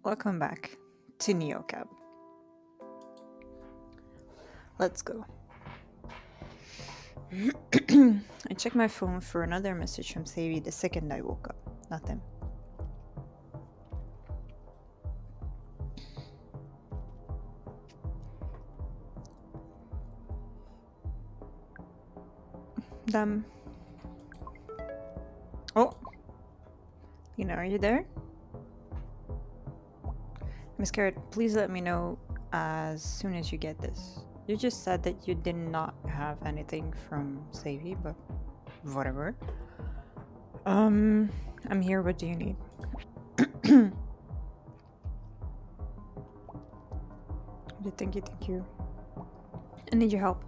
Welcome back to NeoCab. Let's go. I checked my phone for another message from Savy the second I woke up. Nothing. Damn. Oh! Lena, are you there? I'm scared. Please let me know as soon as you get this. You just said that you did not have anything from Savy, but whatever. I'm here. What do you need? Thank you. I need your help.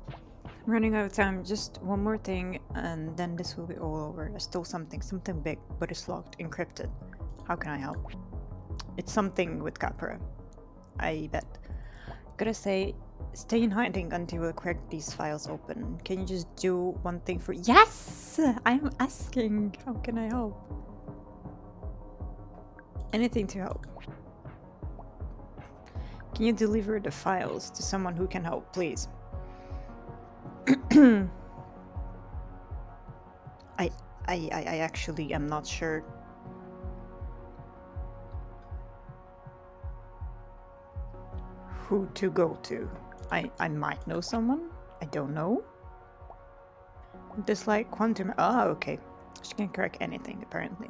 I'm running out of time. Just one more thing, and then this will be all over. I stole something big, but it's locked, encrypted. How can I help? It's something with Capra. I bet. Gotta say, stay in hiding until we crack these files open. Can you just do one thing for— Yes! I'm asking. How can I help? Anything to help. Can you deliver the files to someone who can help, please? I actually am not sure. Who to go to. I might know someone. I don't know. Just like quantum. Oh, okay. She can crack anything, apparently.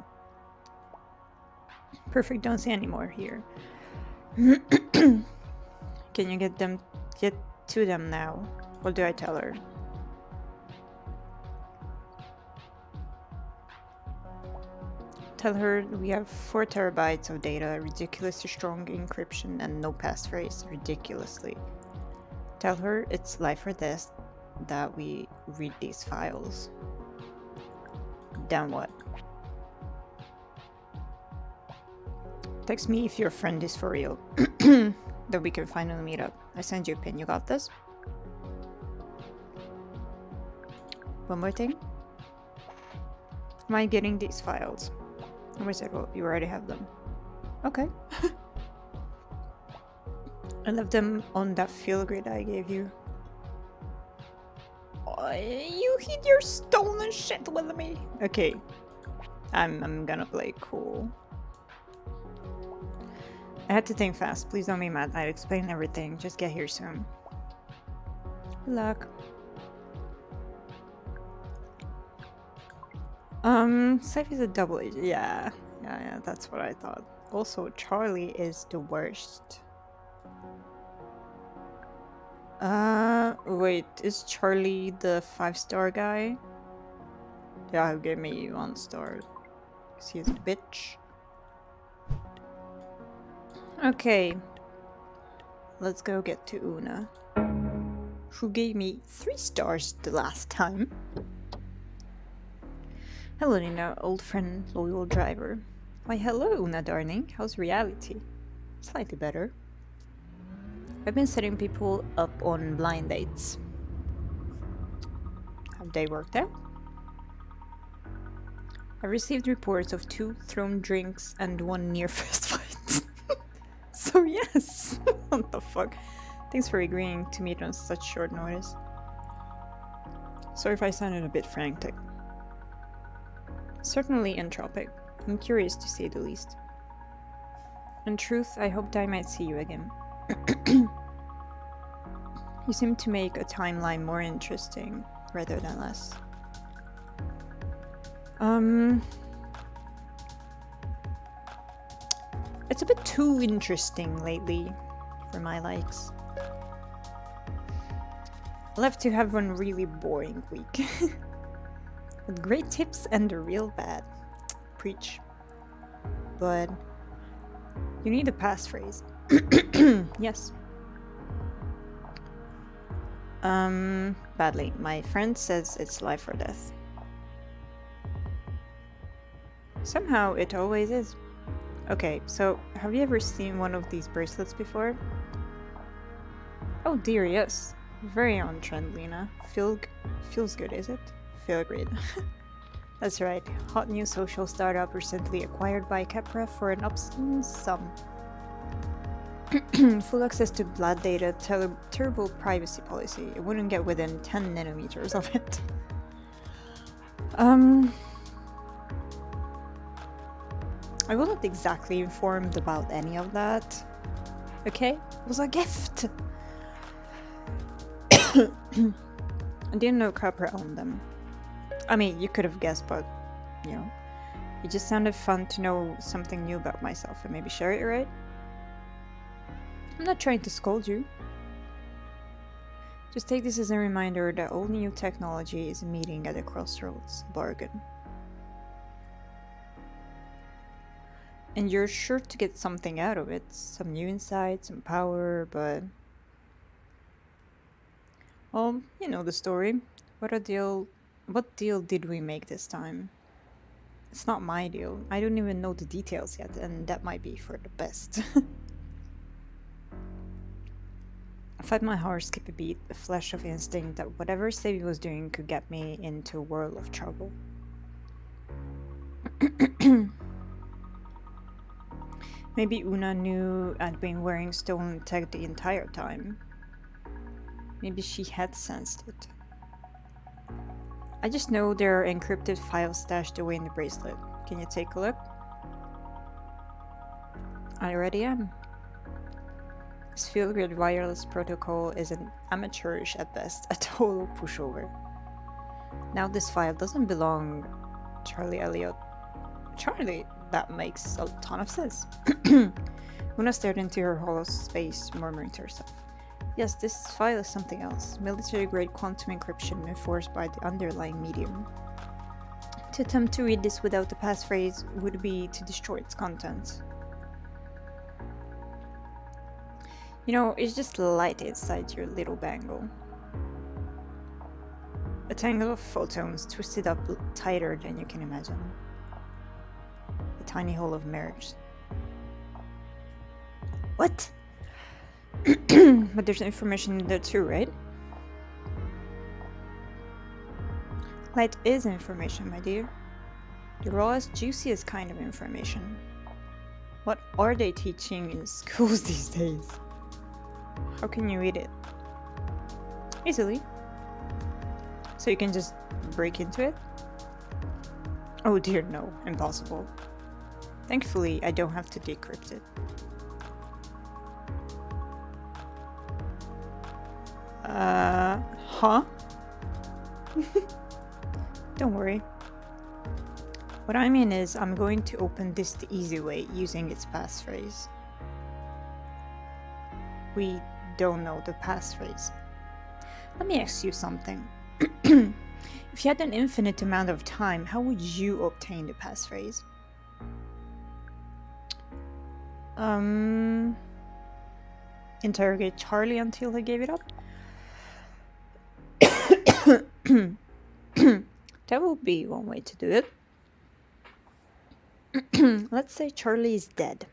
Perfect, don't see any more here. Can you get to them now? What do I tell her? Tell her we have 4 terabytes of data, ridiculously strong encryption, and no passphrase. Ridiculously. Tell her it's life or death that we read these files. Then what? Text me if your friend is for real. Then we can finally meet up. I send you a pin. You got this? One more thing. Am I getting these files? Well, you already have them. Okay. I left them on that field grid I gave you. Oh, you hid your stolen shit with me. Okay. I'm gonna play cool. I had to think fast. Please don't be mad. I'll explain everything. Just get here soon. Good luck. Seth is a double agent. Yeah, that's what I thought. Also, Charlie is the worst. Wait, is Charlie the 5-star guy? Yeah, who gave me 1 star. Cause he's a bitch. Okay. Let's go get to Una. Who gave me 3 stars the last time. Hello, Nina, old friend, loyal driver. Why, hello, Una, darling. How's reality? Slightly better. I've been setting people up on blind dates. Have they worked out? I received reports of 2 thrown drinks and 1 near fist fight. So yes! What the fuck? Thanks for agreeing to meet on such short notice. Sorry if I sounded a bit frantic. Certainly entropic. I'm curious to say the least. In truth, I hoped I might see you again. You seem to make a timeline more interesting rather than less. It's a bit too interesting lately for my likes. I'll have to have one really boring week. With great tips and a real bad. Preach. But you need a passphrase. Yes. Badly. My friend says it's life or death. Somehow it always is. Okay, so have you ever seen one of these bracelets before? Oh dear, yes. Very on trend, Lena. Feels good, is it? Feel great. That's right. Hot new social startup recently acquired by Capra for an obscene sum. Full access to blood data, terrible privacy policy. It wouldn't get within 10 nanometers of it. I wasn't exactly informed about any of that. Okay? It was a gift! I didn't know Capra owned them. I mean, you could have guessed, but, you know, it just sounded fun to know something new about myself and maybe share it, right? I'm not trying to scold you. Just take this as a reminder that all new technology is a meeting at a crossroads bargain. And you're sure to get something out of it. Some new insight, some power, but... Well, you know the story. What deal did we make this time? It's not my deal. I don't even know the details yet, and that might be for the best. I felt my heart skip a beat, a flash of instinct that whatever Stevie was doing could get me into a world of trouble. Maybe Una knew I'd been wearing stolen tech the entire time. Maybe she had sensed it. I just know there are encrypted files stashed away in the bracelet. Can you take a look? I already am. This field-grid wireless protocol is an amateurish at best, a total pushover. Now this file doesn't belong Charlie Elliot. Charlie? That makes a ton of sense. Una stared into her hollow space, murmuring to herself. Yes, this file is something else. Military-grade quantum encryption enforced by the underlying medium. To attempt to read this without the passphrase would be to destroy its contents. You know, it's just light inside your little bangle. A tangle of photons twisted up tighter than you can imagine. A tiny hole of mirrors. What? But there's information in there too, right? Light is information, my dear. The rawest, juiciest kind of information. What are they teaching in schools these days? How can you read it? Easily. So you can just break into it? Oh dear, no. Impossible. Thankfully, I don't have to decrypt it. Huh? Don't worry. What I mean is, I'm going to open this the easy way using its passphrase. We don't know the passphrase. Let me ask you something. If you had an infinite amount of time, how would you obtain the passphrase? Interrogate Charlie until he gave it up? That would be one way to do it. Let's say Charlie is dead.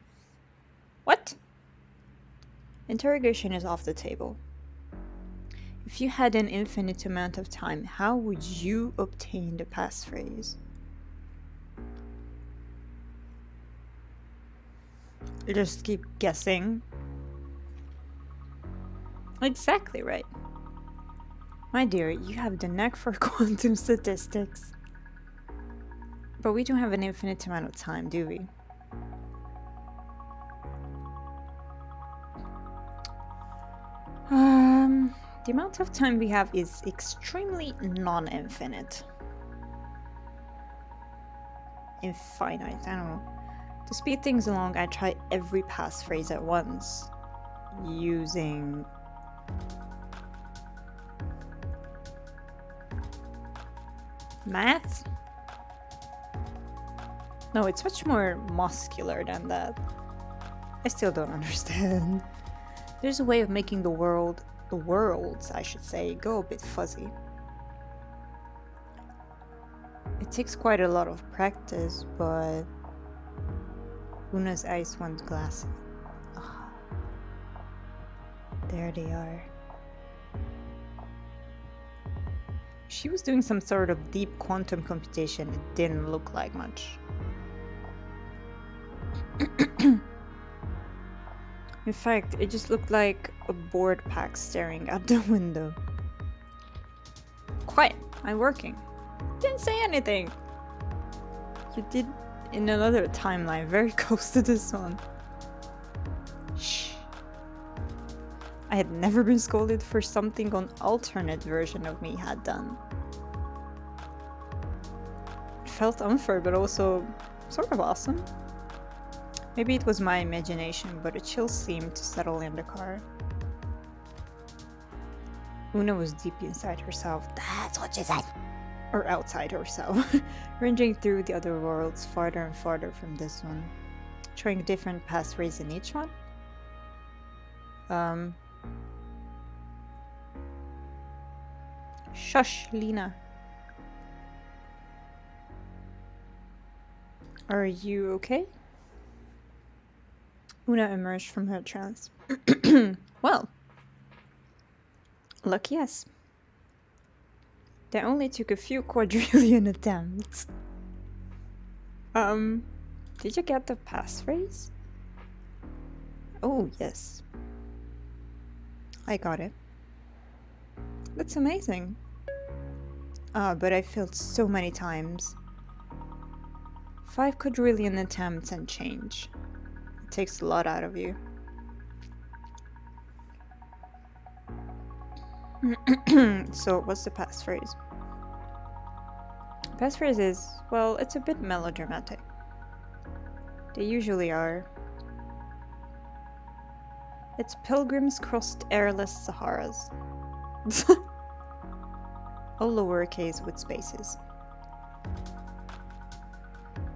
What? Interrogation is off the table. If you had an infinite amount of time, how would you obtain the passphrase? You just keep guessing. Exactly right. My dear, you have the knack for quantum statistics. But we don't have an infinite amount of time, do we? The amount of time we have is extremely non-infinite. Infinite, I don't know. To speed things along, I try every passphrase at once, using... math? No, it's much more muscular than that. I still don't understand. There's a way of making the worlds, I should say, go a bit fuzzy. It takes quite a lot of practice, but Una's eyes went glassy. Oh, there they are. She was doing some sort of deep quantum computation. It didn't look like much. In fact, it just looked like a board pack staring out the window. Quiet, I'm working. Didn't say anything. You did in another timeline, very close to this one. Shh. I had never been scolded for something an alternate version of me had done. It felt unfair, but also sort of awesome. Maybe it was my imagination, but a chill seemed to settle in the car. Una was deep inside herself. That's what she said. Or outside herself, ranging through the other worlds farther and farther from this one, trying different pathways in each one. Shush, Lena. Are you okay? Una emerged from her trance. Well, lucky yes. They only took a few quadrillion attempts. Did you get the passphrase? Oh, yes. I got it. That's amazing. But I failed so many times. 5 quadrillion attempts and change. It takes a lot out of you. So, what's the passphrase? Passphrase is, well, it's a bit melodramatic. They usually are. It's pilgrims crossed airless Saharas. All lowercase with spaces.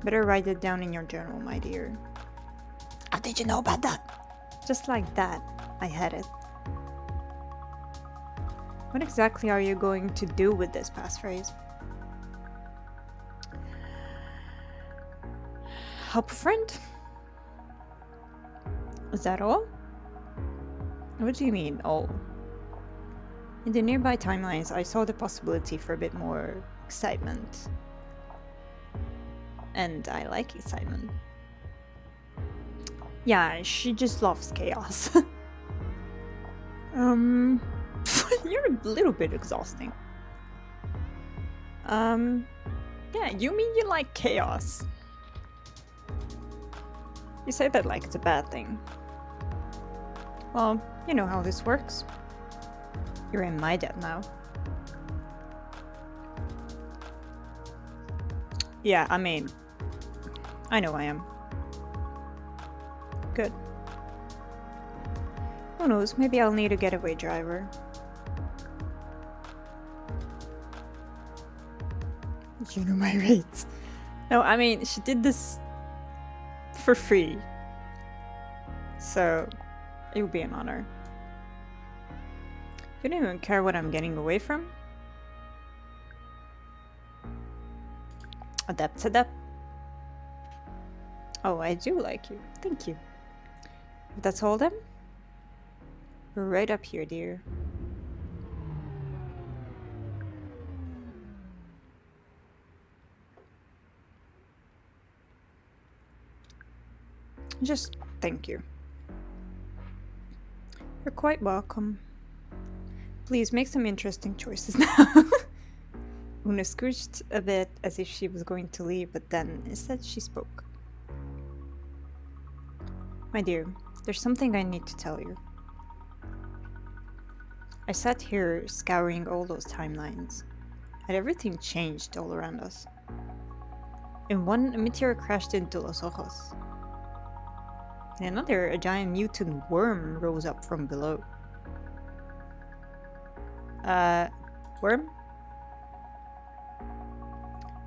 Better write it down in your journal, my dear. How did you know about that? Just like that, I had it. What exactly are you going to do with this passphrase? Help a friend? Is that all? What do you mean, all? In the nearby timelines, I saw the possibility for a bit more excitement. And I like excitement. Yeah, she just loves chaos. You're a little bit exhausting. Yeah, you mean you like chaos? You say that like it's a bad thing. Well, you know how this works. You're in my debt now. Yeah, I mean, I know I am. Good. Who knows, maybe I'll need a getaway driver. You know my rates. No, I mean, she did this for free. So, it would be an honor. You don't even care what I'm getting away from? Adept, adept. Oh, I do like you. Thank you. If that's all then, we're right up here, dear. Just thank you. You're quite welcome. Please make some interesting choices now. Una scooched a bit as if she was going to leave, but then instead she spoke. My dear, there's something I need to tell you. I sat here scouring all those timelines, and everything changed all around us. In one, a meteor crashed into Los Ojos. In another, a giant mutant worm rose up from below. Worm?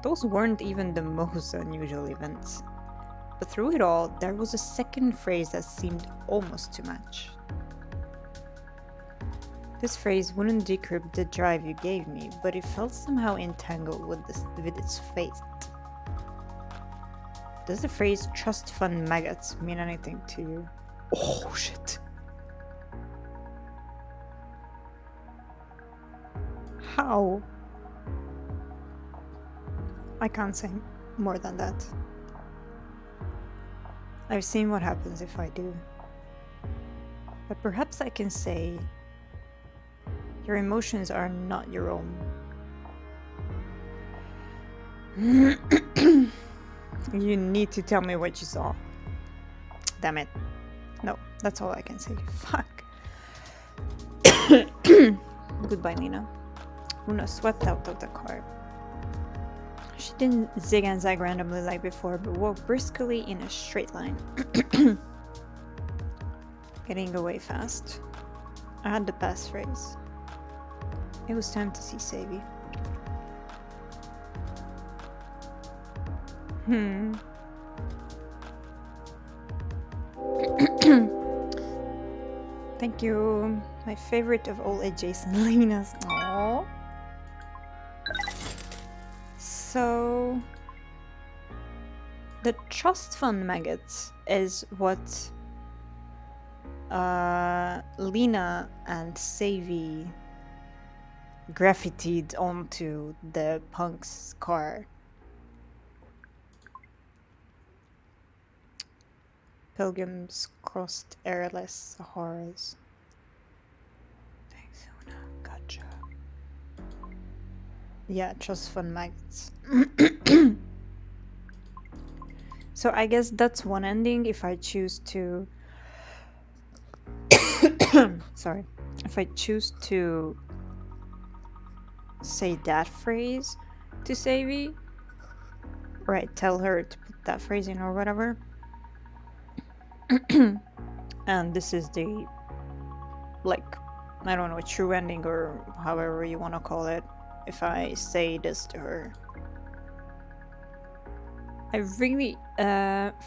Those weren't even the most unusual events. But through it all, there was a second phrase that seemed almost to match. This phrase wouldn't decrypt the drive you gave me, but it felt somehow entangled with its fate. Does the phrase trust fund maggots mean anything to you? Oh shit. How? I can't say more than that. I've seen what happens if I do. But perhaps I can say your emotions are not your own. You need to tell me what you saw. Damn it. No, that's all I can say. Fuck. Goodbye, Lena. Luna swept out of the car. She didn't zig and zag randomly like before, but walked briskly in a straight line. Getting away fast. I had the passphrase. It was time to see Savvy. Thank you. My favorite of all adjacent Lenas. Aww. So the trust fund maggots is what Lena and Savvy graffitied onto the punk's car. Pilgrims crossed airless Saharas. Thanks, Una. Gotcha. Yeah, trust fund maggots. So I guess that's one ending if I choose to... Sorry. If I choose to say that phrase to Savvy, right, tell her to put that phrase in or whatever. And this is the, like, I don't know, true ending or however you want to call it, if I say this to her. I really,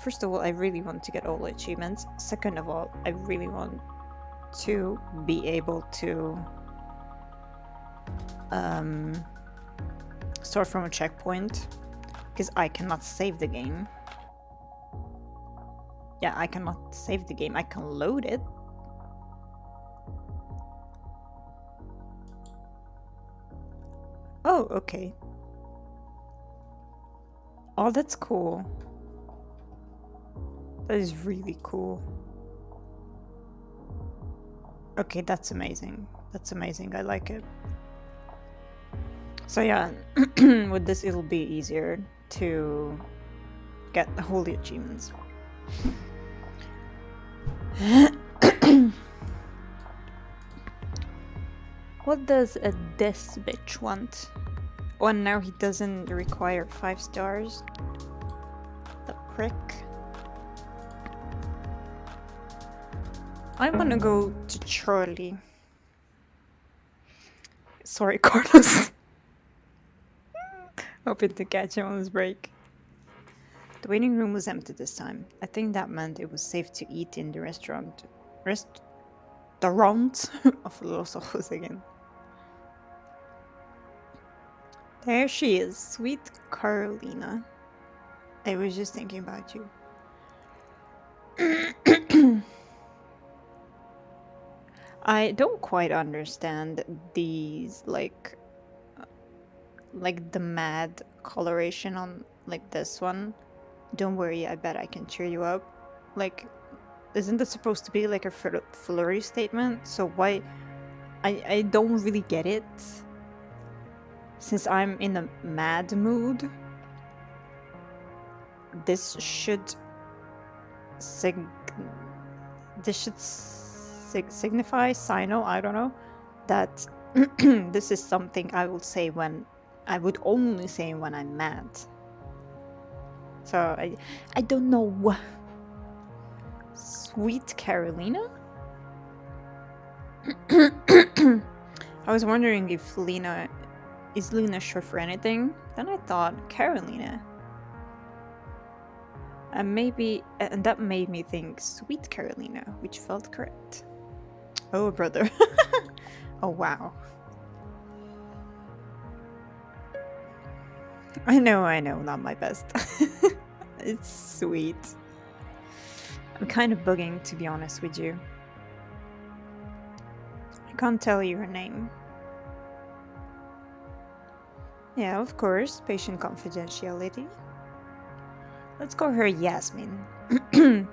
first of all, I really want to get all the achievements. Second of all, I really want to be able to start from a checkpoint, because I cannot save the game. Yeah, I cannot save the game. I can load it. Oh, okay. Oh, that's cool. That is really cool. Okay, that's amazing. That's amazing. I like it. So yeah, with this it'll be easier to get all the achievements. What does this bitch want? Oh, and now he doesn't require 5 stars. The prick. I wanna go to Charlie. Sorry, Carlos. Hoping to catch him on his break. The waiting room was empty this time. I think that meant it was safe to eat in the restaurant of Los Ojos again. There she is, sweet Carolina. I was just thinking about you. I don't quite understand these, like the mad coloration on, like, this one. Don't worry, I bet I can cheer you up. Like, isn't this supposed to be like a flurry statement? So why... I don't really get it. Since I'm in a mad mood, this should signify, Sino, I don't know, that this is something I would say when... I would only say when I'm mad. So I don't know. Sweet Carolina? I was wondering if Lena... Is Lena short for anything? Then I thought Carolina. And that made me think Sweet Carolina, which felt correct. Oh, brother. Oh, wow. I know, not my best. It's sweet. I'm kind of bugging, to be honest with you. I can't tell you her name. Yeah, of course, patient confidentiality. Let's call her Yasmin.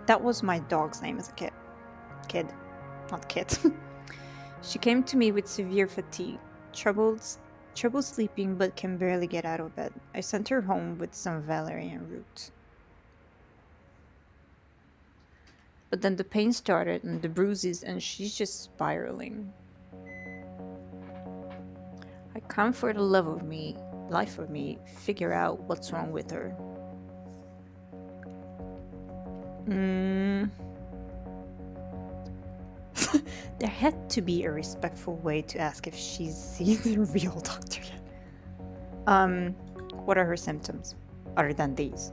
That was my dog's name as a kid. Kid, not kid. She came to me with severe fatigue, trouble sleeping, but can barely get out of bed. I sent her home with some valerian root. But then the pain started and the bruises, and she's just spiraling. I can't for the life of me, figure out what's wrong with her. Mm. There had to be a respectful way to ask if she's seen the real doctor yet. What are her symptoms, other than these?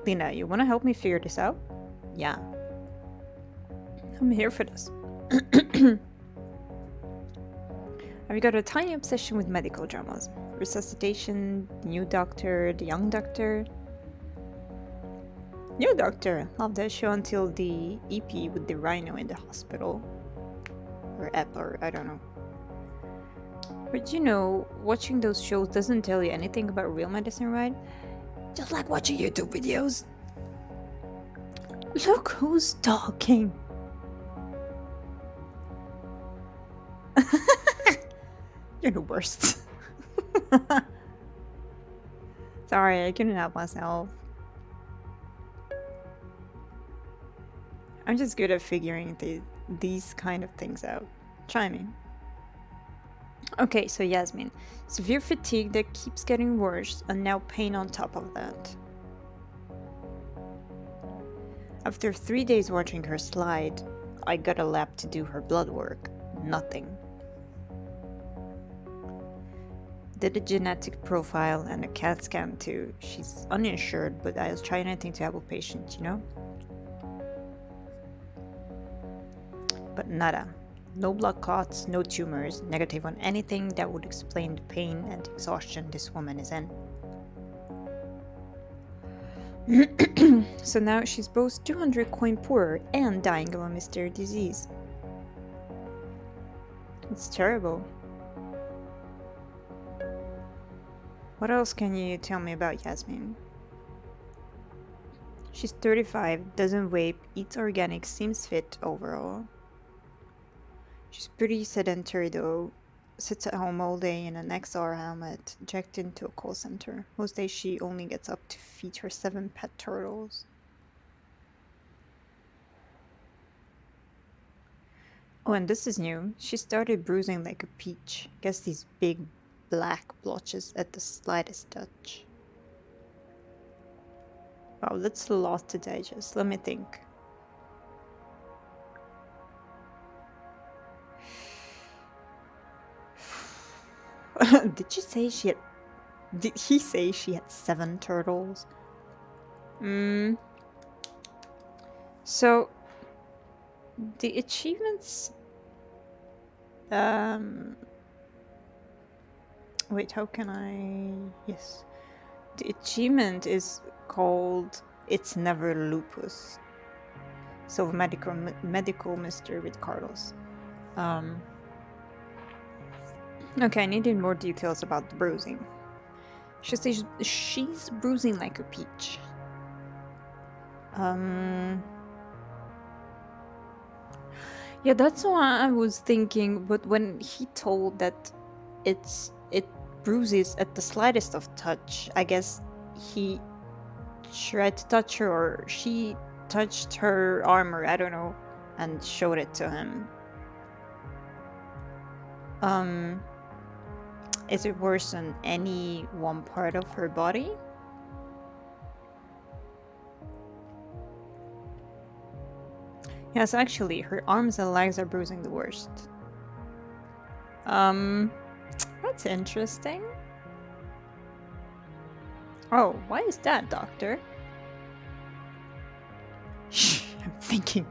Lena, you wanna help me figure this out? Yeah. I'm here for this. I've got a tiny obsession with medical dramas. Resuscitation, the new doctor, the young doctor. New doctor! Loved that show until the EP with the rhino in the hospital. Or ep, or I don't know. But you know, watching those shows doesn't tell you anything about real medicine, right? Just like watching YouTube videos. Look who's talking! You're the worst. Sorry, I couldn't help myself. I'm just good at figuring these kind of things out. Try me. Okay, so Yasmin. Severe fatigue that keeps getting worse, and now pain on top of that. After 3 days watching her slide, I got a lab to do her blood work. Nothing. Did a genetic profile and a CAT scan too. She's uninsured, but I'll try anything to help a patient, you know? But nada. No blood clots, no tumors, negative on anything that would explain the pain and exhaustion this woman is in. So now she's both 200 coin poorer and dying of a mysterious disease. It's terrible. What else can you tell me about Yasmin? She's 35, doesn't vape, eats organic, seems fit overall. She's pretty sedentary though. Sits at home all day in an XR helmet, jacked into a call center. Most days she only gets up to feed her 7 pet turtles. Oh, and this is new. She started bruising like a peach. Guess these big black blotches at the slightest touch. Wow, that's a lot to digest. Let me think. Did she say she had... Did he say she had 7 turtles? So, the achievements... Wait, how can I... Yes. The achievement is called It's Never Lupus. So, medical mystery with Carlos. Okay, I needed more details about the bruising. She says she's bruising like a peach. Yeah, that's what I was thinking, but when he told that it bruises at the slightest of touch, I guess he tried to touch her, or she touched her armor, I don't know, and showed it to him. Is it worse on any one part of her body? Yes, actually, her arms and legs are bruising the worst. That's interesting. Oh, why is that, doctor? Shh, I'm thinking.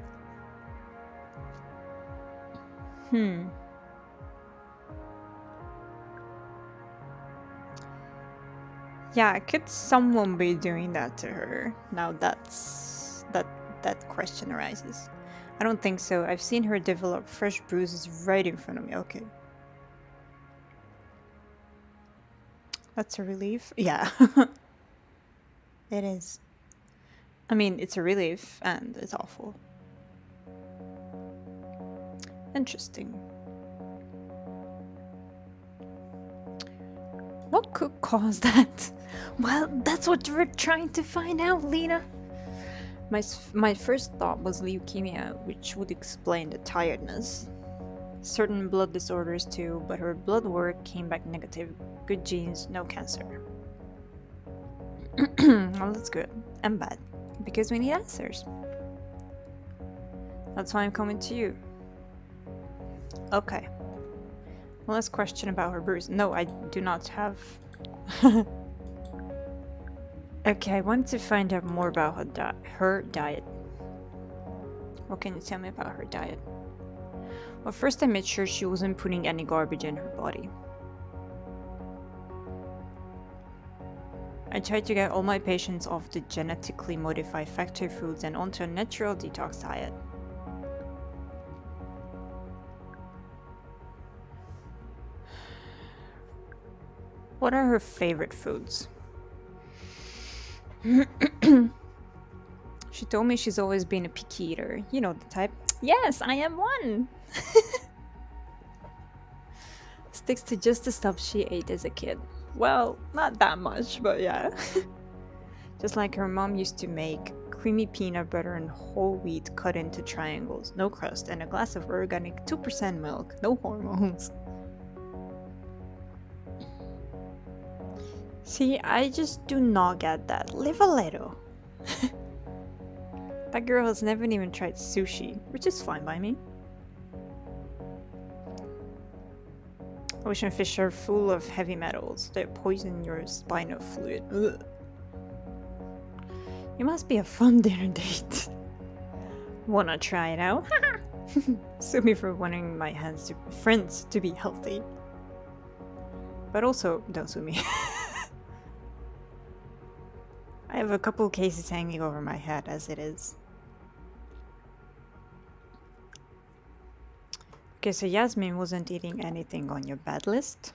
Yeah, could someone be doing that to her? Now that question arises. I don't think so. I've seen her develop fresh bruises right in front of me. Okay. That's a relief. Yeah, it is. I mean, it's a relief and it's awful. Interesting. What could cause that? Well, that's what we're trying to find out, Lena. My first thought was leukemia, which would explain the tiredness. Certain blood disorders too, but her blood work came back negative. Good genes, no cancer. Well, that's good and bad, because we need answers. That's why I'm coming to you. Okay. One last question about her bruise. No, I do not have. Okay, I want to find out more about her diet. What can you tell me about her diet? Well, first I made sure she wasn't putting any garbage in her body. I tried to get all my patients off the genetically modified factory foods and onto a natural detox diet. What are her favorite foods? She told me she's always been a picky eater. You know the type. Yes, I am one! Sticks to just the stuff she ate as a kid. Well, not that much, but yeah. Just like her mom used to make creamy peanut butter and whole wheat cut into triangles, no crust, and a glass of organic 2% milk, no hormones. See, I just do not get that. Live a little. That girl has never even tried sushi, which is fine by me. Ocean fish are full of heavy metals that poison your spinal fluid. Ugh. It must be a fun dinner date. Wanna try it out? Sue me for wanting my friends to be healthy. But also, don't sue me. I have a couple cases hanging over my head as it is. Okay, so Yasmin wasn't eating anything on your bad list?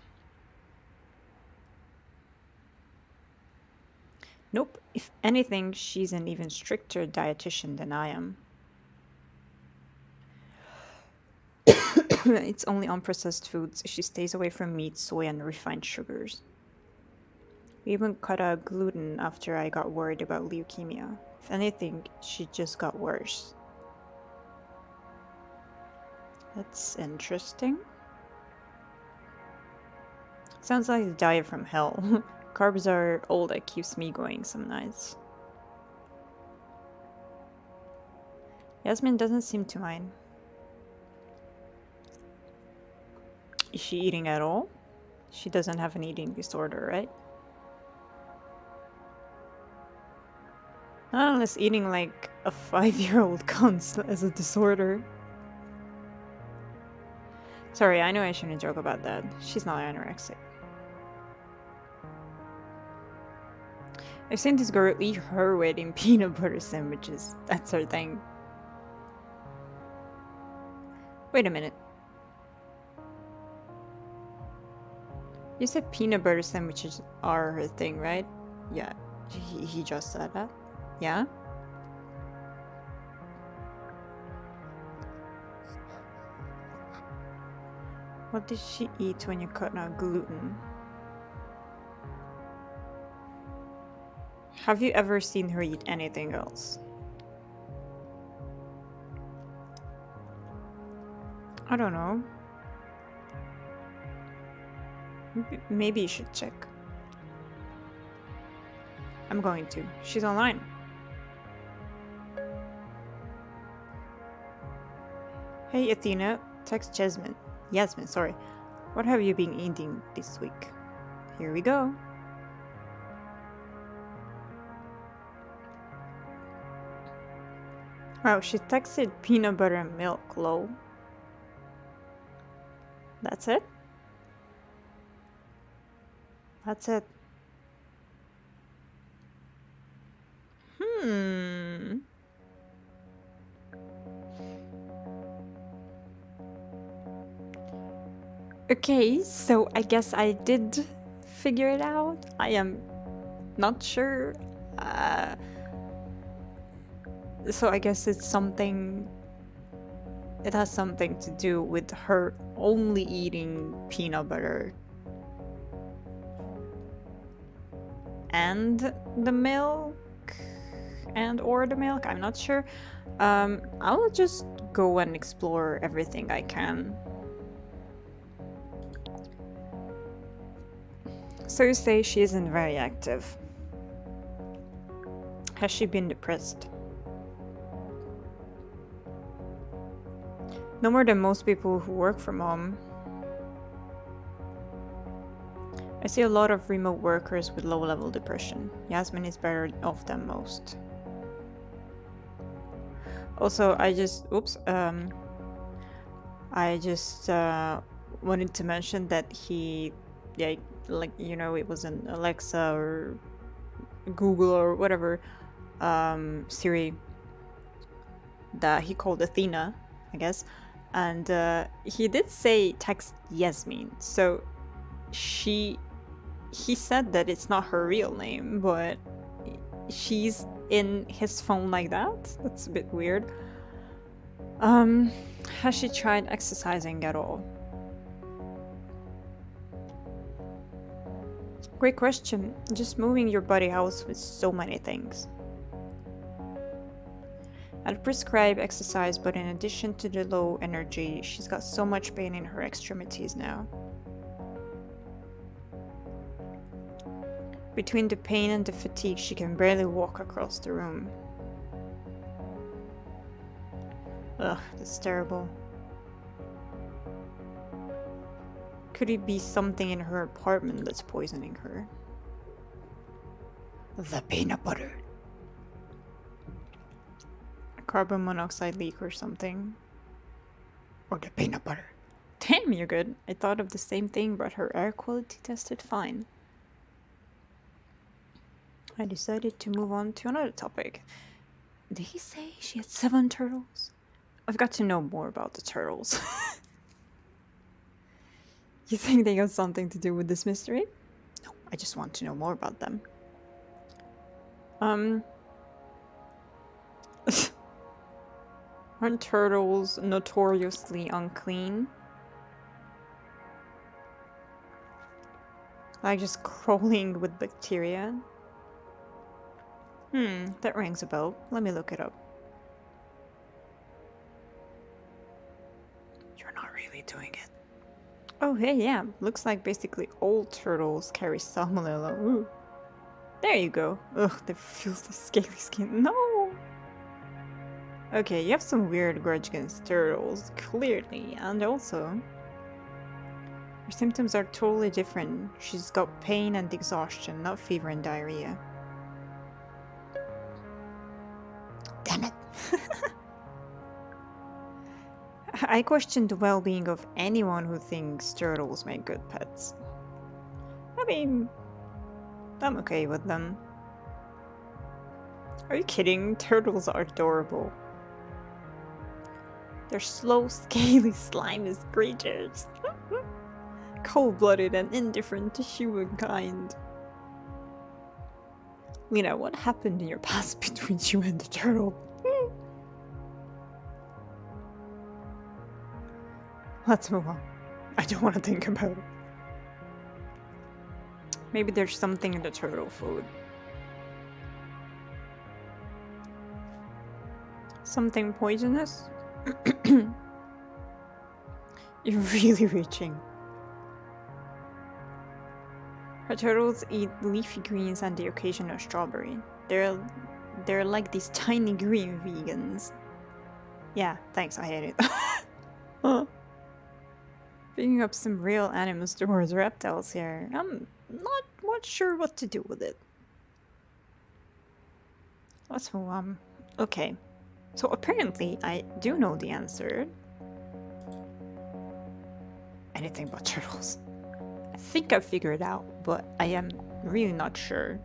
Nope. If anything, she's an even stricter dietitian than I am. It's only unprocessed foods. She stays away from meat, soy, and refined sugars. We even cut out gluten after I got worried about leukemia. If anything, she just got worse. That's interesting. Sounds like a diet from hell. Carbs are all that keeps me going some nights. Yasmin doesn't seem to mind. Is she eating at all? She doesn't have an eating disorder, right? Not unless eating like a 5-year-old counts as a disorder. Sorry, I know I shouldn't joke about that. She's not anorexic. I've seen this girl eat her weight in peanut butter sandwiches. That's her thing. Wait a minute. You said peanut butter sandwiches are her thing, right? Yeah, he just said that. Yeah? What did she eat when you cut out gluten? Have you ever seen her eat anything else? I don't know. Maybe you should check. I'm going to. She's online. Hey Athena, text Yasmin, sorry. What have you been eating this week? Here we go. Wow, she texted peanut butter and milk, lol. That's it? That's it. Okay, so I guess I did figure it out. about? I am not sure. So I guess it's something... It has something to do with her only eating peanut butter. And the milk? Or the milk? I'm not sure. I'll just go and explore everything I can. So you say she isn't very active. Has she been depressed? No more than most people who work from home. I see a lot of remote workers with low-level depression. Yasmin is better off than most. Also, I just wanted to mention that he, yeah, like, you know, it was an Alexa or Google or whatever Siri that he called Athena, I guess, and he did say text Yasmin, so he said that it's not her real name, but she's in his phone like that. That's a bit weird. Has she tried exercising at all? Great question. Just moving your body helps with so many things. I'd prescribe exercise, but in addition to the low energy, she's got so much pain in her extremities now. Between the pain and the fatigue, she can barely walk across the room. Ugh, that's terrible. Could it be something in her apartment that's poisoning her? The peanut butter. A carbon monoxide leak or something. Or the peanut butter. Damn, you're good. I thought of the same thing, but her air quality tested fine. I decided to move on to another topic. Did he say she had 7 turtles? I've got to know more about the turtles. You think they got something to do with this mystery? No, I just want to know more about them. Aren't turtles notoriously unclean? Like just crawling with bacteria? That rings a bell. Let me look it up. You're not really doing it. Oh, hey, yeah. Looks like basically all turtles carry salmonella. Ooh. There you go. Ugh, the filthy scaly skin. No! Okay, you have some weird grudge against turtles, clearly, and also... her symptoms are totally different. She's got pain and exhaustion, not fever and diarrhea. Damn it! I question the well-being of anyone who thinks turtles make good pets. I mean, I'm okay with them. Are you kidding? Turtles are adorable. They're slow, scaly, slimy creatures. Cold-blooded and indifferent to humankind. Lena, what happened in your past between you and the turtle? Let's move on. I don't want to think about it. Maybe there's something in the turtle food. Something poisonous? You're really reaching. Her turtles eat leafy greens and the occasional strawberry. They're like these tiny green vegans. Yeah, thanks, I hate it. Picking up some real animals towards reptiles here. I'm not sure what to do with it. Let's move on. Okay. So apparently I do know the answer. Anything but turtles. I think I figured it out, but I am really not sure.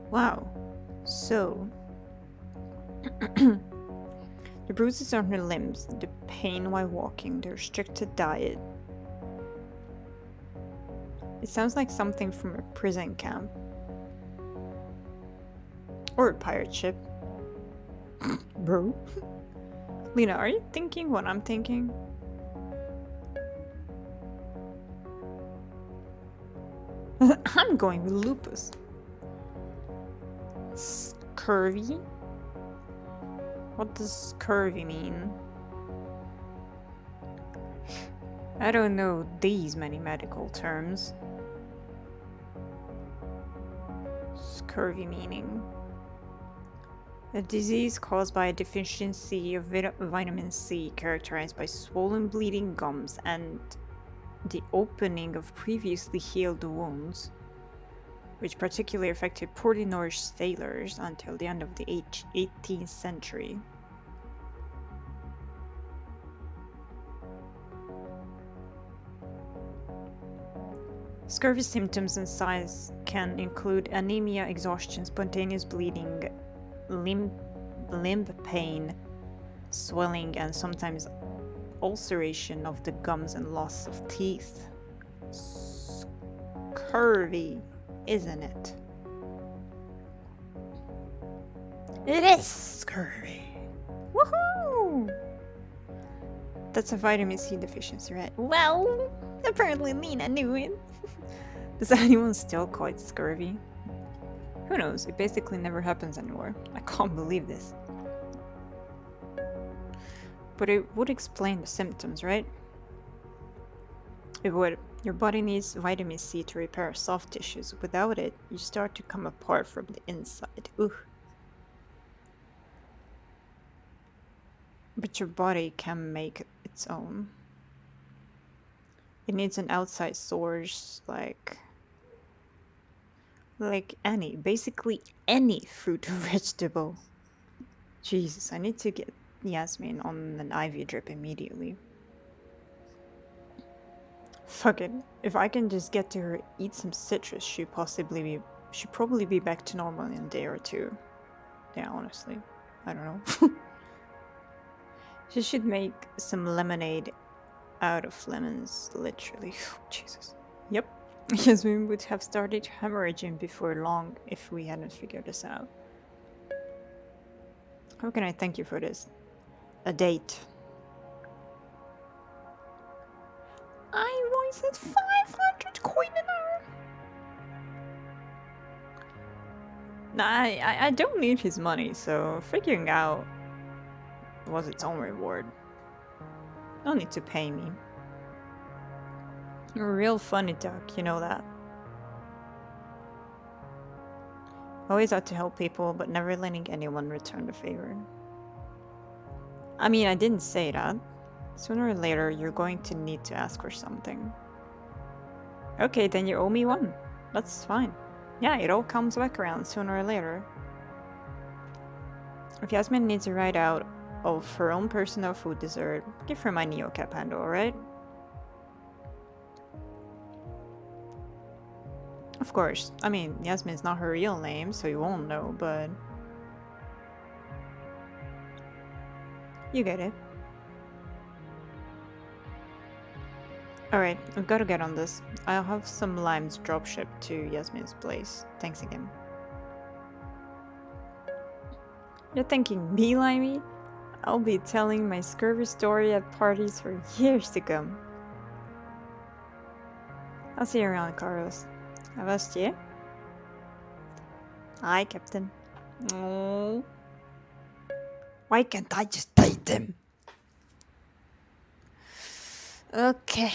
Wow. So The bruises on her limbs, the pain while walking, the restricted diet. It sounds like something from a prison camp. Or a pirate ship. Bro. Lena, are you thinking what I'm thinking? I'm going with lupus. Scurvy? What does scurvy mean? I don't know these many medical terms. Scurvy meaning. A disease caused by a deficiency of vitamin C characterized by swollen bleeding gums and the opening of previously healed wounds, which particularly affected poorly nourished sailors until the end of the 18th century. Scurvy symptoms and signs can include anemia, exhaustion, spontaneous bleeding, limb pain, swelling, and sometimes ulceration of the gums and loss of teeth. Scurvy, isn't it? It is scurvy. Woohoo! That's a vitamin C deficiency, right? Well, apparently Lena knew it. Does anyone still call it scurvy? Who knows? It basically never happens anymore. I can't believe this. But it would explain the symptoms, right? It would. Your body needs vitamin C to repair soft tissues. Without it, you start to come apart from the inside. Ooh. But your body can make its own. It needs an outside source, like basically any fruit or vegetable. Jesus, I need to get Yasmin on an IV drip immediately. Fuck it. If I can just get to her, eat some citrus, she'd probably be back to normal in a day or two. Yeah, honestly. I don't know. She should make some lemonade out of lemons, literally. Jesus. Yep. Yasmin would have started hemorrhaging before long if we hadn't figured this out. How can I thank you for this? A date. I wanted 500 coin an hour. Nah, I don't need his money, so figuring out was its own reward. No need to pay me. You're a real funny duck, you know that. Always out to help people, but never letting anyone return the favor. I mean, I didn't say that. Sooner or later, you're going to need to ask for something. Okay, then you owe me one. That's fine. Yeah, it all comes back around sooner or later. If Yasmin needs a ride out of her own personal food dessert, give her my Neocap handle, alright? Of course. I mean, Yasmin's not her real name, so you won't know, but... you get it. Alright, I've got to get on this. I'll have some limes dropshipped to Yasmin's place. Thanks again. You're thanking me, Limey? I'll be telling my scurvy story at parties for years to come. I'll see you around, Carlos. Avast you? Aye, Captain. Oh. Why can't I just date him? Okay.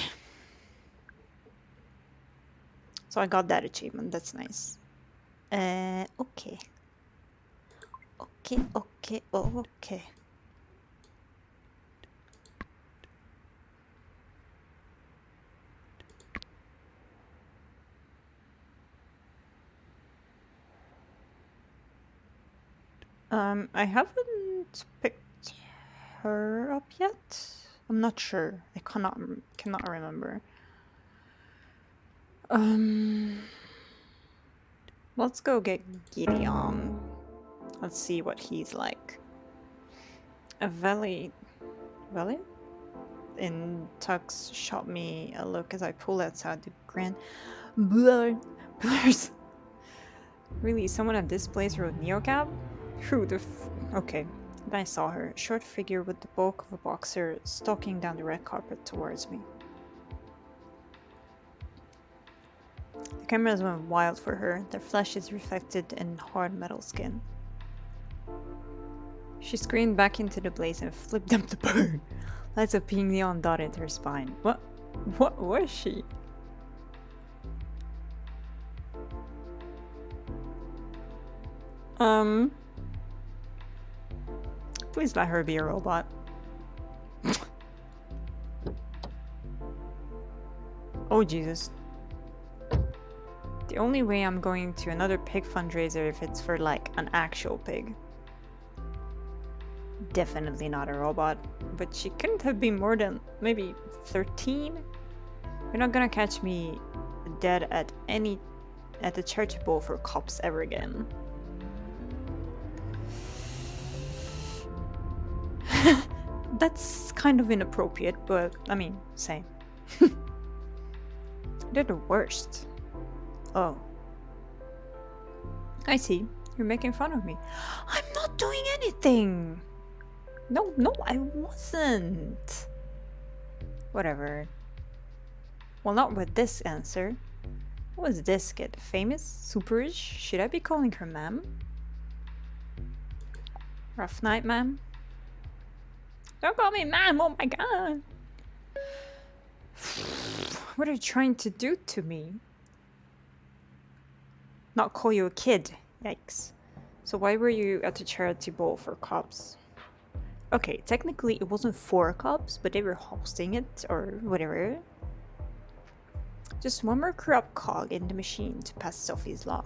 So I got that achievement, that's nice. Okay. Okay. I haven't picked her up yet. I'm not sure. I cannot remember. Let's go get Gideon. Let's see what he's like. A valley in Tux shot me a look as I pulled outside the grand blurs. Really, someone at this place rode Neocab? Who the okay. Then I saw her, a short figure with the bulk of a boxer, stalking down the red carpet towards me. The cameras went wild for her, their flashes reflected in hard metal skin. She screamed back into the blaze and flipped up the bird. Lights of pink neon dotted her spine. What was she? Please let her be a robot. Oh Jesus. The only way I'm going to another pig fundraiser if it's for like an actual pig. Definitely not a robot. But she couldn't have been more than maybe 13? You're not gonna catch me dead at the charity bowl for cops ever again. That's kind of inappropriate, but I mean, same. They're the worst. Oh. I see. You're making fun of me. I'm not doing anything! No, I wasn't. Whatever. Well, not with this answer. What was this kid? Famous? Superish? Should I be calling her ma'am? Rough night, ma'am? Don't call me ma'am, oh my god! What are you trying to do to me? Not call you a kid. Yikes. So why were you at the charity bowl for cops? Okay, technically it wasn't for cops, but they were hosting it or whatever. Just one more corrupt cog in the machine to pass Sophie's Law.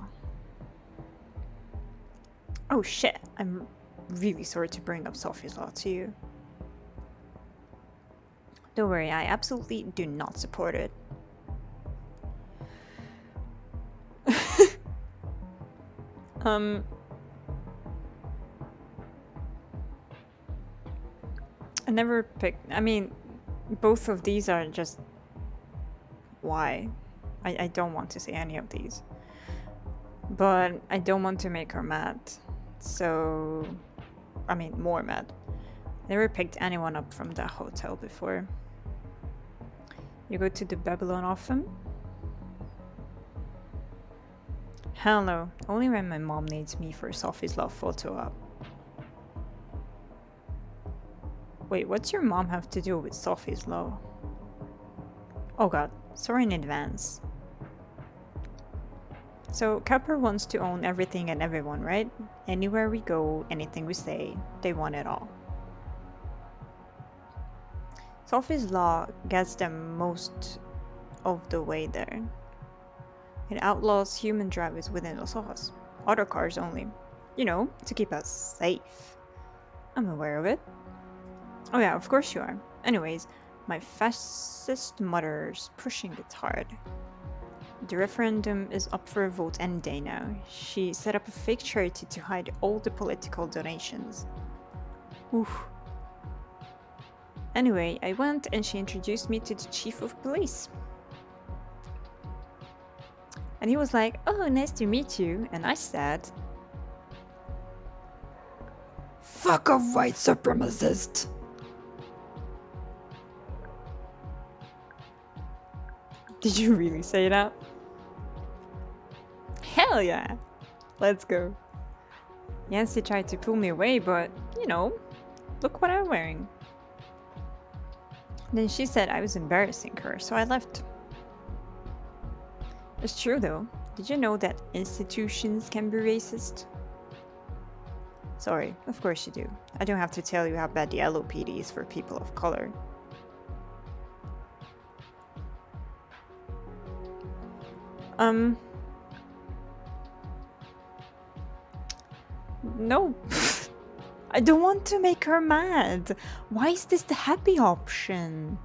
Oh shit, I'm really sorry to bring up Sophie's Law to you. Don't worry, I absolutely do not support it. I never picked. I mean, both of these are just. Why? I don't want to say any of these. But I don't want to make her mad. So. I mean, more mad. I never picked anyone up from that hotel before. You go to the Babylon often? Hell no. Only when my mom needs me for Sophie's Love photo op. Wait, what's your mom have to do with Sophie's Law? Oh god, sorry in advance. So, Capper wants to own everything and everyone, right? Anywhere we go, anything we say, they want it all. Sophie's Law gets them most of the way there. It outlaws human drivers within Los Ojos. Auto cars only. You know, to keep us safe. I'm aware of it. Oh yeah, of course you are. Anyways, my fascist mother's pushing it hard. The referendum is up for a vote any day now. She set up a fake charity to hide all the political donations. Oof. Anyway, I went and she introduced me to the chief of police. And he was like, oh, nice to meet you. And I said, fuck a white supremacist. Did you really say that? Hell yeah! Let's go. Yancy tried to pull me away, but, you know, look what I'm wearing. Then she said I was embarrassing her, so I left. It's true though. Did you know that institutions can be racist? Sorry, of course you do. I don't have to tell you how bad the LOPD is for people of color. No. I don't want to make her mad. Why is this the happy option?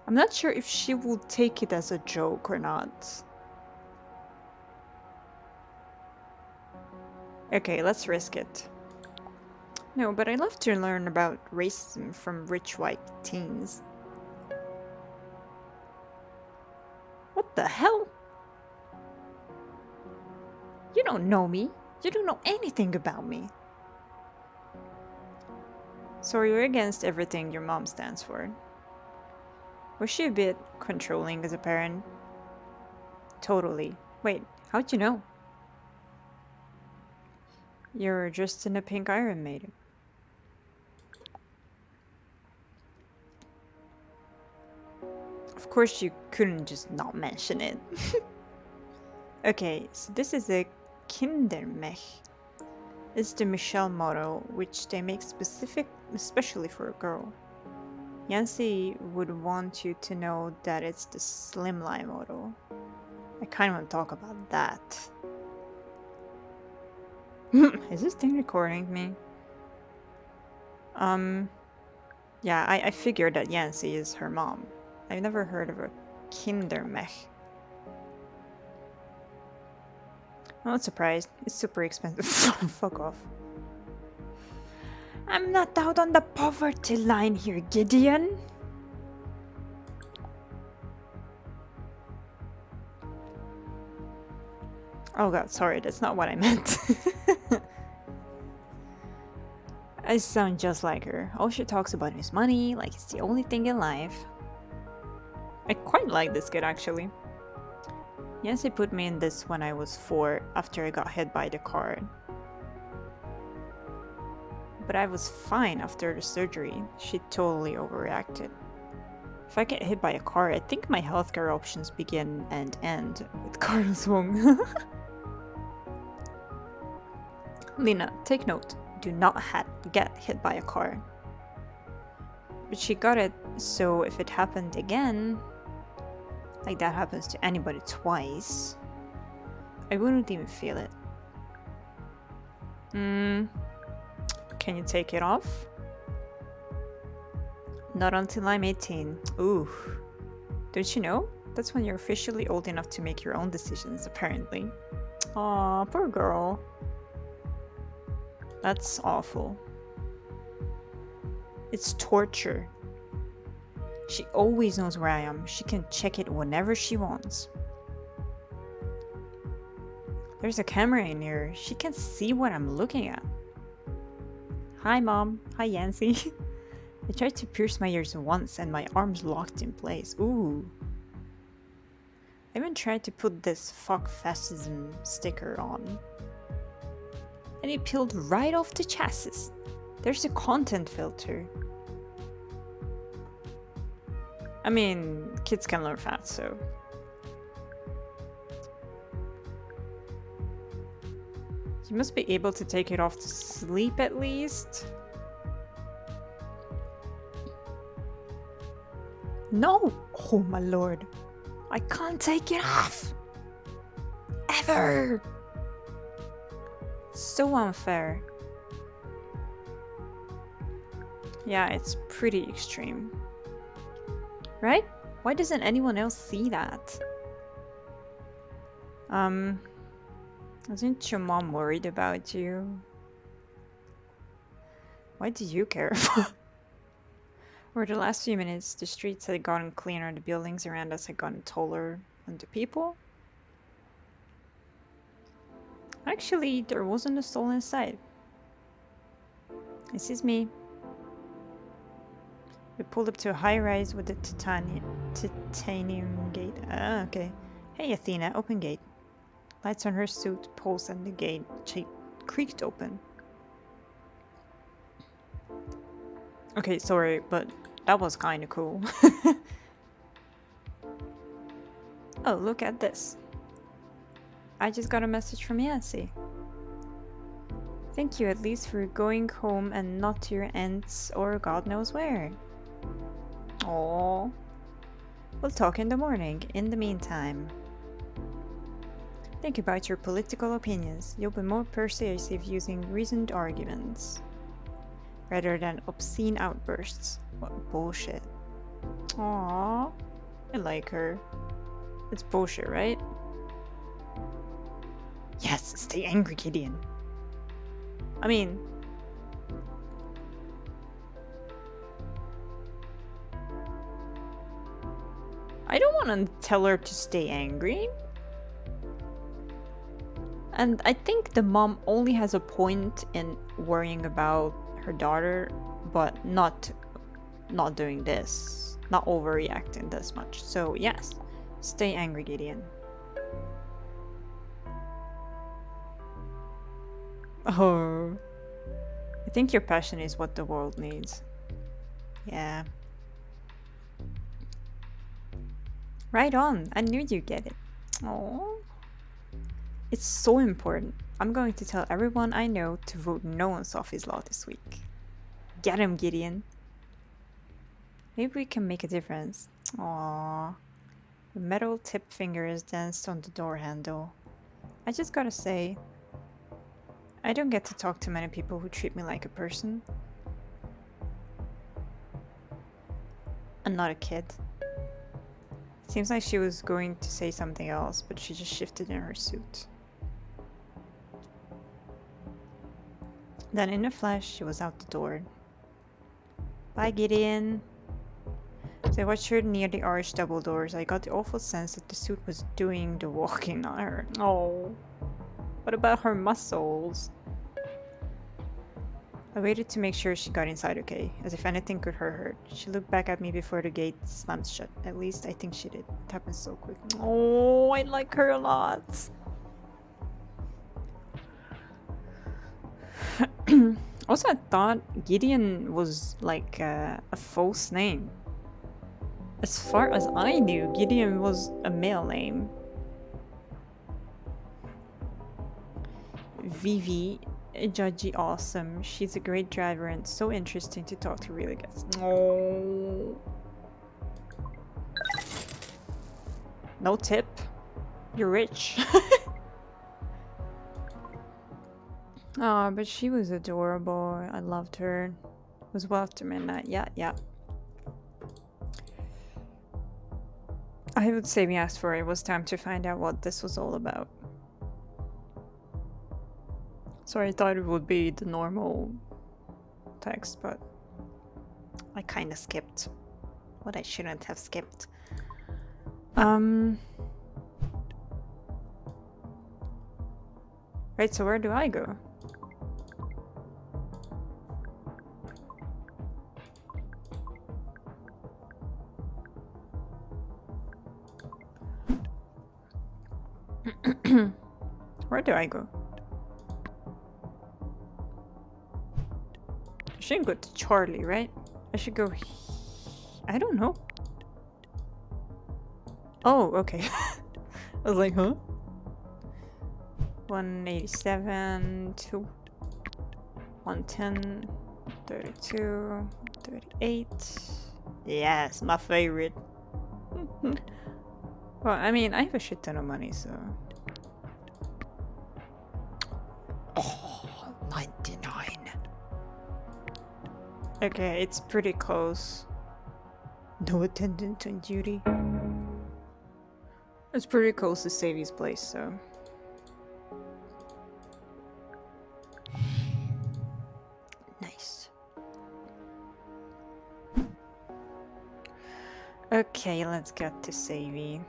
I'm not sure if she will take it as a joke or not. Okay, let's risk it. No, but I love to learn about racism from rich white teens. What the hell? You don't know me. You don't know anything about me. So you're against everything your mom stands for. Was she a bit controlling as a parent? Totally. Wait, how'd you know? You're dressed in a pink Iron Maiden. Of course you couldn't just not mention it. Okay, so this is a Kindermech. It's the Michelle model, which they make especially for a girl. Yancy would want you to know that it's the Slimline model. I kind of want to talk about that. Is this thing recording me? Yeah, I figured that Yancy is her mom. I've never heard of a Kindermech. I'm not surprised. It's super expensive. Fuck off. I'm not out on the poverty line here, Gideon. Oh god, sorry, that's not what I meant. I sound just like her. All she talks about is money, like it's the only thing in life. I quite like this kid actually. Yes, he put me in this when I was 4 after I got hit by the car. But I was fine after the surgery. She totally overreacted. If I get hit by a car, I think my healthcare options begin and end with Carlos Wong. Lena, take note. Do not get hit by a car. But she got it, so if it happened again, like that happens to anybody twice, I wouldn't even feel it. Can you take it off? Not until I'm 18. Ooh. Don't you know? That's when you're officially old enough to make your own decisions, apparently. Aw, poor girl. That's awful. It's torture. She always knows where I am. She can check it whenever she wants. There's a camera in here. She can see what I'm looking at. Hi, Mom. Hi, Yancy. I tried to pierce my ears once and my arms locked in place. Ooh. I even tried to put this fuck fascism sticker on. And it peeled right off the chassis. There's a content filter. I mean, kids can learn fast, so. You must be able to take it off to sleep at least. No! Oh my lord. I can't take it off! Ever! So unfair. Yeah, it's pretty extreme. Right? Why doesn't anyone else see that? Isn't your mom worried about you? Why do you care? Over the last few minutes, the streets had gotten cleaner, the buildings around us had gotten taller, and the people? Actually, there wasn't a soul inside. This is me. We pulled up to a high-rise with a titanium gate. Ah, okay. Hey, Athena, open gate. Lights on her suit pulsed and the gate creaked open. Okay, sorry, but that was kinda cool. Oh, look at this. I just got a message from Yancy. Thank you at least for going home and not to your aunt's or God knows where. Aww. We'll talk in the morning. In the meantime, think about your political opinions. You'll be more persuasive using reasoned arguments rather than obscene outbursts. What bullshit. Aww. I like her. It's bullshit, right? Yes, stay angry, Gideon. I mean, I don't want to tell her to stay angry. And I think the mom only has a point in worrying about her daughter, but not doing this, not overreacting this much. So yes, stay angry, Gideon. Oh, I think your passion is what the world needs. Yeah. Right on. I knew you'd get it. Oh. It's so important. I'm going to tell everyone I know to vote no on Sophie's Law this week. Get him, Gideon. Maybe we can make a difference. Aww. The metal tip fingers danced on the door handle. I just gotta say, I don't get to talk to many people who treat me like a person. I'm not a kid. Seems like she was going to say something else, but she just shifted in her suit. Then in a flash, she was out the door. Bye, Gideon. So I watched her near the arched double doors. I got the awful sense that the suit was doing the walking on her. Oh. What about her muscles? I waited to make sure she got inside okay, as if anything could hurt her. She looked back at me before the gate slammed shut. At least I think she did. It happened so quick. Oh, I like her a lot. Also, I thought Gideon was like a false name. As far as I knew, Gideon was a male name. Vivi, judgy awesome. She's a great driver and so interesting to talk to, really gets. Oh. No tip. You're rich. Oh, but she was adorable. I loved her. It was well after midnight. Yeah, yeah. I would say we asked for it. It was time to find out what this was all about. Sorry, I thought it would be the normal text, but I kind of skipped what I shouldn't have skipped. Right, so where do I go? Where do I go? I shouldn't go to Charlie, right? I should go... I don't know. Oh, okay. I was like, huh? 187 to 110, 32, 38. Yes, my favorite. Well, I mean, I have a shit ton of money, so... Oh, 99. Okay, it's pretty close. No attendant on duty. It's pretty close to Savvy's place, so... Nice. Okay, let's get to Savvy.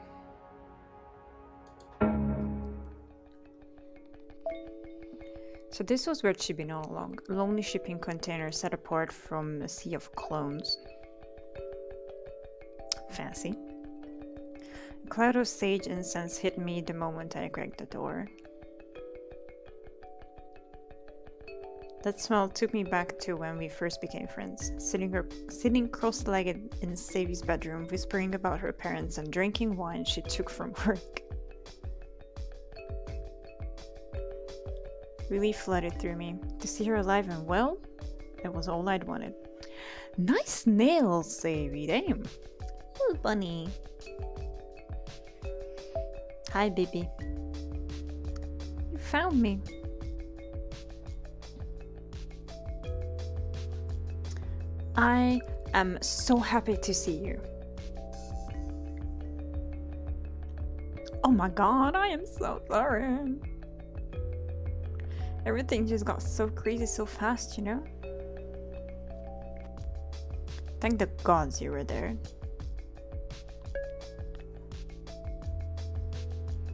So this was where she'd been all along. A lonely shipping container set apart from a sea of clones. Fancy. A cloud of sage incense hit me the moment I cracked the door. That smell took me back to when we first became friends, sitting cross-legged in Savvy's bedroom, whispering about her parents and drinking wine she took from work. Relief flooded through me. To see her alive and well, it was all I'd wanted. Nice nails, Savvy, damn. Little bunny. Hi, baby. You found me. I am so happy to see you. Oh my god, I am so sorry. Everything just got so crazy so fast, you know? Thank the gods you were there.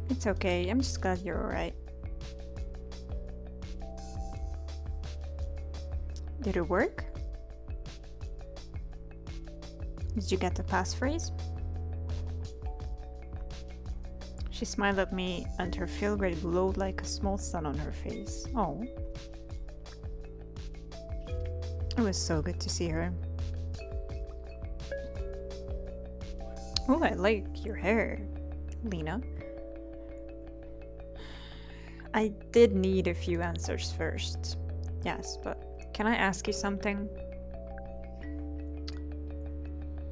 It's okay, I'm just glad you're alright. Did it work? Did you get the passphrase? She smiled at me and her feel-great glowed like a small sun on her face. Oh. It was so good to see her. Oh, I like your hair, Lena. I did need a few answers first. Yes, but can I ask you something?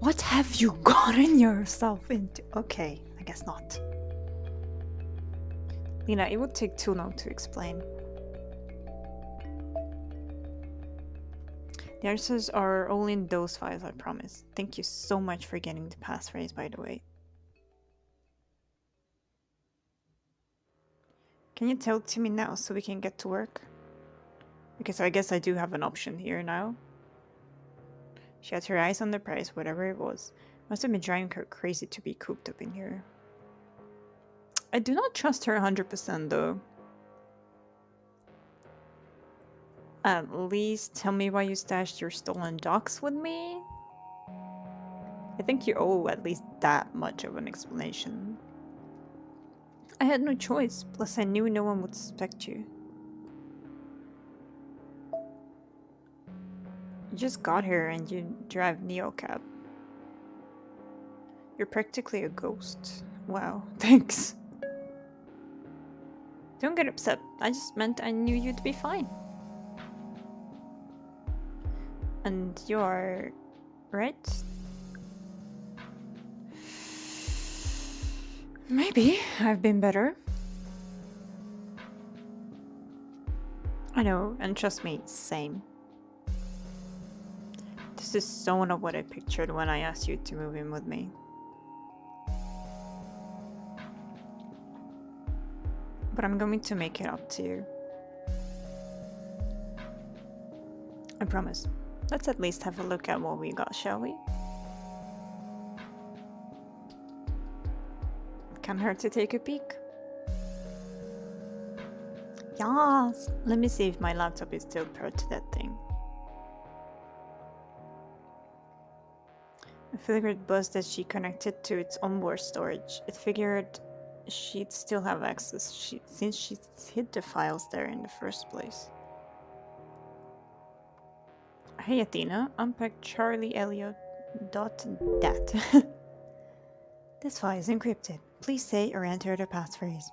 What have you gotten yourself into? Okay, I guess not. Lena, it would take too long to explain. The answers are only in those files, I promise. Thank you so much for getting the passphrase, by the way. Can you tell it to me now so we can get to work? Because I guess I do have an option here now. She had her eyes on the prize, whatever it was. Must have been driving her crazy to be cooped up in here. I do not trust her 100% though. At least tell me why you stashed your stolen docs with me? I think you owe at least that much of an explanation. I had no choice, plus I knew no one would suspect you. You just got here and you drive NeoCab. You're practically a ghost. Wow, thanks. Don't get upset. I just meant I knew you'd be fine. And you are... right? Maybe. I've been better. I know, and trust me, same. This is so not what I pictured when I asked you to move in with me. But I'm going to make it up to you. I promise. Let's at least have a look at what we got, shall we? Can't hurt to take a peek. Yes! Let me see if my laptop is still paired to that thing. I figured buzzed that she connected to its onboard storage. It figured she'd still have access since she hid the files there in the first place. Hey Athena, unpack Charlie Elliot .dat. This file is encrypted. Please say or enter the passphrase.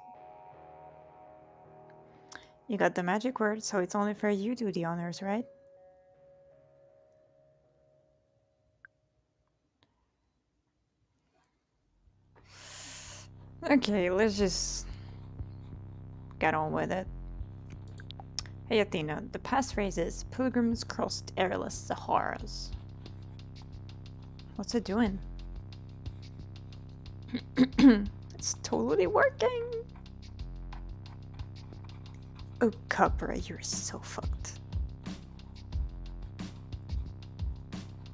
You got the magic word, so it's only fair you do the honors, right? Okay, let's just get on with it. Hey Athena, the passphrase is Pilgrims crossed airless Saharas. What's it doing? It's totally working! Oh, Capra, you're so fucked.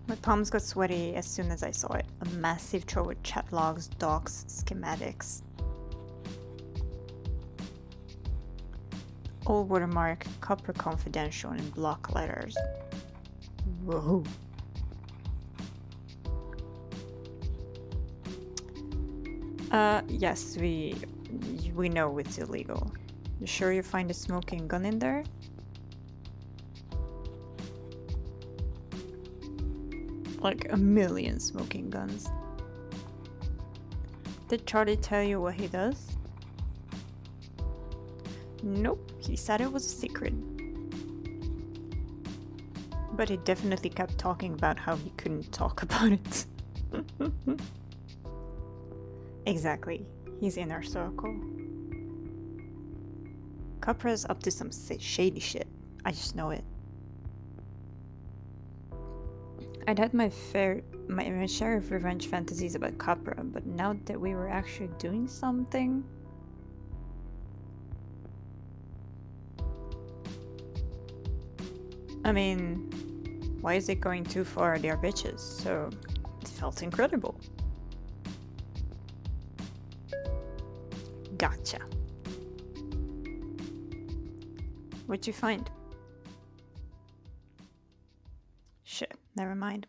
My palms got sweaty as soon as I saw it. A massive trove with chat logs, docs, schematics. Old watermark, Copper Confidential in block letters. Whoa. Yes, we know it's illegal. You sure you find a smoking gun in there? Like a million smoking guns. Did Charlie tell you what he does? Nope, he said it was a secret. But he definitely kept talking about how he couldn't talk about it. Exactly, he's in our circle. Capra's up to some shady shit. I just know it. I'd had my share of revenge fantasies about Capra, but now that we were actually doing something... I mean, why is it going too far? They are bitches, so it felt incredible. Gotcha. What'd you find? Shit, never mind.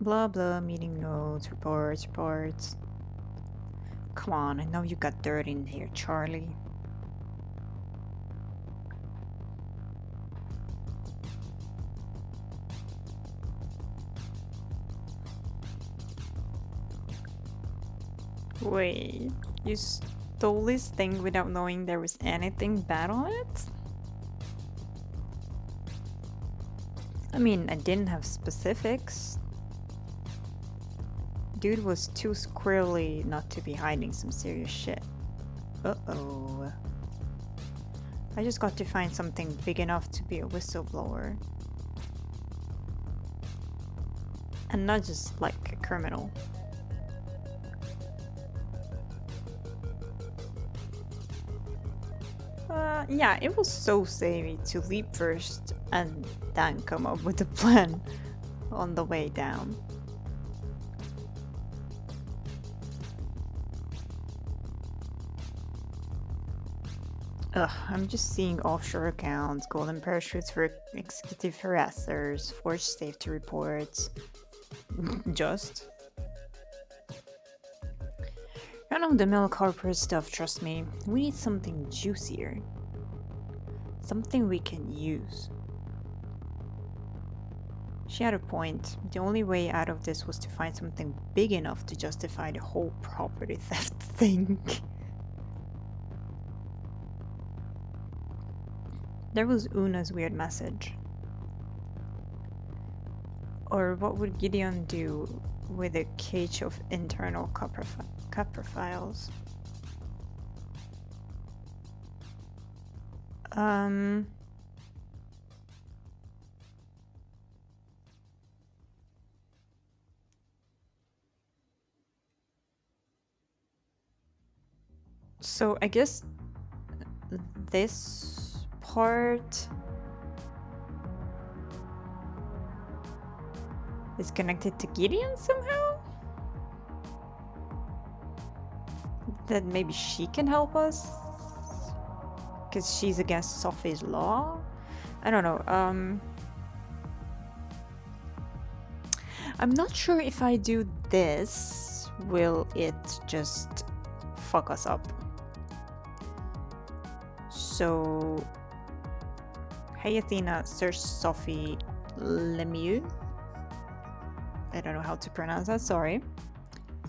Blah blah, meeting notes, reports. Come on, I know you got dirt in here, Charlie. Wait, you stole this thing without knowing there was anything bad on it? I mean, I didn't have specifics. Dude was too squirrely not to be hiding some serious shit. Uh-oh. I just got to find something big enough to be a whistleblower. And not just like a criminal. Yeah, it was so savvy to leap first and then come up with a plan on the way down. Ugh, I'm just seeing offshore accounts, golden parachutes for executive harassers, forged safety reports. Just. None of the mill corporate stuff, trust me. We need something juicier. Something we can use. She had a point. The only way out of this was to find something big enough to justify the whole property theft thing. There was Una's weird message. Or what would Gideon do with a cage of internal copper files? So I guess this part is connected to Gideon somehow? That maybe she can help us? Because she's against Sophie's law? I don't know. I'm not sure if I do this, will it just fuck us up? So, hey Athena, search Sophie Lemieux. I don't know how to pronounce that, sorry.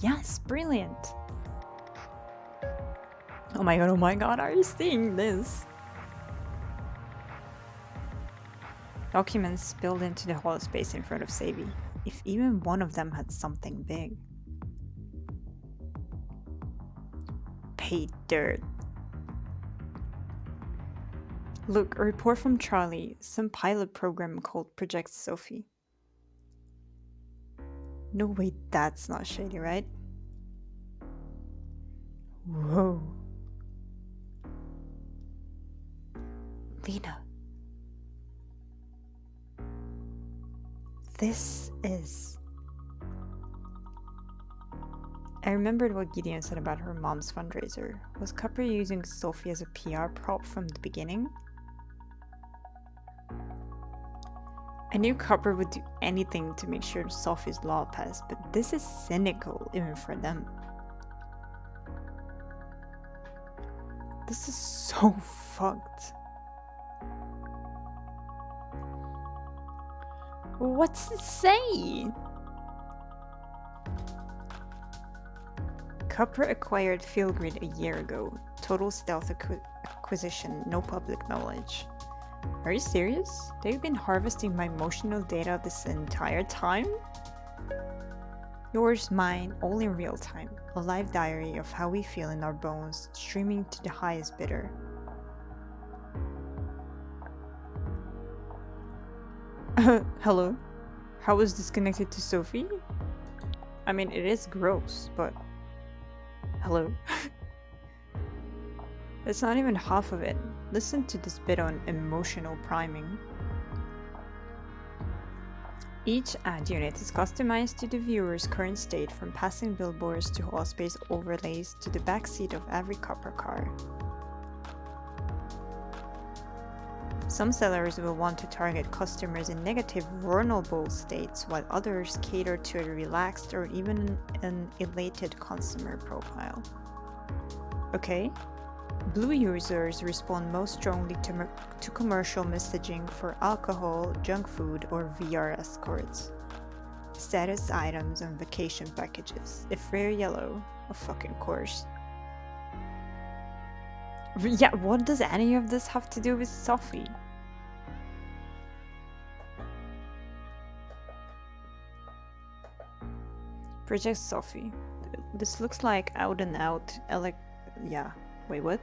Yes, brilliant. Oh my god, are you seeing this? Documents spilled into the hollow space in front of Savy. If even one of them had something big. Paid dirt. Look, a report from Charlie. Some pilot program called Project Sophie. No way, that's not shady, right? Whoa. Lena. This is... I remembered what Gideon said about her mom's fundraiser. Was Copper using Sophie as a PR prop from the beginning? I knew Copper would do anything to make sure Sophie's law passed, but this is cynical even for them. This is so fucked. What's it say? Copper acquired Fieldgrid a year ago. Total stealth acquisition, no public knowledge. Are you serious? They've been harvesting my emotional data this entire time? Yours, mine, all in real time. A live diary of how we feel in our bones, streaming to the highest bidder. Hello? How is this connected to Sophie? I mean, it is gross, but... Hello? It's not even half of it. Listen to this bit on emotional priming. Each ad unit is customized to the viewer's current state, from passing billboards to wall space overlays to the backseat of every copper car. Some sellers will want to target customers in negative, vulnerable states, while others cater to a relaxed or even an elated consumer profile. Okay. Blue users respond most strongly to commercial messaging for alcohol, junk food, or VR escorts. Status items and vacation packages. If rare yellow, of fucking course. Yeah, what does any of this have to do with Sophie? Project Sophie. This looks like out and out yeah. Wait, what?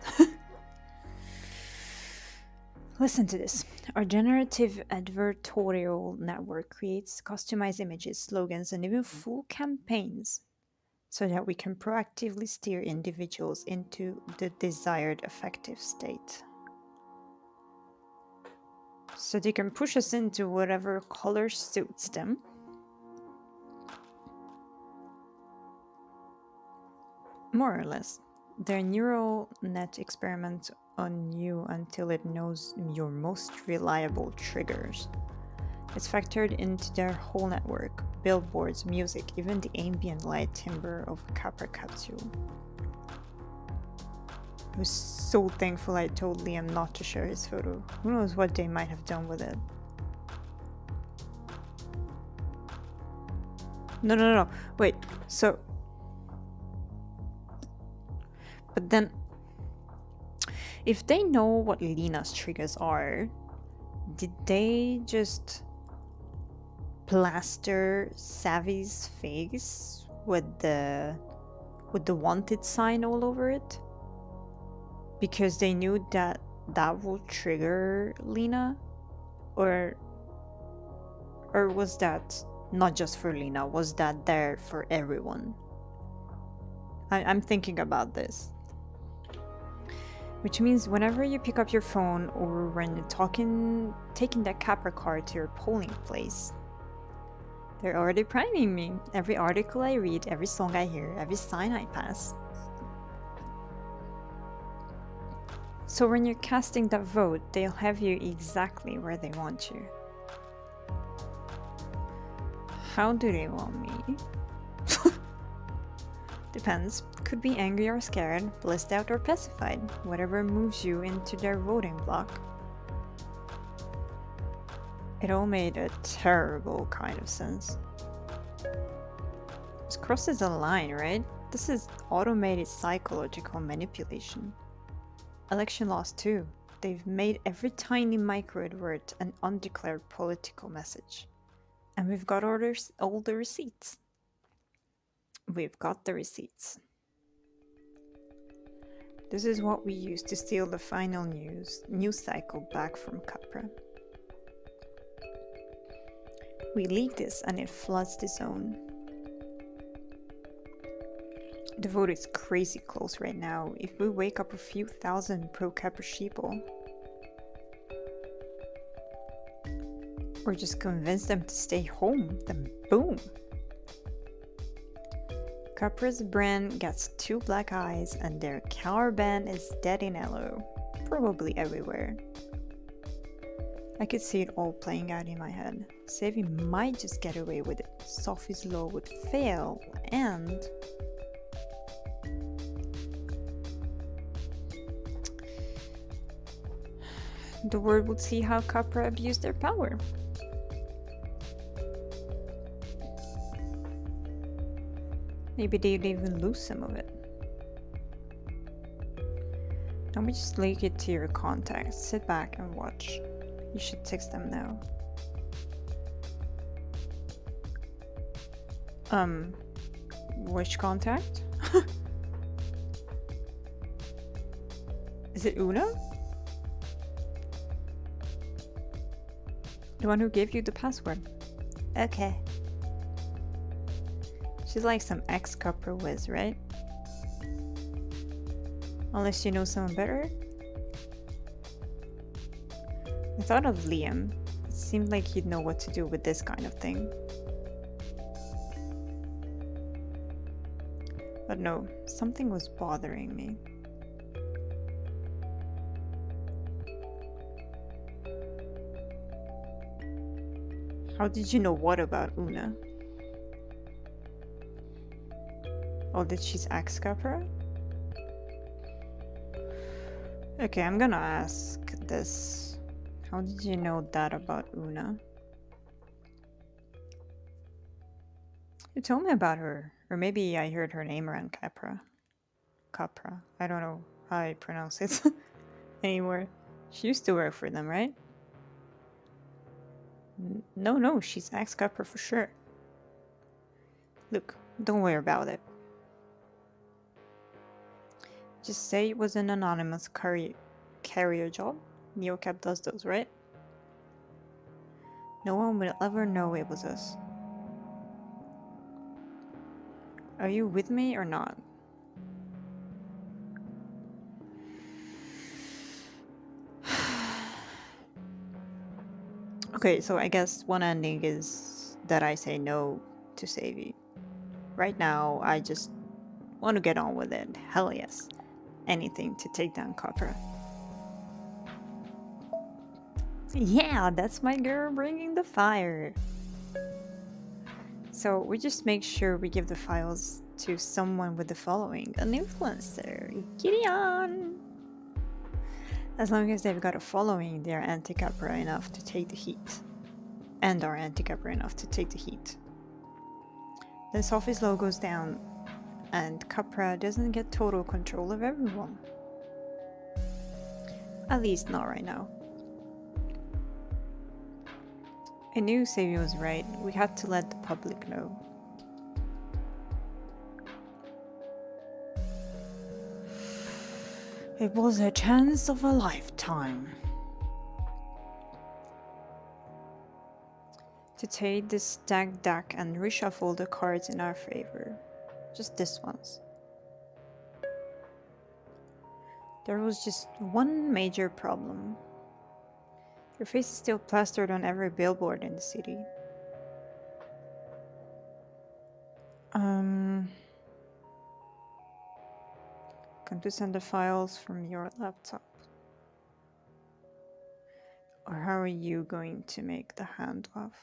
Listen to this. Our generative advertorial network creates customized images, slogans, and even full campaigns so that we can proactively steer individuals into the desired effective state. So they can push us into whatever color suits them. More or less. Their neural net experiments on you until it knows your most reliable triggers. It's factored into their whole network: billboards, music, even the ambient light timbre of a Capra capsule. I was so thankful I told Liam not to share his photo. Who knows what they might have done with it. No. Wait, so... But then... If they know what Lena's triggers are, did they just plaster Savvy's face with the wanted sign all over it? Because they knew that will trigger Lena? Or was that not just for Lena? Was that there for everyone? I'm thinking about this. Which means whenever you pick up your phone or when you're taking that Capra card to your polling place, they're already priming me. Every article I read, every song I hear, every sign I pass. So when you're casting that vote, they'll have you exactly where they want you. How do they want me? Depends. Could be angry or scared, blissed out or pacified, whatever moves you into their voting block. It all made a terrible kind of sense. This crosses a line, right? This is automated psychological manipulation. Election loss too. They've made every tiny microadvert an undeclared political message. And we've got all the receipts. We've got the receipts. This is what we use to steal the final news cycle back from Capra. We leak this and it floods the zone. The vote is crazy close right now. If we wake up a few thousand pro-Capra sheeple, or just convince them to stay home, then boom! Capra's brand gets 2 black eyes and their car ban is dead in yellow, probably everywhere. I could see it all playing out in my head. Savvy might just get away with it. Sophie's law would fail, and the world would see how Capra abused their power. Maybe they'd even lose some of it. Don't we just leak it to your contacts? Sit back and watch. You should text them now. Which contact? Is it Una? The one who gave you the password. Okay. She's like some ex-Capra whiz, right? Unless you know someone better? I thought of Liam. It seemed like he'd know what to do with this kind of thing. But no, something was bothering me. How did you know what about Una? Oh, that she's ex-Capra? Okay, I'm gonna ask this. How did you know that about Una? You told me about her. Or maybe I heard her name around Capra. Capra. I don't know how I pronounce it anymore. She used to work for them, right? No, she's ex-Capra for sure. Look, don't worry about it. Just say it was an anonymous carrier job. Neocap does those, right? No one will ever know it was us. Are you with me or not? Okay, so I guess one ending is that I say no to Savvy. Right now, I just want to get on with it. Hell yes. Anything to take down Copra. Yeah, that's my girl bringing the fire. So we just make sure we give the files to someone with the following, an influencer. Giddy on! As long as they've got a following, they're anti-Capra enough to take the heat. And are anti-Capra enough to take the heat. Then Sophie's logo goes down, and Capra doesn't get total control of everyone. At least not right now. I knew Savio was right. We had to let the public know. It was a chance of a lifetime. To take this stacked deck and reshuffle the cards in our favor. Just this once. There was just one major problem. Your face is still plastered on every billboard in the city. Can to send the files from your laptop. Or how are you going to make the handoff?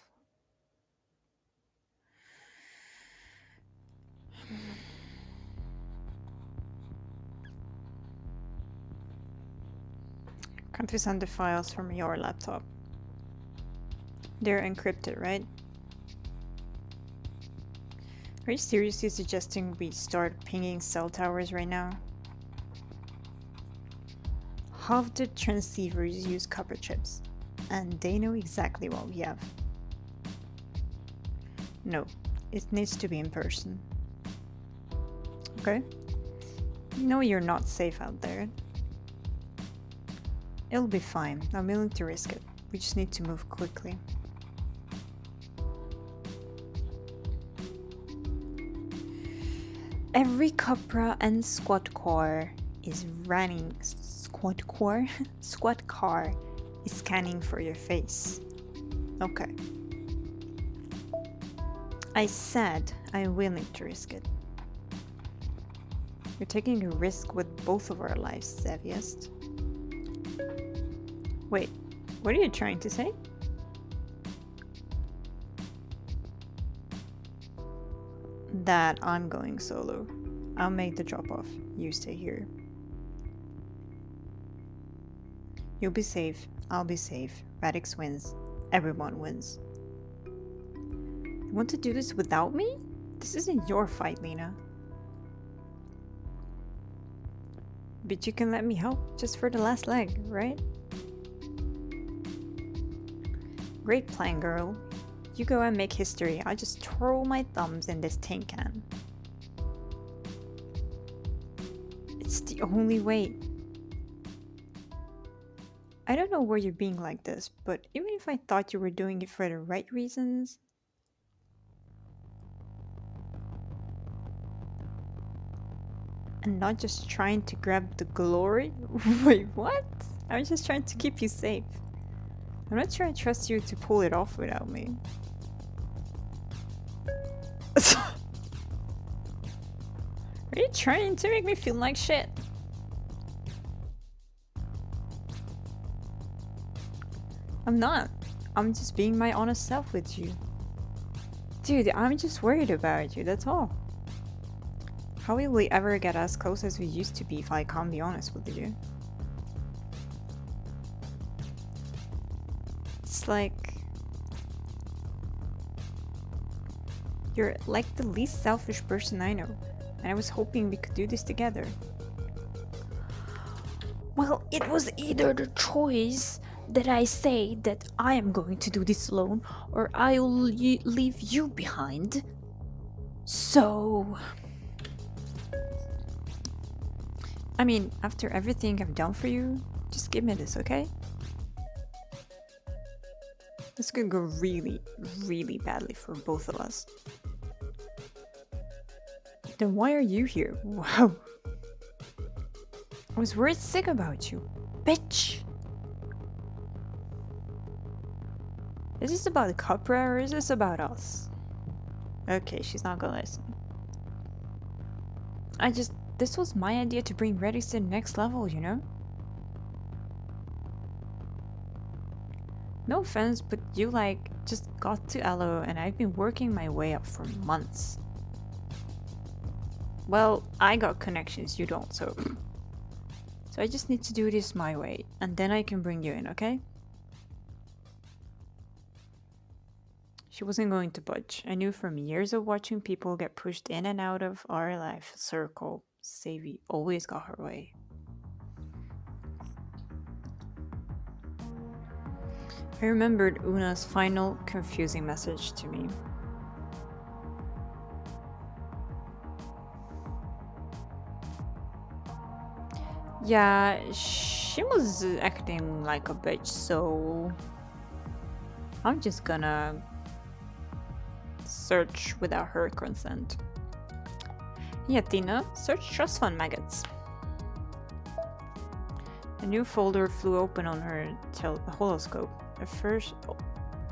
Can't we send the files from your laptop? They're encrypted, right? Are you seriously suggesting we start pinging cell towers right now? Half the transceivers use copper chips, and they know exactly what we have. No, it needs to be in person. Okay? You know you're not safe out there. It'll be fine. I'm willing to risk it. We just need to move quickly. Every Copra and squad car is running. Squad car? Squad car is scanning for your face. Okay. I said I'm willing to risk it. You're taking a risk with both of our lives, Zeviest. Wait, what are you trying to say? That I'm going solo. I'll make the drop off. You stay here. You'll be safe. I'll be safe. Radix wins. Everyone wins. You want to do this without me? This isn't your fight, Lena. But you can let me help just for the last leg, right? Great plan, girl. You go and make history. I just twirl my thumbs in this tin can. It's the only way. I don't know why you're being like this, but even if I thought you were doing it for the right reasons... And not just trying to grab the glory? Wait, what? I'm just trying to keep you safe. I'm not sure I trust you to pull it off without me. Are you trying to make me feel like shit? I'm not. I'm just being my honest self with you. Dude, I'm just worried about you, that's all. How will we ever get as close as we used to be if I can't be honest with you? It's like... You're like the least selfish person I know, and I was hoping we could do this together. Well, it was either the choice that I say that I am going to do this alone, or I'll leave you behind. So... I mean, after everything I've done for you, just give me this, okay? This could go really, really badly for both of us. Then why are you here? Wow. I was worried sick about you. Bitch! Is this about Capra or is this about us? Okay, she's not gonna listen. This was my idea to bring Redis to the next level, you know? No offense, but you just got to Elo and I've been working my way up for months. Well, I got connections, you don't, so... So I just need to do this my way, and then I can bring you in, okay? She wasn't going to budge. I knew from years of watching people get pushed in and out of our life circle, Savvy always got her way. I remembered Una's final confusing message to me. Yeah, she was acting like a bitch, so I'm just gonna search without her consent. Yeah, Tina, search trust fund maggots. A new folder flew open on her holoscope. At first,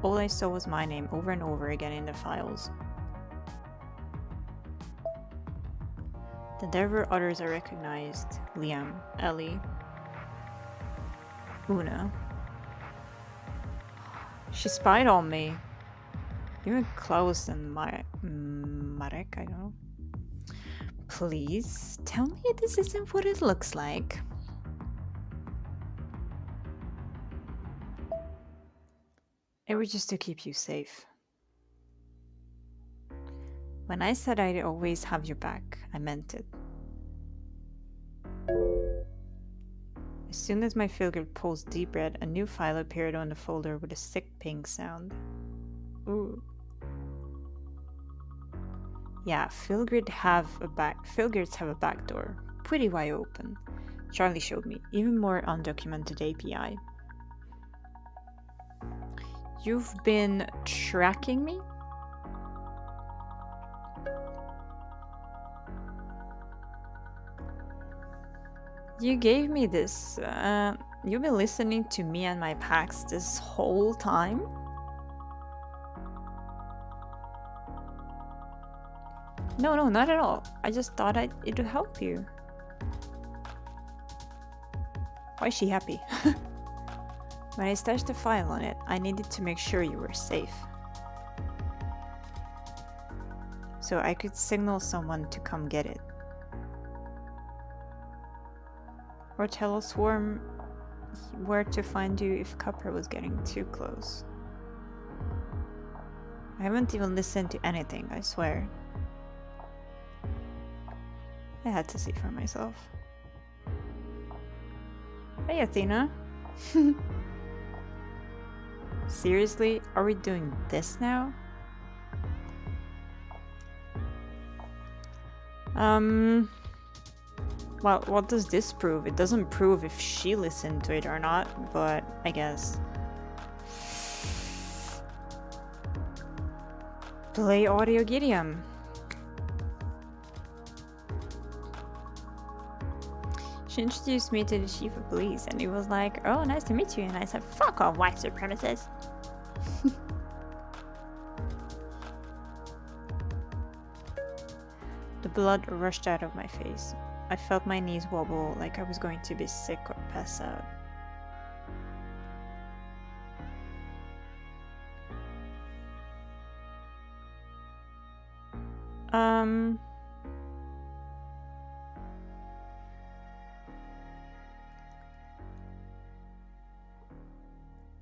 all I saw was my name over and over again in the files. Then there were others I recognized. Liam, Ellie, Una. She spied on me. Even Klaus and Marek, I don't know. Please, tell me this isn't what it looks like. It was just to keep you safe. When I said I'd always have your back, I meant it. As soon as my Filgrid pulsed deep red, a new file appeared on the folder with a sick ping sound. Ooh. Yeah, Filgrids have a backdoor, pretty wide open. Charlie showed me, even more undocumented API. You've been tracking me? You gave me this. You've been listening to me and my packs this whole time? No, not at all. I just thought it would help you. Why is she happy? When I stashed a file on it, I needed to make sure you were safe. So I could signal someone to come get it. Or tell a swarm where to find you if Copper was getting too close. I haven't even listened to anything, I swear. I had to see for myself. Hey, Athena. Seriously? Are we doing this now? Well, what does this prove? It doesn't prove if she listened to it or not, but I guess. Play audio Gideon. She introduced me to the chief of police and he was like, "Oh, nice to meet you." And I said, "Fuck off, white supremacist." The blood rushed out of my face. I felt my knees wobble like I was going to be sick or pass out.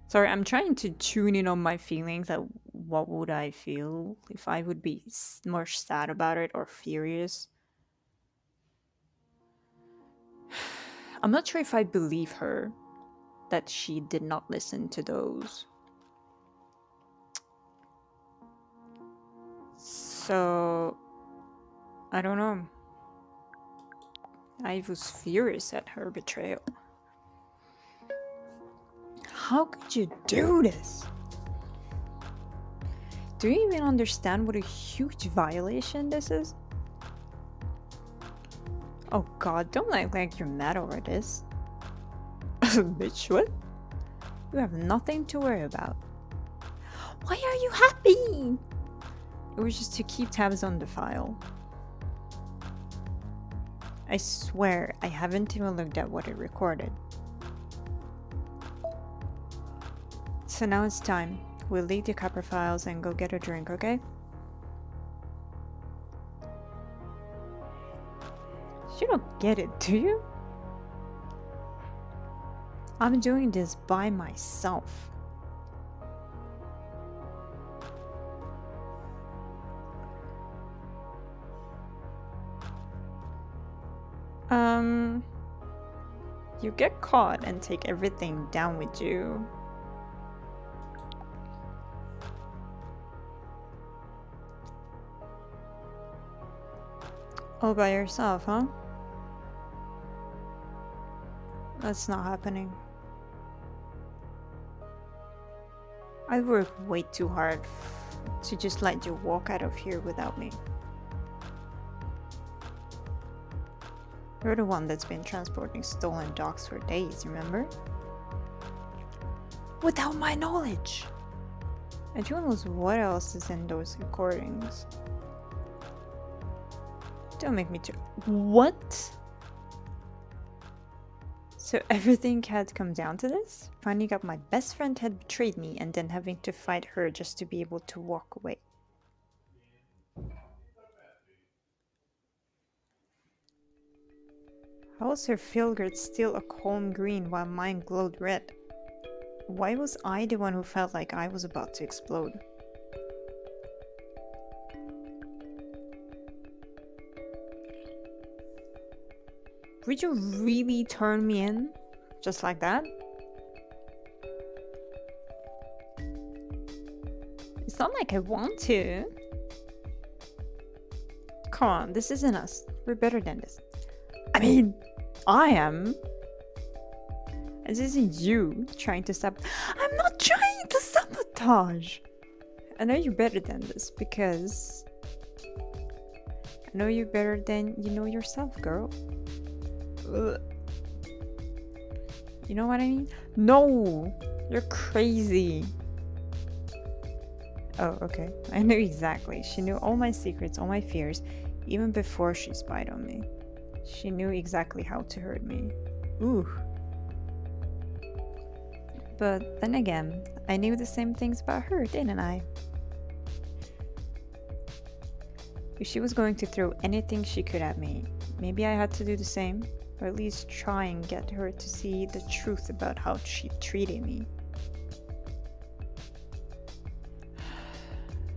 Sorry, I'm trying to tune in on my feelings. That what would I feel if I would be more sad about it or furious? I'm not sure if I believe her that she did not listen to those. So, I don't know. I was furious at her betrayal. How could you do this? Do you even understand what a huge violation this is? Oh god, don't act like you're mad over this. Bitch, what? You have nothing to worry about. Why are you happy? It was just to keep tabs on the file. I swear I haven't even looked at what it recorded. So now it's time. We'll leave the copper files and go get a drink, okay? You don't get it, do you? I'm doing this by myself. You get caught and take everything down with you. All by yourself, huh? That's not happening. I worked way too hard to just let you walk out of here without me. You're the one that's been transporting stolen dogs for days, remember? Without my knowledge! And who knows what else is in those recordings? Don't make me What? So everything had come down to this? Finding out my best friend had betrayed me and then having to fight her just to be able to walk away. How was her Filgert still a calm green while mine glowed red? Why was I the one who felt like I was about to explode? Would you really turn me in? Just like that? It's not like I want to. Come on, this isn't us. We're better than this. I mean, I am. And this isn't you trying to I'm not trying to sabotage! I know you're better than this because I know you better than you know yourself, girl. Ugh. You know what I mean? No! You're crazy. Oh, okay. I knew exactly. She knew all my secrets, all my fears, even before she spied on me. She knew exactly how to hurt me. Ooh. But then again, I knew the same things about her, didn't I? If she was going to throw anything she could at me, maybe I had to do the same, or at least try and get her to see the truth about how she treated me.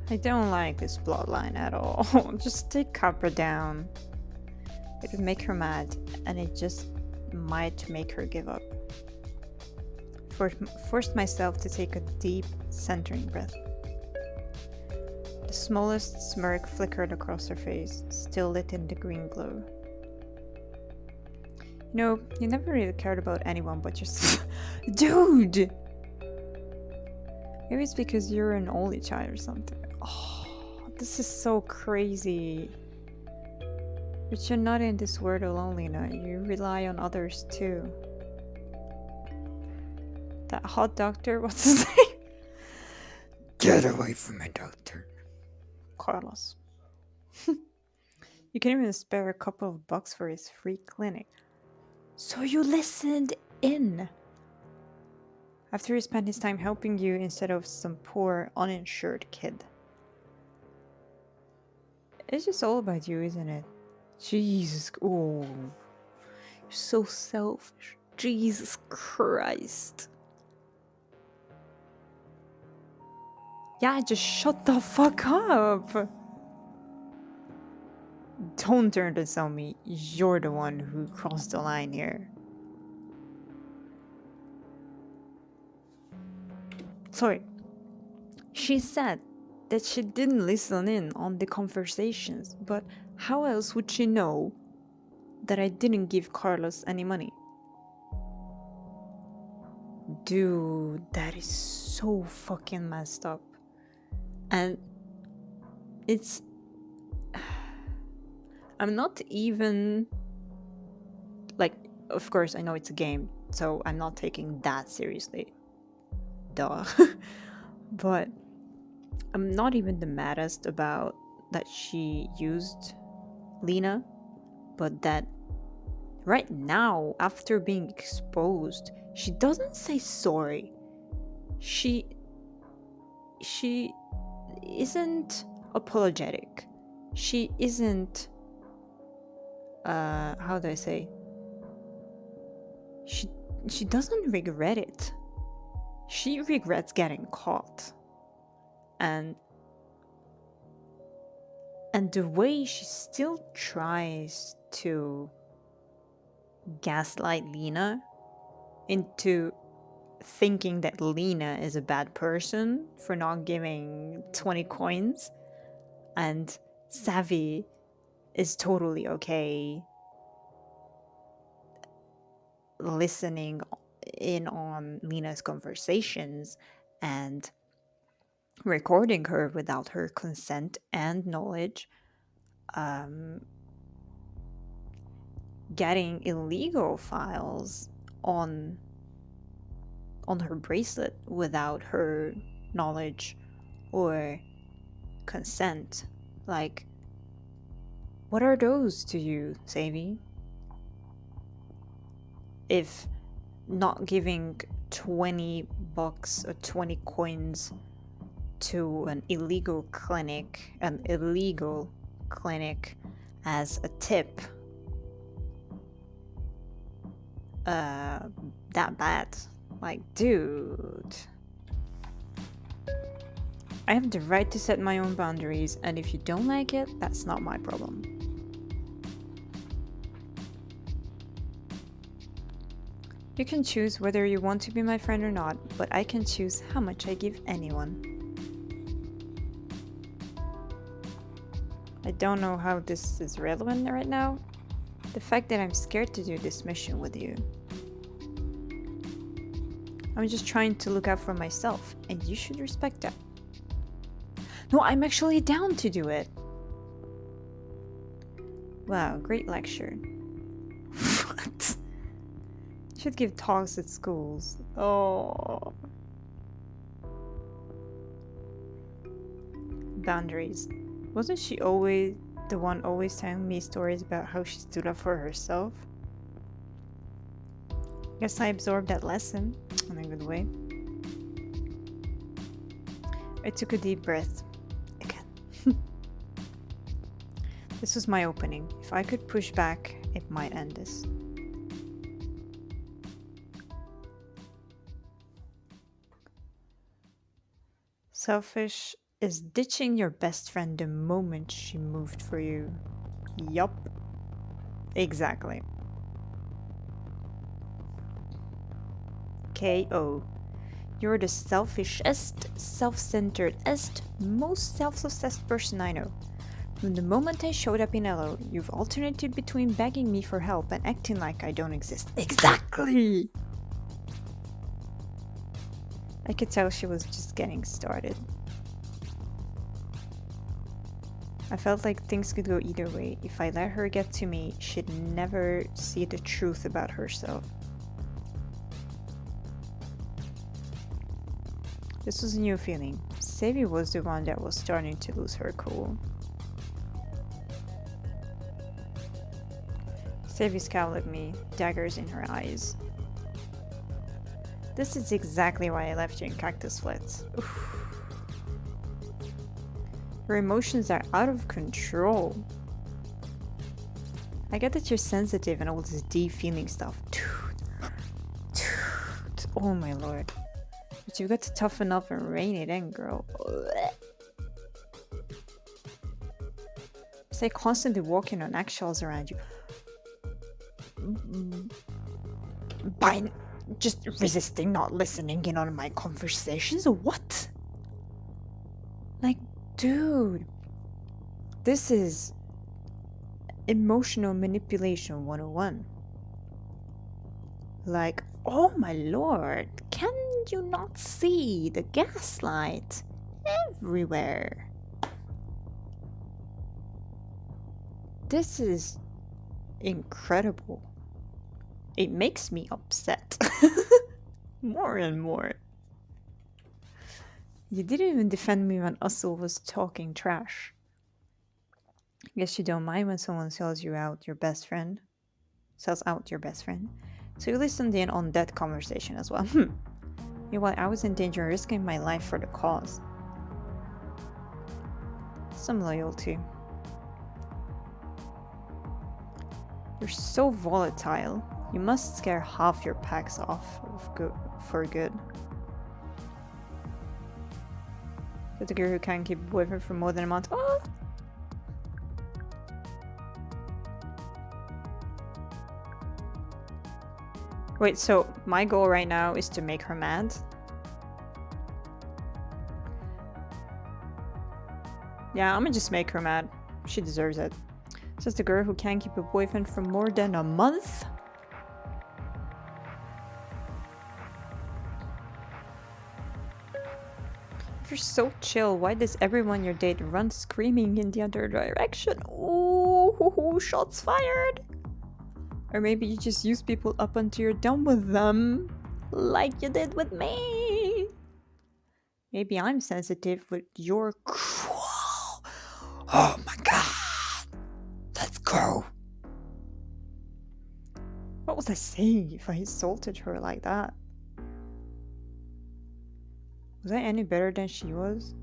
I don't like this bloodline at all. Just take Copper down. It would make her mad, and it just might make her give up. Forced myself to take a deep, centering breath. The smallest smirk flickered across her face, still lit in the green glow. You know, you never really cared about anyone but yourself. Dude! Maybe it's because you're an only child or something. Oh, this is so crazy. But you're not in this world alone, Lena. You rely on others too. That hot doctor, what's his name? Get away from me, doctor. Carlos. You can even spare a couple of bucks for his free clinic. So you listened in. After he spent his time helping you instead of some poor, uninsured kid. It's just all about you, isn't it? Jesus. Oh. You're so selfish. Jesus Christ. Yeah, just shut the fuck up. Don't turn this on me. You're the one who crossed the line here. Sorry. She said that she didn't listen in on the conversations, but how else would she know that I didn't give Carlos any money? Dude, that is so fucking messed up. And it's... I'm not even... Like, of course, I know it's a game, so I'm not taking that seriously. Duh. But I'm not even the maddest about that she used Lena, but that right now, after being exposed, she doesn't say sorry. She isn't apologetic. She isn't how do I say? She doesn't regret it. She regrets getting caught. And the way she still tries to gaslight Lena into thinking that Lena is a bad person for not giving 20 coins, and Savvy is totally okay listening in on Lena's conversations and recording her without her consent and knowledge, getting illegal files on her bracelet without her knowledge or consent. Like, what are those to you, Savvy? If not giving 20 bucks or 20 coins to an illegal clinic as a tip, that bad. Like, dude. I have the right to set my own boundaries, and if you don't like it, that's not my problem. You can choose whether you want to be my friend or not, but I can choose how much I give anyone. I don't know how this is relevant right now. The fact that I'm scared to do this mission with you. I'm just trying to look out for myself, and you should respect that. No, I'm actually down to do it. Wow, great lecture. What? Should give talks at schools. Oh. Boundaries. Wasn't she always the one always telling me stories about how she stood up for herself? Guess I absorbed that lesson in a good way. I took a deep breath. Again. This was my opening. If I could push back, it might end this. Selfish is ditching your best friend the moment she moved for you. Yup. Exactly. KO. You're the selfishest, self-centeredest, most self-obsessed person I know. From the moment I showed up in LO, you've alternated between begging me for help and acting like I don't exist. Exactly! I could tell she was just getting started. I felt like things could go either way. If I let her get to me, she'd never see the truth about herself. This was a new feeling. Savvy was the one that was starting to lose her cool. Savvy scowled at me, daggers in her eyes. This is exactly why I left you in Cactus Flats. Oof. Your emotions are out of control. I get that you're sensitive and all this deep feeling stuff. Oh my lord. But you've got to toughen up and rein it in, girl. It's like constantly walking on eggshells around you. By just resisting not listening in on my conversations? What? Like, dude. This is emotional manipulation 101. Like, oh my lord, can you not see the gaslight everywhere? This is incredible. It makes me upset. More and more. You didn't even defend me when Ussel was talking trash. Guess you don't mind when someone sells out your best friend. So you listened in on that conversation as well. Meanwhile, I was in danger risking my life for the cause. Some loyalty. You're so volatile. You must scare half your packs off for good. But the girl who can't keep a boyfriend for more than a month. Oh! Wait, so my goal right now is to make her mad? Yeah, I'm gonna just make her mad. She deserves it. Says the girl who can't keep a boyfriend for more than a month? If you're so chill, why does everyone you date run screaming in the other direction? Ooh, shots fired! Or maybe you just use people up until you're done with them, like you did with me. Maybe I'm sensitive, but you're cruel. Oh my god! Let's go! What was I saying if I insulted her like that? Was I any better than she was?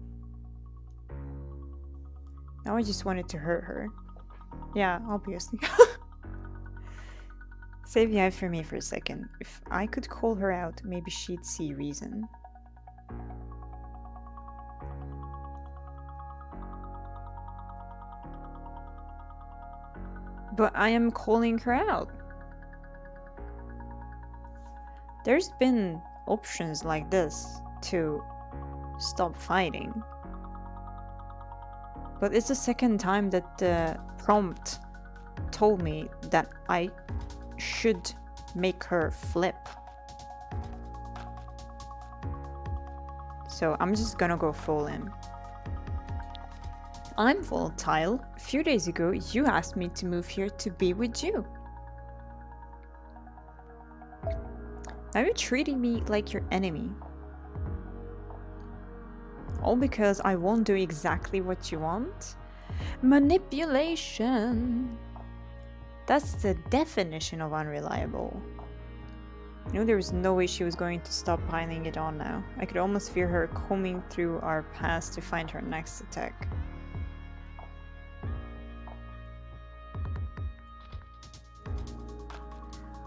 Now I just wanted to hurt her. Yeah, obviously. Save the eye for me for a second. If I could call her out, maybe she'd see reason. But I am calling her out. There's been options like this to stop fighting. But it's the second time that the prompt told me that I should make her flip. So I'm just gonna go full in. I'm volatile. A few days ago, you asked me to move here to be with you. Now you're treating me like your enemy. All because I won't do exactly what you want? Manipulation. That's the definition of unreliable. I knew there was no way she was going to stop piling it on now. I could almost fear her combing through our past to find her next attack.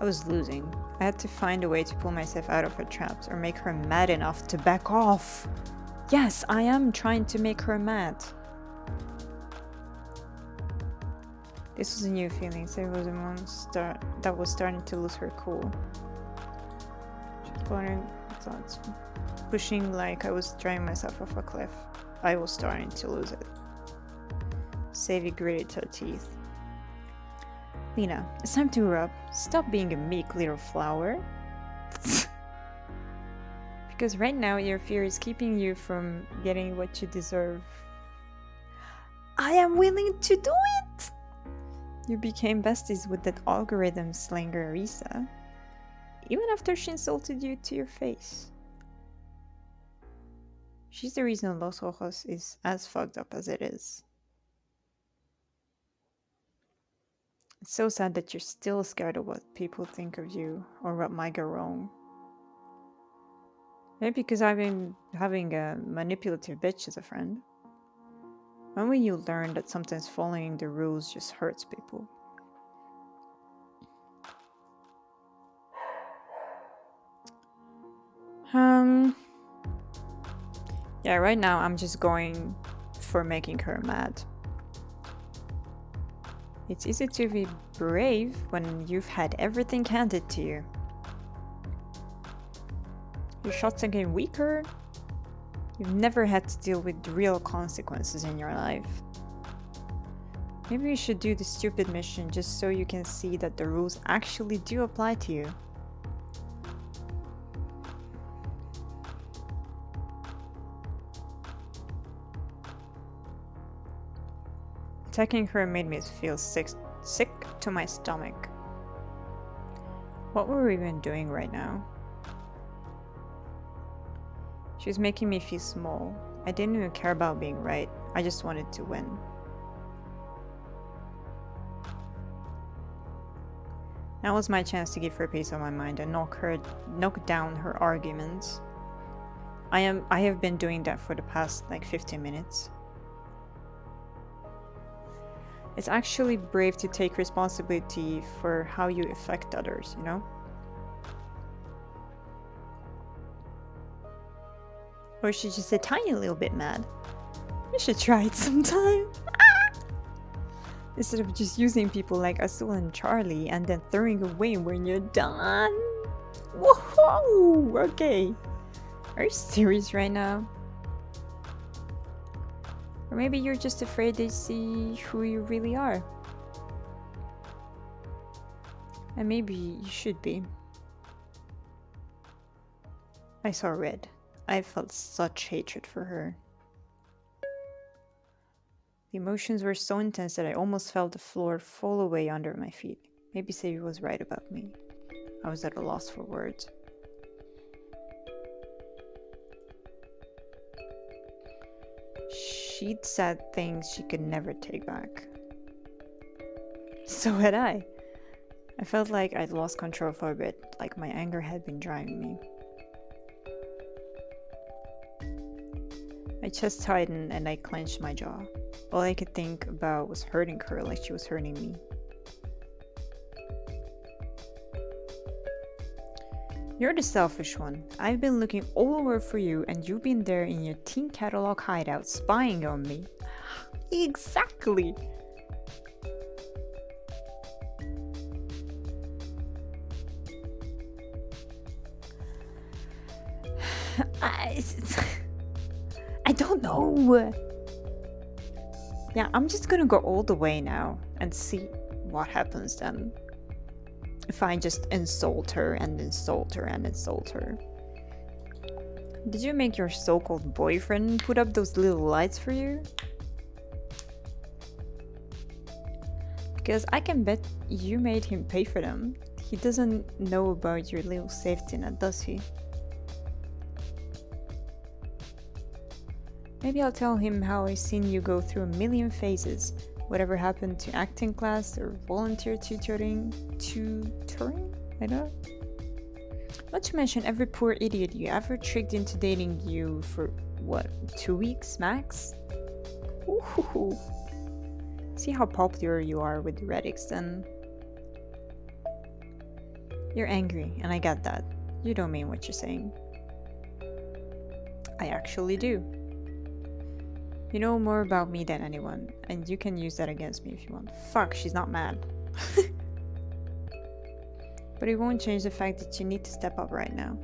I was losing. I had to find a way to pull myself out of her traps or make her mad enough to back off. Yes, I am trying to make her mad. This was a new feeling. There was a monster that was starting to lose her cool. She was wondering thoughts, pushing like I was dragging myself off a cliff. I was starting to lose it. Savvy gritted her teeth. Lena, it's time to grow up. Stop being a meek little flower. Because right now your fear is keeping you from getting what you deserve. I am willing to do it! You became besties with that algorithm slinger Arisa, even after she insulted you to your face. She's the reason Los Ojos is as fucked up as it is. It's so sad that you're still scared of what people think of you or what might go wrong. Maybe because I've been having a manipulative bitch as a friend. When will you learn that sometimes following the rules just hurts people? Yeah, right now I'm just going for making her mad. It's easy to be brave when you've had everything handed to you. Your shots are getting weaker. You've never had to deal with real consequences in your life. Maybe you should do the stupid mission just so you can see that the rules actually do apply to you. Attacking her made me feel sick to my stomach. What were we even doing right now? She was making me feel small. I didn't even care about being right. I just wanted to win. Now was my chance to give her a piece of my mind and knock down her arguments. I have been doing that for the past like 15 minutes. It's actually brave to take responsibility for how you affect others, you know? Or she's just a tiny little bit mad. You should try it sometime. Instead of just using people like Azul and Charlie and then throwing away when you're done. Whoa! Okay. Are you serious right now? Or maybe you're just afraid they see who you really are. And maybe you should be. I saw red. I felt such hatred for her. The emotions were so intense that I almost felt the floor fall away under my feet. Maybe Sadie was right about me. I was at a loss for words. She'd said things she could never take back. So had I. I felt like I'd lost control for a bit, like my anger had been driving me. My chest tightened and I clenched my jaw. All I could think about was hurting her like she was hurting me. You're the selfish one. I've been looking all over for you and you've been there in your teen catalog hideout spying on me. Exactly! I don't know. Yeah, I'm just gonna go all the way now and see what happens then. If I just insult her and insult her and insult her. Did you make your so-called boyfriend put up those little lights for you? Because I can bet you made him pay for them. He doesn't know about your little safety net, does he? Maybe I'll tell him how I've seen you go through a million phases. Whatever happened to acting class or volunteer tutoring? I don't know. Not to mention every poor idiot you ever tricked into dating you for, what, 2 weeks max? Ooh. See how popular you are with the Reddicks then. You're angry, and I get that. You don't mean what you're saying. I actually do. You know more about me than anyone, and you can use that against me if you want. Fuck, she's not mad. But it won't change the fact that you need to step up right now.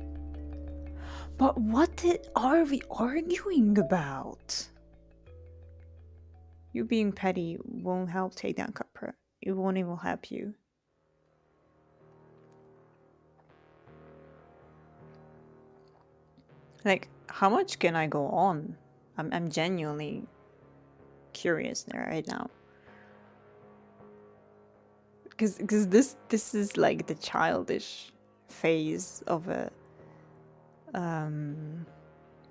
But what are we arguing about? You being petty won't help take down Cupra. It won't even help you. Like, how much can I go on? I'm genuinely curious right now. Because this is like the childish phase of a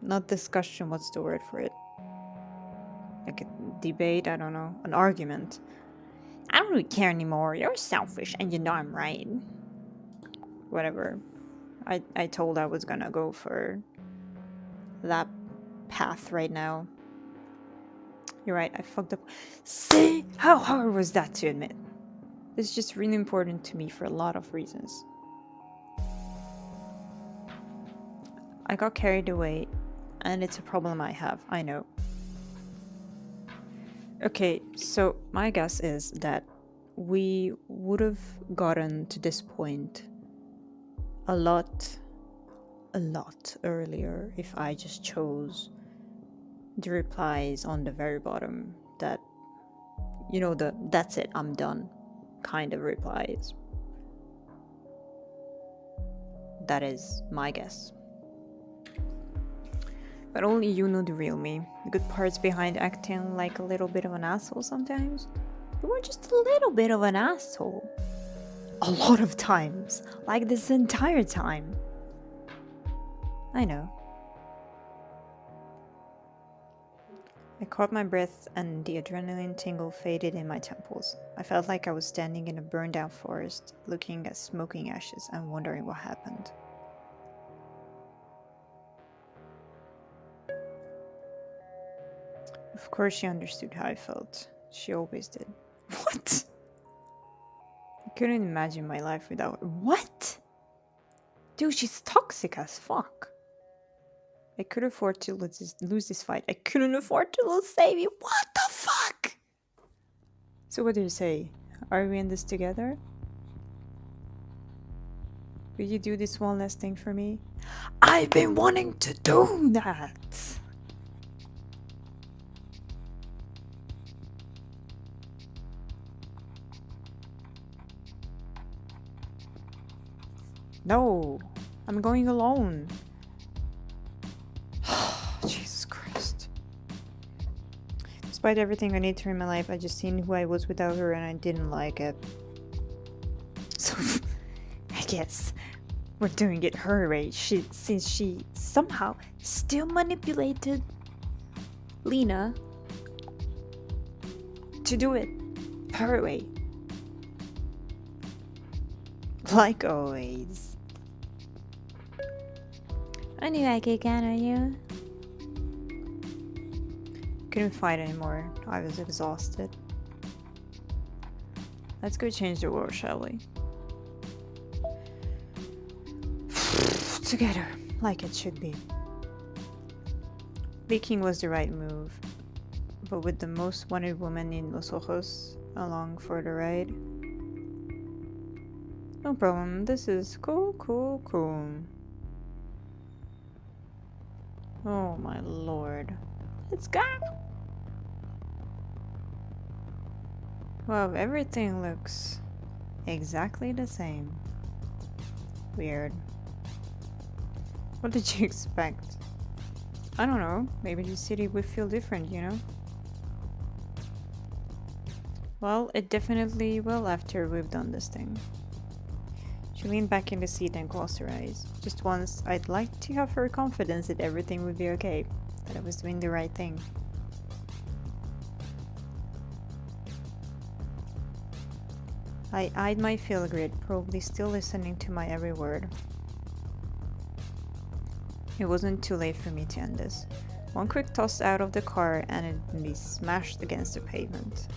not discussion, what's the word for it? Like a debate, I don't know, an argument. I don't really care anymore. You're selfish and you know I'm right. Whatever. I told I was gonna go for that path right now. You're right, I fucked up. See? How hard was that to admit? It's just really important to me for a lot of reasons. I got carried away, and it's a problem I have, I know. Okay, so my guess is that we would have gotten to this point a lot earlier if I just chose the replies on the very bottom that, you know, the that's it, I'm done kind of replies. That is my guess. But only you know the real me. The good parts behind acting like a little bit of an asshole sometimes. You were just a little bit of an asshole. A lot of times. Like this entire time. I know. I caught my breath and the adrenaline tingle faded in my temples. I felt like I was standing in a burned out forest, looking at smoking ashes and wondering what happened. Of course she understood how I felt. She always did. What? I couldn't imagine my life without her. What? Dude, she's toxic as fuck. I could afford to lose this fight. I couldn't afford to lose Savvy. What the fuck? So what do you say? Are we in this together? Will you do this one last thing for me? I've been wanting to do that. No, I'm going alone. Jesus Christ. Despite everything I need to in my life, I just seen who I was without her and I didn't like it. So, I guess we're doing it her way, since she somehow still manipulated Lena to do it her way. Like always. I knew I could count on you. Couldn't fight anymore. I was exhausted. Let's go change the world, shall we? Together, like it should be. Leaking was the right move, but with the most wanted woman in Los Ojos along for the ride. No problem, this is cool. Oh my lord. Let's go! Wow, everything looks exactly the same. Weird. What did you expect? I don't know, maybe the city would feel different, you know? Well, it definitely will after we've done this thing. She leaned back in the seat and closed her eyes. Just once, I'd like to have her confidence that everything would be okay, that I was doing the right thing. I eyed my field grid, probably still listening to my every word. It wasn't too late for me to end this. One quick toss out of the car and it'd be smashed against the pavement.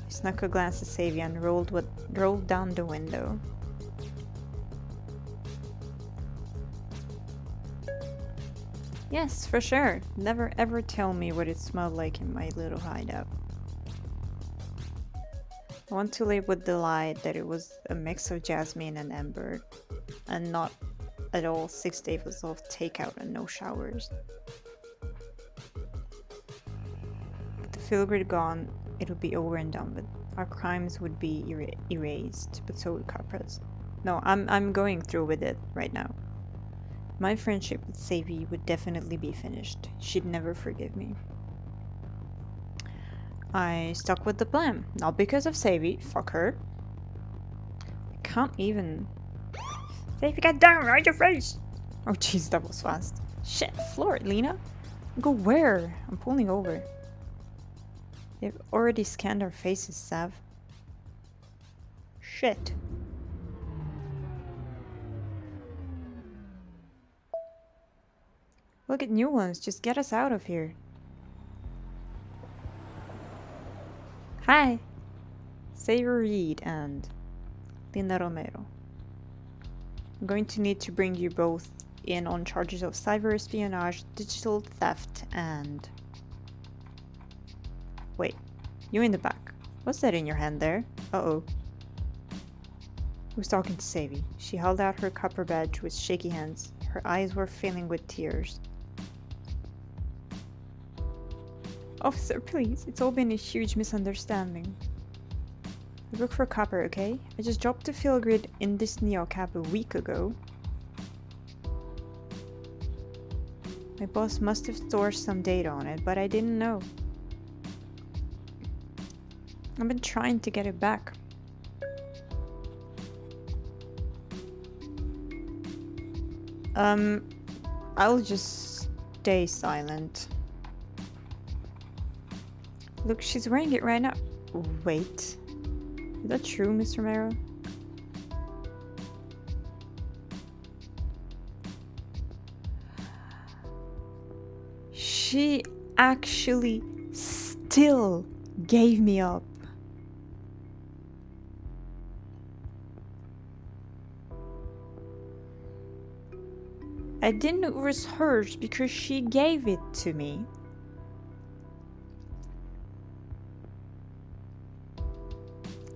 I snuck a glance at Savia and rolled down the window. Yes, for sure. Never ever tell me what it smelled like in my little hideout. I want to live with the lie that it was a mix of jasmine and amber, and not at all 6 days of takeout and no showers. With the field grid gone, it would be over and done with. Our crimes would be erased, but so would Capra's. No, I'm going through with it right now. My friendship with Savy would definitely be finished. She'd never forgive me. I stuck with the plan. Not because of Savy. Fuck her. I can't even... Savy, get down! Right your face! Oh jeez, that was fast. Shit, floor it, Lena. Go where? I'm pulling over. They've already scanned our faces, Sav. Shit. Look at new ones. Just get us out of here. Hi. Saver Reed and Linda Romero. I'm going to need to bring you both in on charges of cyber espionage, digital theft, and... Wait, you in the back. What's that in your hand there? Uh-oh. Who's talking to Savy? She held out her copper badge with shaky hands. Her eyes were filling with tears. Officer, please. It's all been a huge misunderstanding. Look for copper, okay? I just dropped the field grid in this NeoCap a week ago. My boss must have stored some data on it, but I didn't know. I've been trying to get it back. I'll just stay silent. Look, she's wearing it right now. Wait. Is that true, Mr. Romero? She actually still gave me up. I didn't know it was hers because she gave it to me.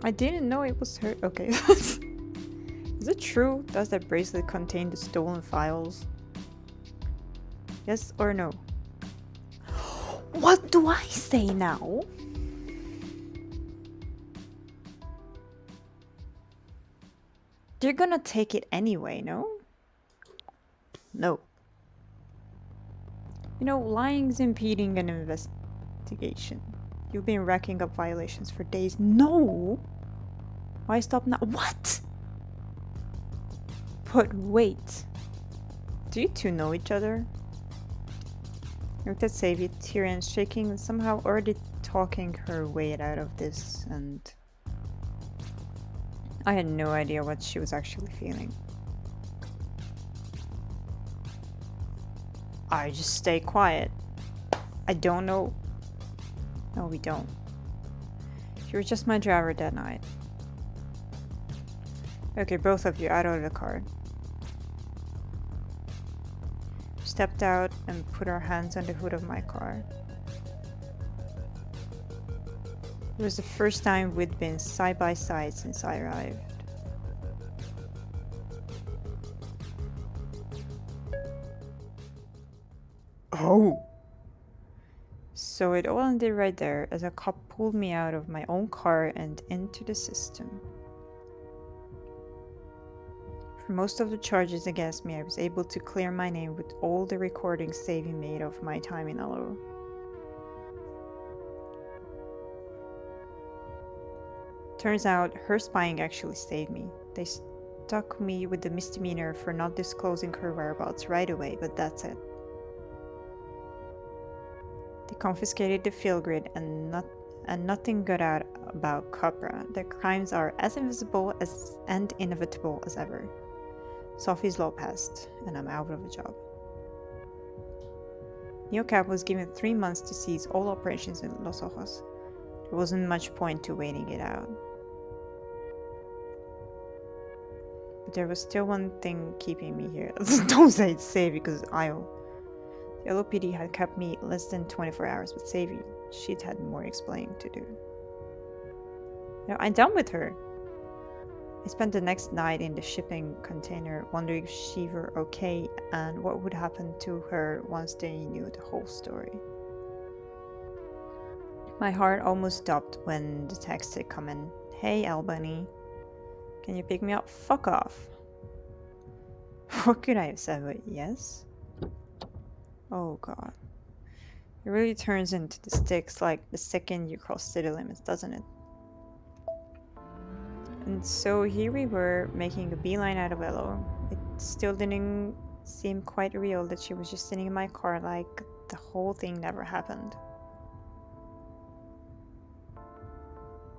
I didn't know it was her. Okay. Is it true? Does that bracelet contain the stolen files? Yes or no? What do I say now? They're gonna take it anyway, no? No. You know, lying's impeding an investigation. You've been racking up violations for days. No! Why stop now? What? But wait. Do you two know each other? I looked at Savy, teary shaking, and somehow already talking her way out of this, and I had no idea what she was actually feeling. I just stay quiet. I don't know. No, we don't. You were just my driver that night. Okay, both of you out of the car. Stepped out and put our hands on the hood of my car. It was the first time we'd been side by side since I arrived. Oh! So it all ended right there as a cop pulled me out of my own car and into the system. For most of the charges against me, I was able to clear my name with all the recordings Savy made of my time in LO. Turns out, her spying actually saved me. They stuck me with the misdemeanor for not disclosing her whereabouts right away, but that's it. They confiscated the field grid and nothing got out about Copra. Their crimes are as invisible and inevitable as ever. Sophie's law passed, and I'm out of a job. NeoCap was given 3 months to seize all operations in Los Ojos. There wasn't much point to waiting it out. But there was still one thing keeping me here. Don't say it's Savy, because I'll. The LOPD had kept me less than 24 hours with Savy. She'd had more explaining to do. No, I'm done with her. I spent the next night in the shipping container, wondering if she were okay and what would happen to her once they knew the whole story. My heart almost stopped when the text had come in. Hey, Albany. Can you pick me up? Fuck off. What could I have said but yes? Oh god. It really turns into the sticks like the second you cross city limits, doesn't it? And so here we were, making a beeline out of Willow. It still didn't seem quite real that she was just sitting in my car like the whole thing never happened.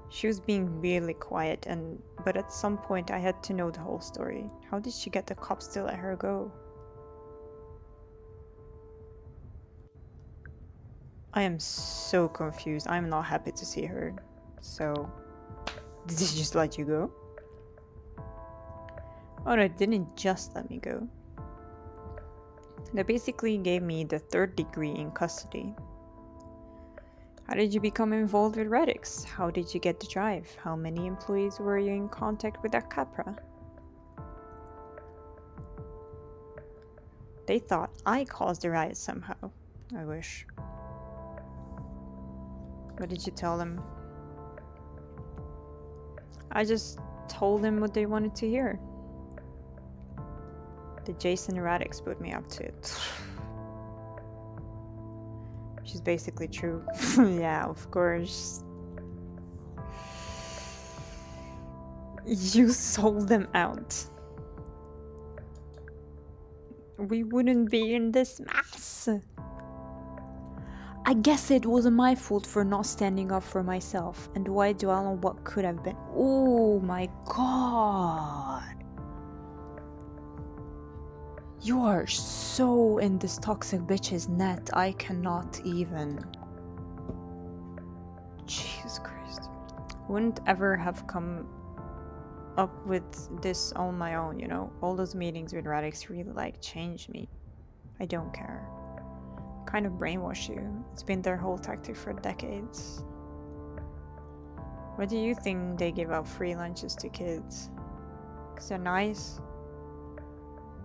She was being really quiet, but at some point I had to know the whole story. How did she get the cops to let her go? I am so confused. I'm not happy to see her. So, did they just let you go? Oh, they didn't just let me go. They basically gave me the 3rd degree in custody. How did you become involved with Radix? How did you get the drive? How many employees were you in contact with at Capra? They thought I caused the riot somehow. I wish. What did you tell them? I just told them what they wanted to hear. That Jason Radix put me up to it. Which is basically true. Yeah, of course. You sold them out. We wouldn't be in this mess. I guess it wasn't my fault for not standing up for myself and why dwell on what could have been. Oh my god. You are so in this toxic bitch's net, I cannot even. Jesus Christ. Wouldn't ever have come up with this on my own, you know? All those meetings with Radix really like changed me. I don't care. Kind of brainwash you. It's been their whole tactic for decades. What do you think they give out free lunches to kids? Because they're nice?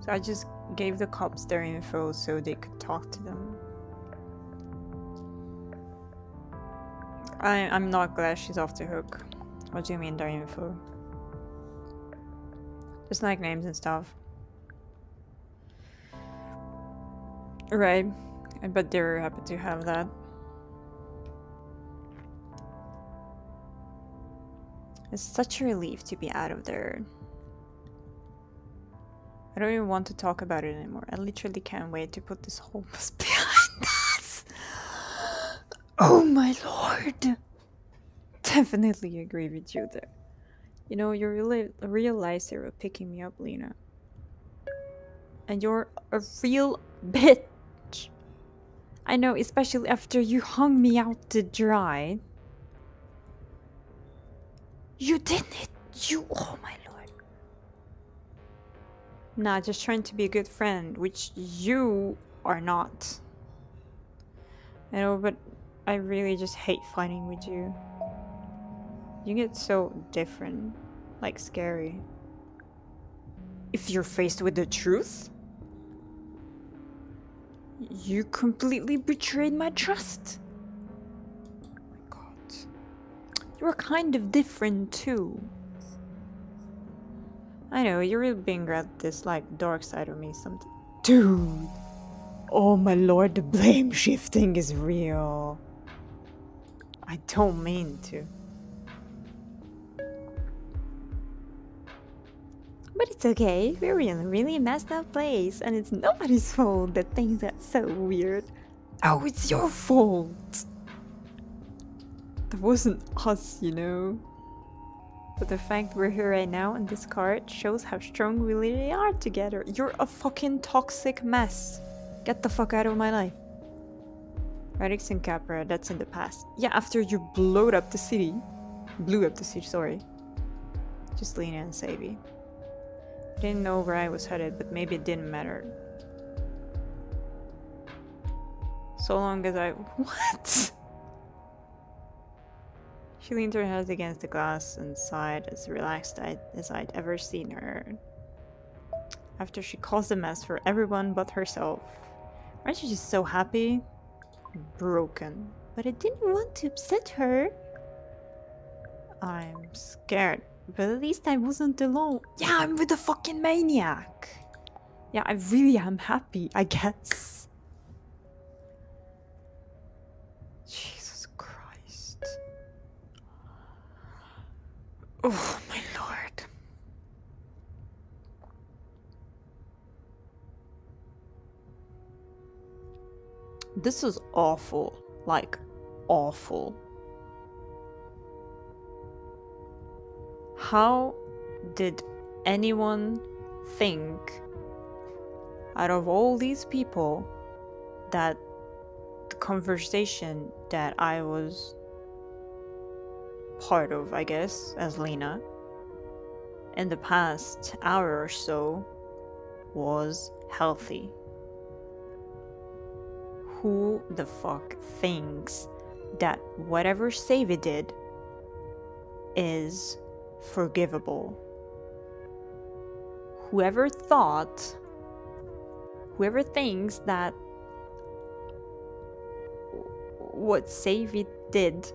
So I just gave the cops their info so they could talk to them. I'm not glad she's off the hook. What do you mean their info? Just like names and stuff. Right. I bet they're happy to have that. It's such a relief to be out of there. I don't even want to talk about it anymore. I literally can't wait to put this whole mess behind us. Oh my lord. Definitely agree with you there. You know, you're really a real licer of picking me up, Lena. And you're a real bitch. I know, especially after you hung me out to dry. You did it! You, oh my lord. Nah, just trying to be a good friend, which you are not. I know, but I really just hate fighting with you. You get so different, like scary. If you're faced with the truth, you completely betrayed my trust. Oh my god. You're kind of different too. I know, you're really being at this like dark side of me sometimes. Dude! Oh my lord, the blame shifting is real. I don't mean to. But it's okay, we're in a really messed up place, and it's nobody's fault that things got so weird. Oh, it's your fault! That wasn't us, you know? But the fact we're here right now in this card shows how strong we really are together. You're a fucking toxic mess. Get the fuck out of my life. Radix and Capra, that's in the past. Yeah, after you blew up the city. Sorry. Just Lena and Sadie. Didn't know where I was headed, but maybe it didn't matter. So long as I... What? She leaned her head against the glass and sighed as relaxed as I'd ever seen her. After she caused a mess for everyone but herself. Aren't you just so happy? Broken. But I didn't want to upset her. I'm scared. But at least I wasn't alone. Yeah, I'm with a fucking maniac. Yeah, I really am happy, I guess. Jesus Christ. Oh my lord. This is awful. Like, awful. How did anyone think, out of all these people, that the conversation that I was part of, I guess, as Lena, in the past hour or so was healthy? Who the fuck thinks that whatever Savy did is forgivable? Whoever thinks that what Savy did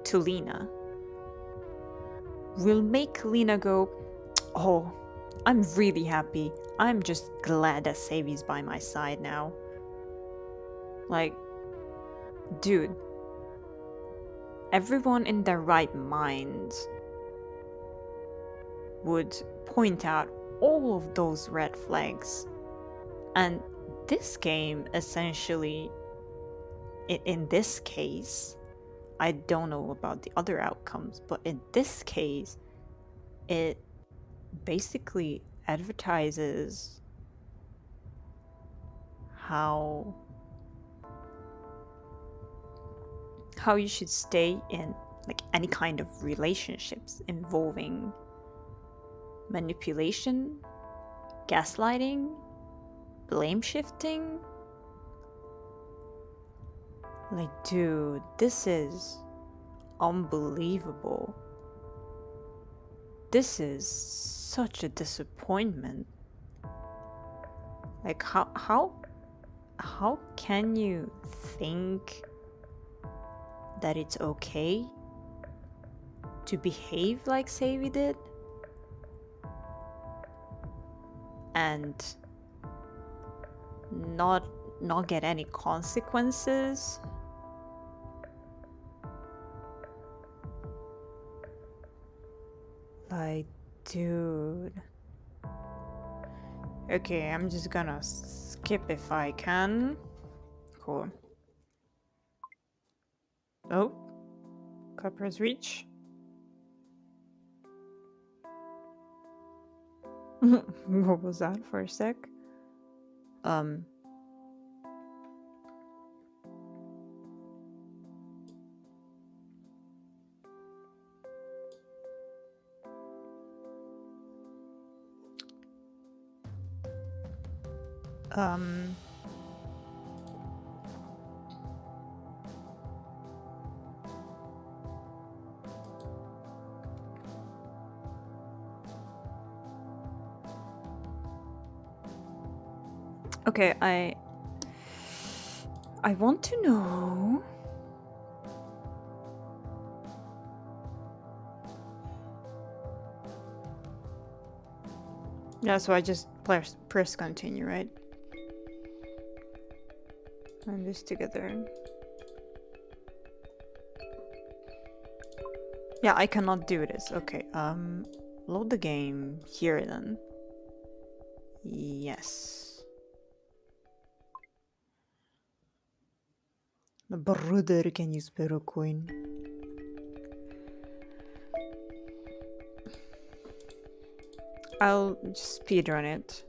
to Lena will make Lena go, oh, I'm really happy. I'm just glad that Savy's by my side now. Like, dude, everyone in their right mind would point out all of those red flags. And this game, essentially, in this case, I don't know about the other outcomes, but in this case, it basically advertises how you should stay in like any kind of relationships involving manipulation, gaslighting, blame shifting. Like, dude, this is unbelievable. This is such a disappointment. Like, how can you think that it's okay to behave like Savy did and not get any consequences? Like, dude. Okay, I'm just gonna skip if I can. Cool. Oh, Copper's Reach. What was that for a sec? Okay, I want to know. Yeah, so I just press continue, right? And this together. Yeah, I cannot do this. Okay, load the game here then. Yes. Brother, can you spare a coin? I'll just speedrun it.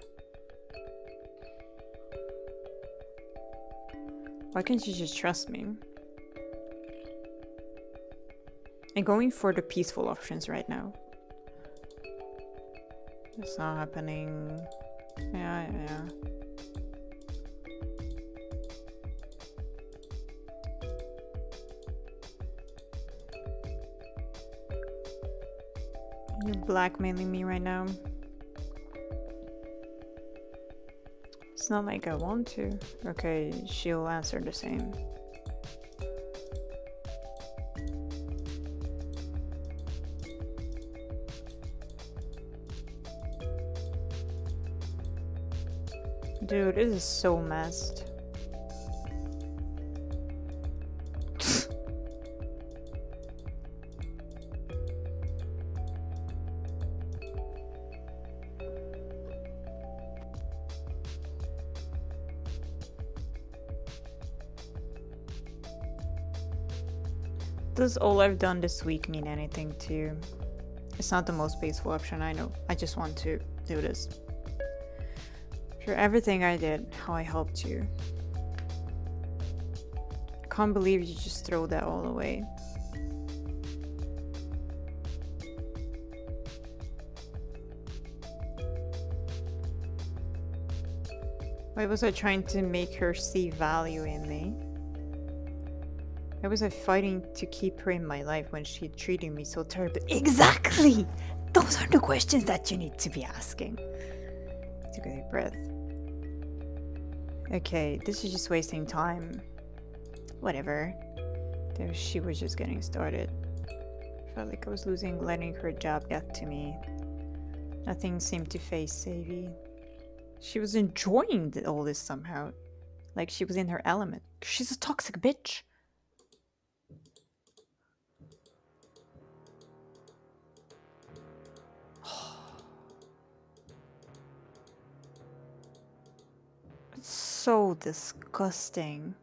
Why can't you just trust me? I'm going for the peaceful options right now. It's not happening. Yeah. You're blackmailing me right now. It's not like I want to. Okay, she'll answer the same. Dude, it is so messed. Does all I've done this week mean anything to you? It's not the most peaceful option, I know. I just want to do this. For everything I did, how I helped you. I can't believe you just throw that all away. Why was I trying to make her see value in me? Why was I fighting to keep her in my life when she treated me so terribly? Exactly! Those are the questions that you need to be asking. Take a deep breath. Okay, this is just wasting time. Whatever. She was just getting started. Felt like I was letting her job get to me. Nothing seemed to face Savvy. She was enjoying all this somehow. Like she was in her element. She's a toxic bitch. It's so disgusting.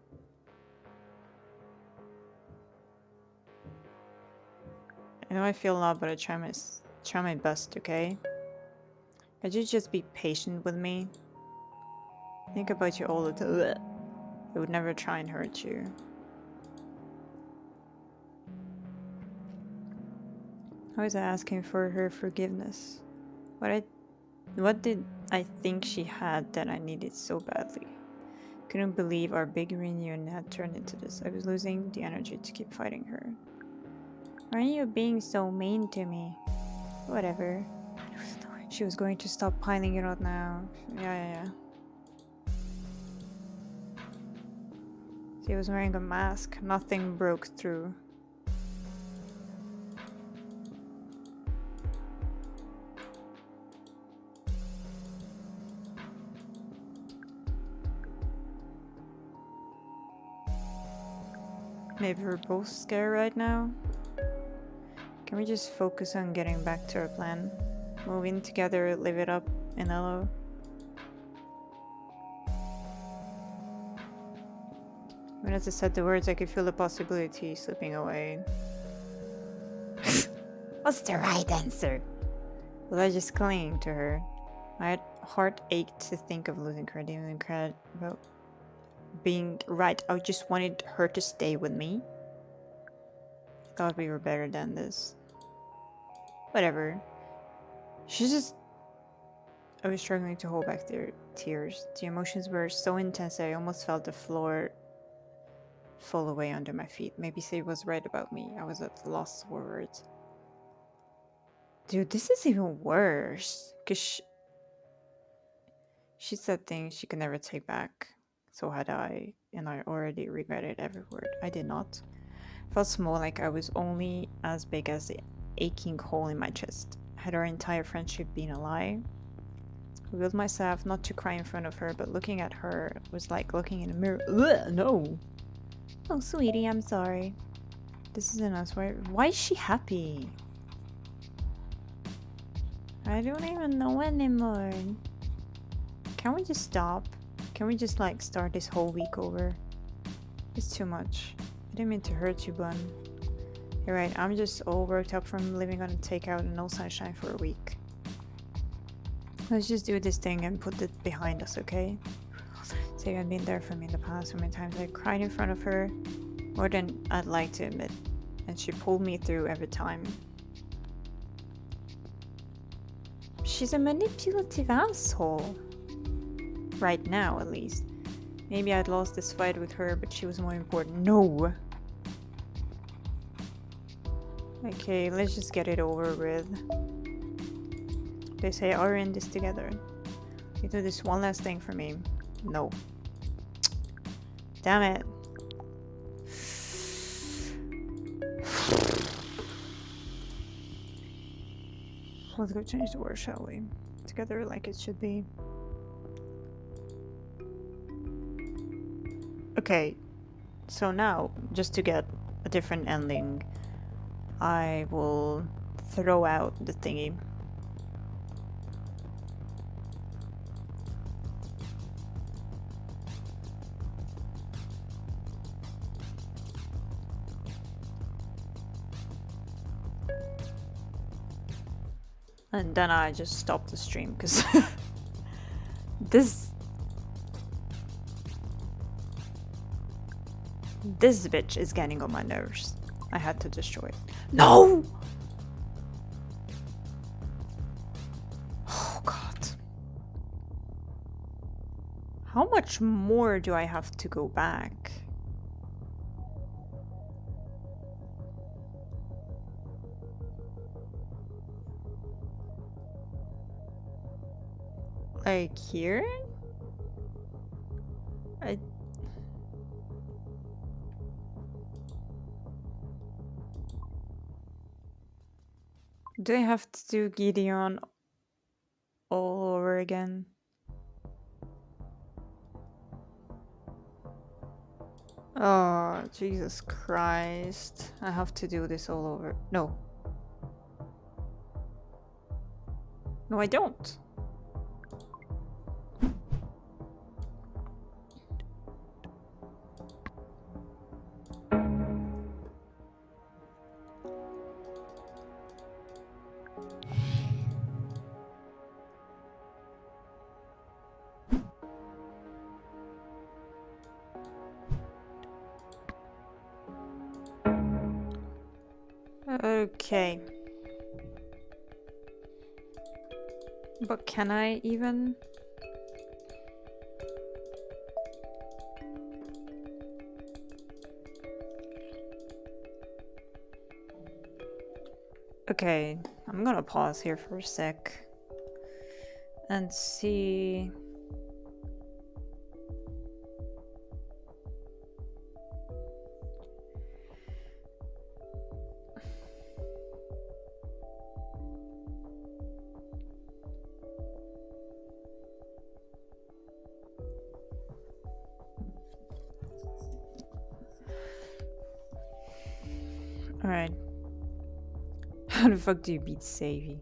I know I feel a lot, but I try my best, okay? Could you just be patient with me? Think about you all the time. I would never try and hurt you. How is I asking for her forgiveness? What did I think she had that I needed so badly? Couldn't believe our big reunion had turned into this. I was losing the energy to keep fighting her. Why are you being so mean to me? Whatever. She was going to stop piling it on now. Yeah. She was wearing a mask. Nothing broke through. Maybe we're both scared right now? Can we just focus on getting back to our plan? Move in together, live it up in LO. When as I said the words, I could feel the possibility slipping away. What's the right answer? Was I just clinging to her? My heart ached to think of losing her. I didn't even care about being right. I just wanted her to stay with me. I thought we were better than this. Whatever. I was struggling to hold back their tears. The emotions were so intense that I almost felt the floor fall away under my feet. Maybe Save was right about me. I was at a loss for words. Dude, this is even worse. Because she said things she could never take back. So had I, and I already regretted every word. I did not. I felt small, like I was only as big as the aching hole in my chest. Had our entire friendship been a lie? I willed myself not to cry in front of her, but looking at her was like looking in a mirror. Ugh, no! Oh, sweetie, I'm sorry. This isn't us. Why is she happy? I don't even know anymore. Can we just stop? Can we just like start this whole week over? It's too much. I didn't mean to hurt you, Bun. You're right, I'm just all worked up from living on a takeout and no sunshine for a week. Let's just do this thing and put it behind us, okay? Say you've been there for me in the past so many times. I cried in front of her more than I'd like to admit, and she pulled me through every time. She's a manipulative asshole. Right now, at least. Maybe I'd lost this fight with her, but she was more important. No! Okay, let's just get it over with. They say, are we in this together? You do this one last thing for me. No. Damn it. Let's go change the word, shall we? Together like it should be. Okay, so now, just to get a different ending, I will throw out the thingy. And then I just stop the stream, because this bitch is getting on my nerves. I had to destroy it. No! Oh god. How much more do I have to go back? Like here? I... Do I have to do Gideon all over again? Oh, Jesus Christ. I have to do this all over. No. No, I don't. Okay. But can I even? Okay, I'm gonna pause here for a sec and see. Alright. How the fuck do you beat Savy?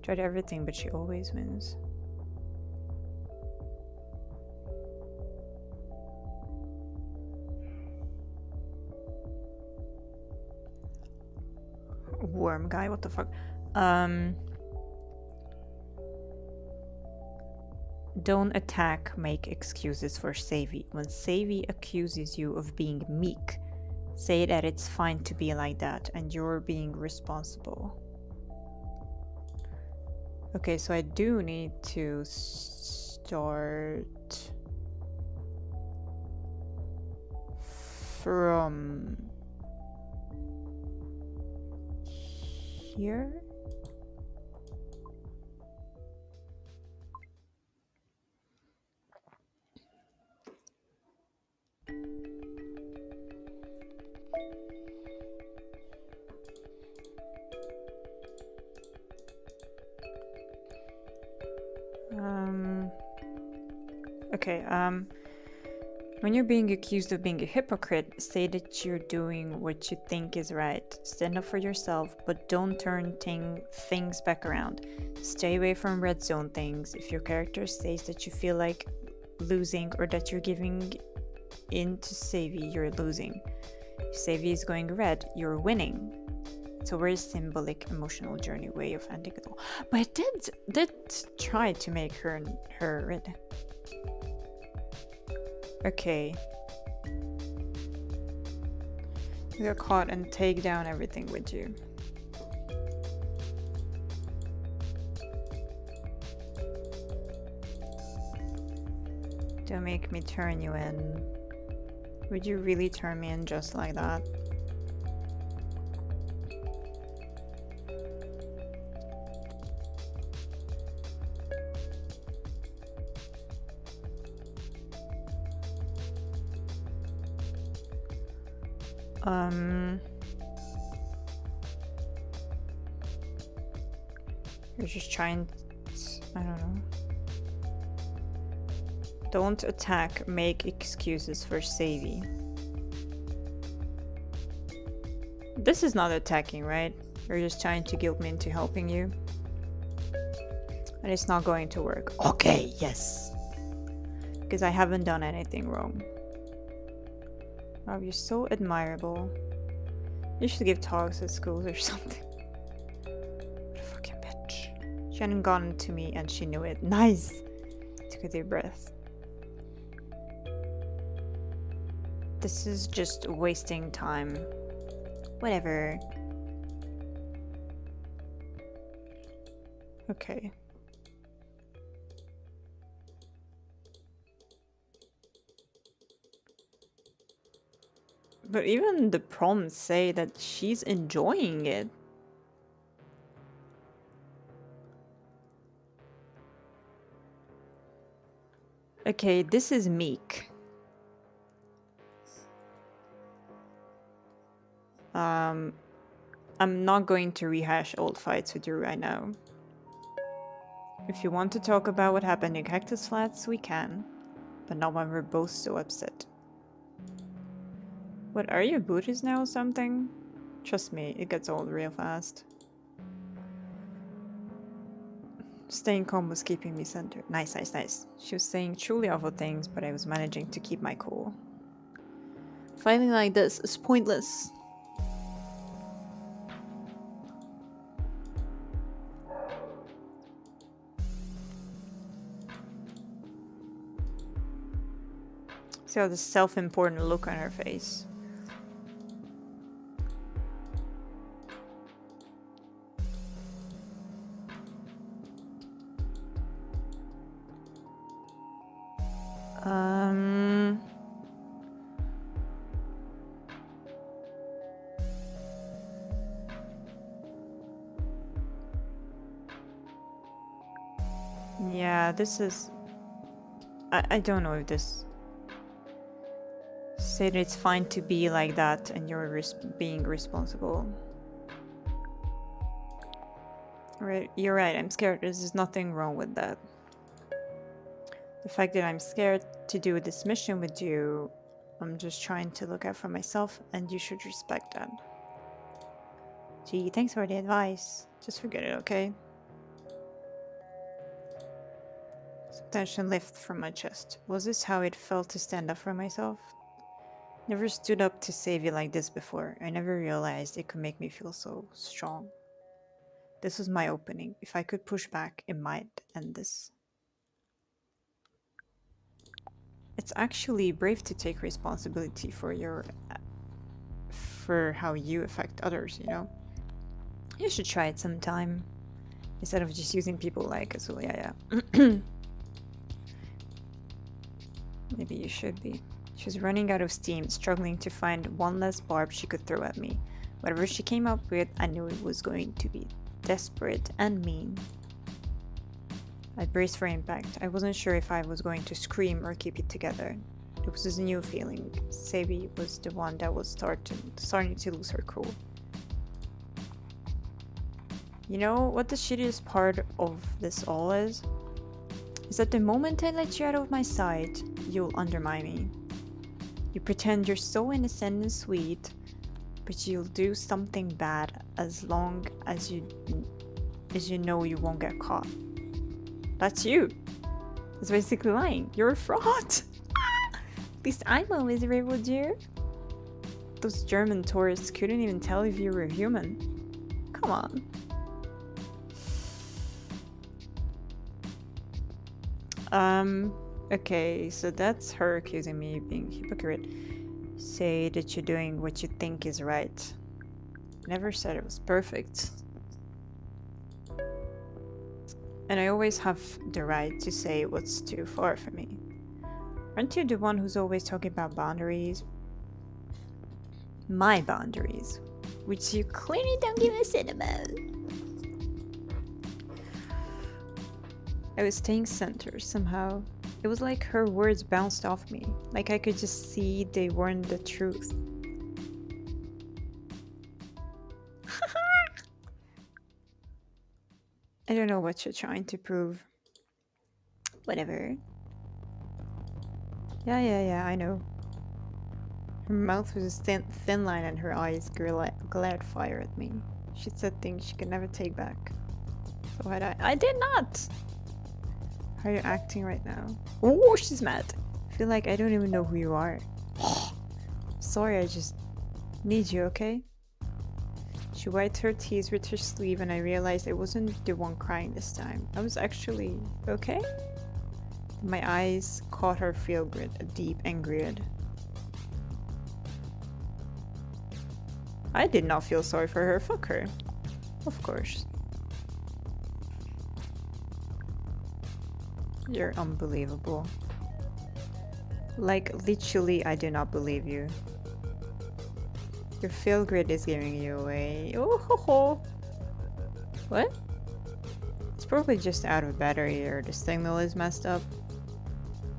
Tried everything, but she always wins. Worm guy, what the fuck? Don't attack, make excuses for Savy. When Savy accuses you of being meek, say that it's fine to be like that and you're being responsible. Okay, so I do need to start from here. Okay, when you're being accused of being a hypocrite, say that you're doing what you think is right. Stand up for yourself, but don't turn things back around. Stay away from red zone things. If your character says that you feel like losing or that you're giving in to Savy, you're losing. If Savy is going red, you're winning. It's a very symbolic emotional journey way of ending it all. But I did try to make her red. Okay. You got caught and take down everything with you. Don't make me turn you in. Would you really turn me in just like that? You're just trying to, I don't know. Don't attack, make excuses for Savvy. This is not attacking, right? You're just trying to guilt me into helping you. And it's not going to work. Okay, yes. Because I haven't done anything wrong. Wow, you're so admirable. You should give talks at schools or something. What a fucking bitch. She hadn't gotten to me and she knew it. Nice! Took a deep breath. This is just wasting time. Whatever. Okay. But even the prompts say that she's enjoying it. Okay, this is meek. I'm not going to rehash old fights with you right now. If you want to talk about what happened in Cactus Flats, we can. But not when we're both so upset. What, are you Buddhist now or something? Trust me, it gets old real fast. Staying calm was keeping me centered. Nice, nice, nice. She was saying truly awful things, but I was managing to keep my cool. Fighting like this is pointless. See how the self-important look on her face. Yeah, this is... I don't know if this... Say that it's fine to be like that and you're being responsible. Right, you're right, I'm scared. There's nothing wrong with that. The fact that I'm scared to do this mission with you, I'm just trying to look out for myself and you should respect that. Gee, thanks for the advice. Just forget it, okay? Some tension lifted from my chest. Was this how it felt to stand up for myself? Never stood up to save you like this before. I never realized it could make me feel so strong. This was my opening. If I could push back, it might end this. It's actually brave to take responsibility for for how you affect others, you know? You should try it sometime. Instead of just using people like Azul, yeah. Maybe you should be. She was running out of steam, struggling to find one less barb she could throw at me. Whatever she came up with, I knew it was going to be desperate and mean. I braced for impact. I wasn't sure if I was going to scream or keep it together. It was a new feeling. Sebi was the one that was starting to lose her cool. You know what the shittiest part of this all is? Is that the moment I let you out of my sight, you'll undermine me. You pretend you're so innocent and sweet, but you'll do something bad as long as you know you won't get caught. That's you. It's basically lying. You're a fraud. At least I'm always real with you. Those German tourists couldn't even tell if you were human. Come on. Okay, so that's her accusing me of being a hypocrite. Say that you're doing what you think is right. Never said it was perfect. And I always have the right to say what's too far for me. Aren't you the one who's always talking about boundaries? My boundaries, which you clearly don't give a shit about. I was staying centered somehow. It was like her words bounced off me, like I could just see they weren't the truth. I don't know what you're trying to prove. Whatever. Yeah, I know. Her mouth was a thin line and her eyes glared fire at me. She said things she could never take back. So I did not! How are you acting right now? Oh, she's mad. I feel like I don't even know who you are. Sorry, I just need you, okay? She wiped her tears with her sleeve and I realized I wasn't the one crying this time. I was actually okay? My eyes caught her feel grit, a deep angry. I did not feel sorry for her, fuck her. Of course. You're unbelievable. Like, literally, I do not believe you. Your feel grid is giving you away. Oh ho ho! What? It's probably just out of battery or the signal is messed up.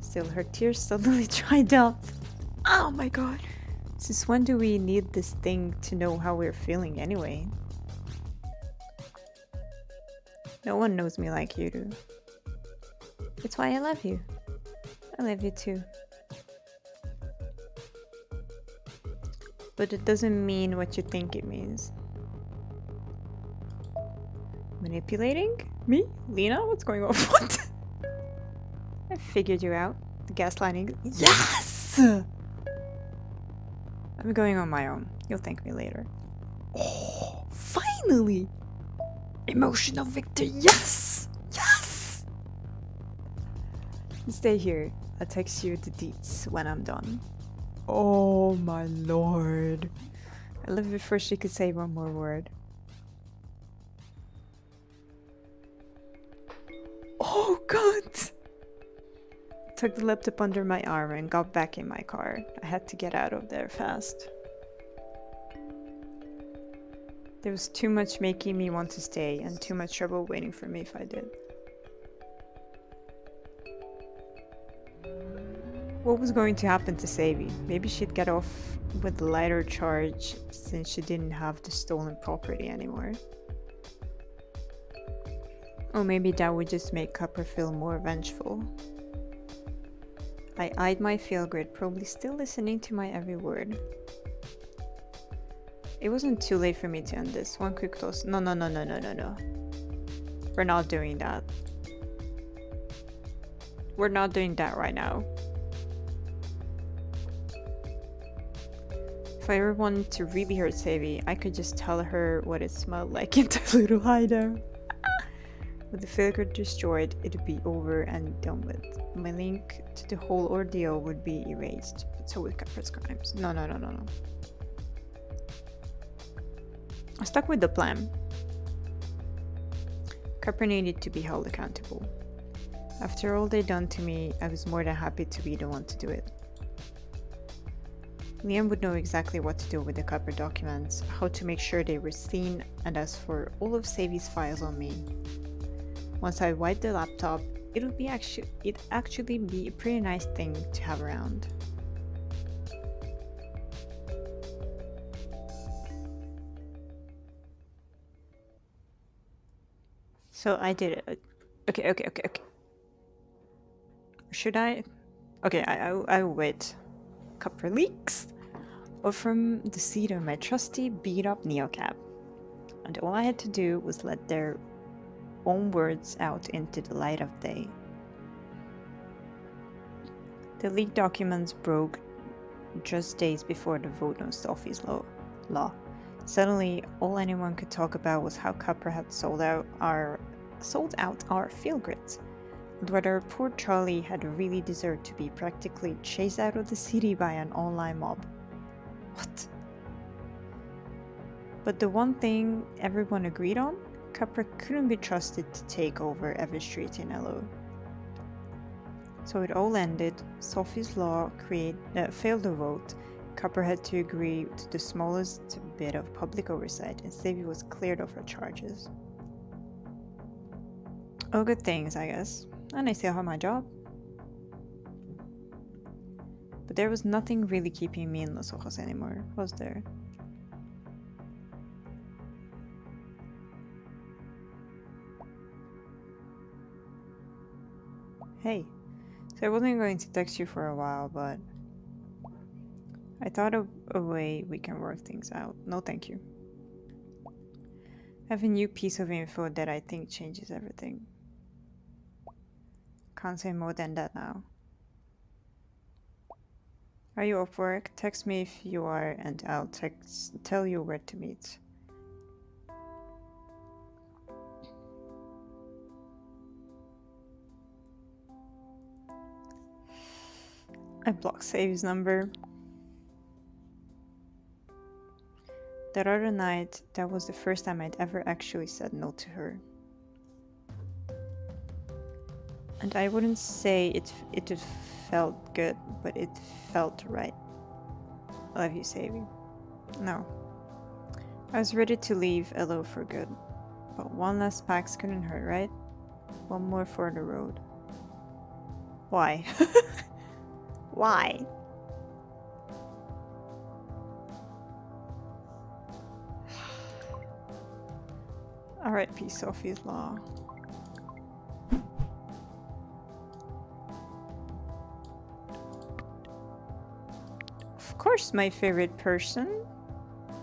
Still, her tears suddenly dried up. Oh my god. Since when do we need this thing to know how we're feeling anyway? No one knows me like you do. It's why I love you. I love you too. But it doesn't mean what you think it means. Manipulating? Me? Lena? What's going on? What? I figured you out. The gaslighting. Yes! I'm going on my own. You'll thank me later. Oh, finally! Emotional victory, yes! Yes! Stay here. I'll text you the deets when I'm done. Oh my lord. I love it before she could say one more word. Oh god! Tucked the laptop under my arm and got back in my car. I had to get out of there fast. There was too much making me want to stay and too much trouble waiting for me if I did. What was going to happen to Savy? Maybe she'd get off with a lighter charge since she didn't have the stolen property anymore. Or maybe that would just make Copper feel more vengeful. I eyed my feel grid, probably still listening to my every word. It wasn't too late for me to end this. One quick toss. No. We're not doing that. We're not doing that right now. If I ever wanted to really hurt Savy, I could just tell her what it smelled like in the little hideout. With the figure destroyed, it'd be over and done with. My link to the whole ordeal would be erased, but so would Copper's crimes. No. I stuck with the plan. Copper needed to be held accountable. After all they'd done to me, I was more than happy to be the one to do it. Liam would know exactly what to do with the Copper documents, how to make sure they were seen, and as for all of Savy's files on me. Once I wiped the laptop, it'd actually be a pretty nice thing to have around. So I did it. Okay. Should I? Okay, I will wait. Copper leaks, or from the seat of my trusty beat-up neocab. And all I had to do was let their own words out into the light of day. The leaked documents broke just days before the vote on Sophie's law. Suddenly, all anyone could talk about was how Copper had sold out our field grids, and whether poor Charlie had really deserved to be practically chased out of the city by an online mob. What? But the one thing everyone agreed on, Copper couldn't be trusted to take over every street in LO. So it all ended. Sophie's law failed the vote. Copper had to agree to the smallest bit of public oversight, and Savy was cleared of her charges. Oh, good things, I guess. And I still have my job. But there was nothing really keeping me in Los Ojos anymore, was there? Hey, So I wasn't going to text you for a while, but I thought of a way we can work things out. No, thank you. I have a new piece of info that I think changes everything. Can't say more than that now. Are you off work? Text me if you are, and I'll tell you where to meet. I blocked Save's number. That other night, that was the first time I'd ever actually said no to her. And I wouldn't say it felt good, but it felt right. I love you, Savvy. No. I was ready to leave Elo for good. But one last pax couldn't hurt, right? One more for the road. Why? Why? R.I.P. Sophie's Law. Of course, my favorite person.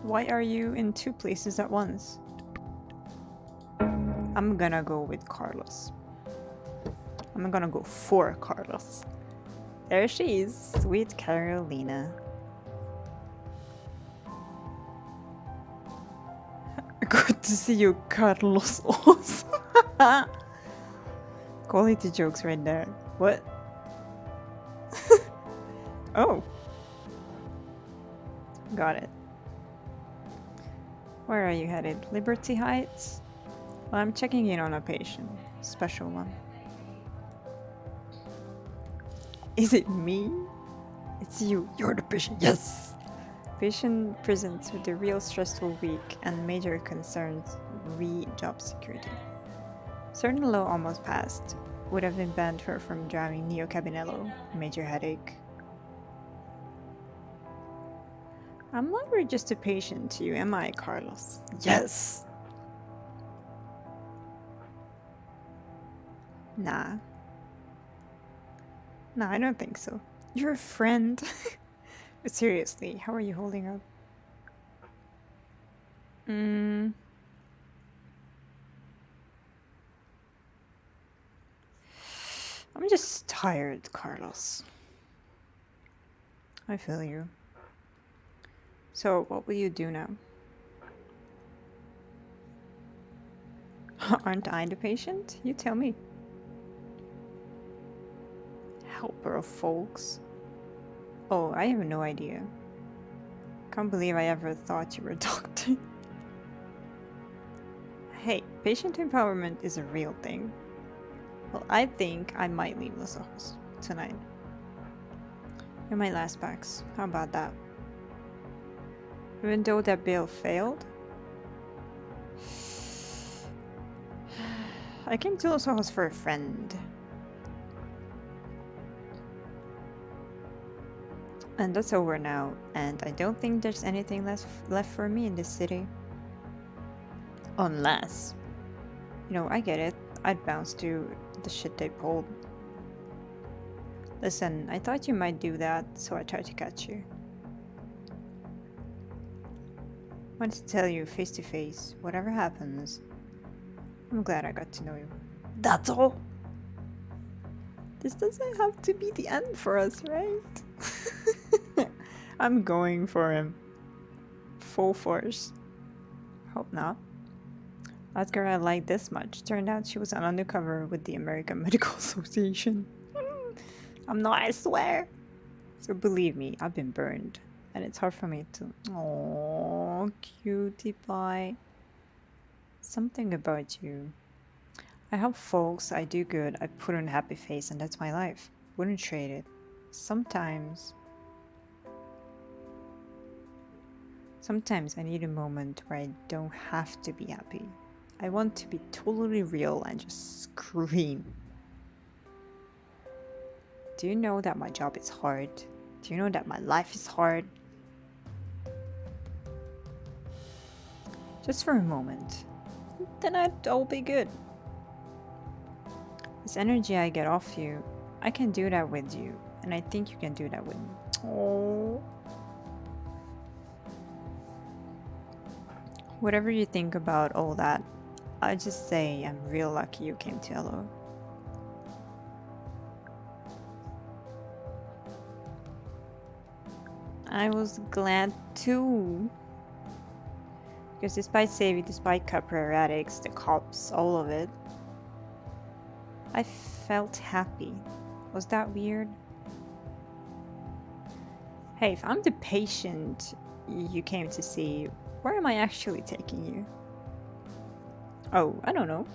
Why are you in two places at once? I'm gonna go with Carlos. I'm gonna go for Carlos. There she is, sweet Carolina. Good to see you, Carlos. Quality jokes right there. What? Oh. Got it. Where are you headed? Liberty Heights? Well, I'm checking in on a patient. Special one. Is it me? It's you. You're the patient. Yes! Patient presents with a real stressful week and major concerns re job security. Certain law almost passed. Would have been banned her from driving Neo Cabinello. Major headache. I'm longer just a patient to you, am I, Carlos? Yes! Nah. Nah, I don't think so. You're a friend. But seriously, how are you holding up? I'm just tired, Carlos. I feel you. So, what will you do now? Aren't I the patient? You tell me. Helper of folks. Oh, I have no idea. Can't believe I ever thought you were a doctor. Hey, patient empowerment is a real thing. Well, I think I might leave Los Ojos tonight. You're my last pax. How about that? Even though that bill failed? I came to Los Ojos for a friend. And that's over now, and I don't think there's anything left for me in this city. Unless... You know, I get it. I'd bounce to the shit they pulled. Listen, I thought you might do that, so I tried to catch you. Wanted to tell you face to face, whatever happens. I'm glad I got to know you. That's all! This doesn't have to be the end for us, right? I'm going for him. Full force. Hope not. That girl I liked this much. Turned out she was an undercover with the American Medical Association. I'm not, I swear. So believe me, I've been burned. And it's hard for me to... Aww, cutie pie. Something about you. I help folks, I do good, I put on a happy face, and that's my life. Wouldn't trade it. Sometimes I need a moment where I don't have to be happy. I want to be totally real and just scream. Do you know that my job is hard? Do you know that my life is hard? Just for a moment. Then I'd all be good. This energy I get off you, I can do that with you, and I think you can do that with me. Oh. Whatever you think about all that, I just say I'm real lucky you came to Hello. I was glad too. Because despite Savvy, despite Cupra erratics, the cops, all of it, I felt happy. Was that weird? Hey, if I'm the patient you came to see, where am I actually taking you? Oh, I don't know.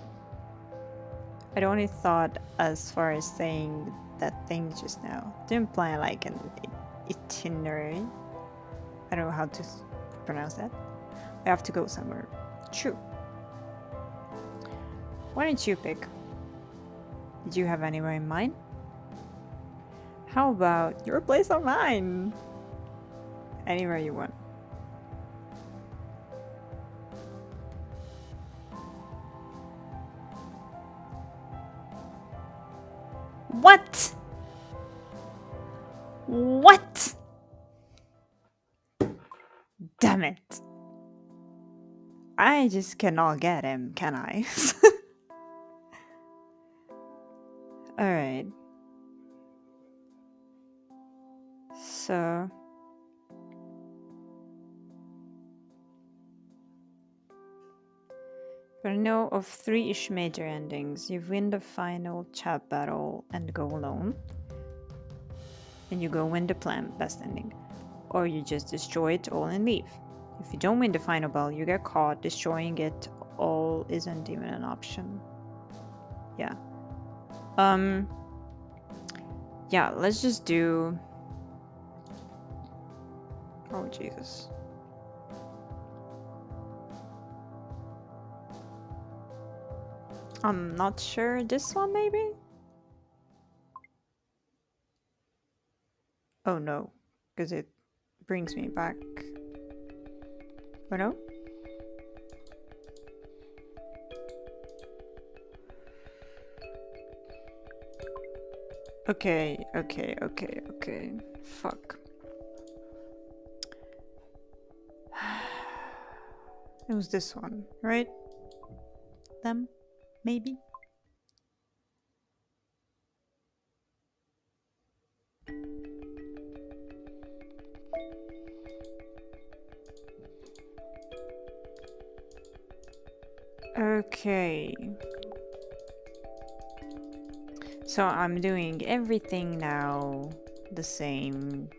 I'd only thought as far as saying that thing just now. Didn't plan like an itinerary. I don't know how to pronounce that. I have to go somewhere. True. Why don't you pick? Did you have anywhere in mind? How about your place or mine? Anywhere you want. What? What? Damn it. I just cannot get him, can I? Alright. So... But I know of 3-ish major endings. You win the final chat battle and go alone. And you go win the plan, best ending. Or you just destroy it all and leave. If you don't win the final battle, you get caught. Destroying it all isn't even an option. Yeah. Yeah, let's just do... Oh, Jesus. I'm not sure. This one, maybe? Oh, no. Because it brings me back. Oh, no? Okay. Fuck. It was this one, right? Them? Maybe? Okay. So I'm doing everything now the same.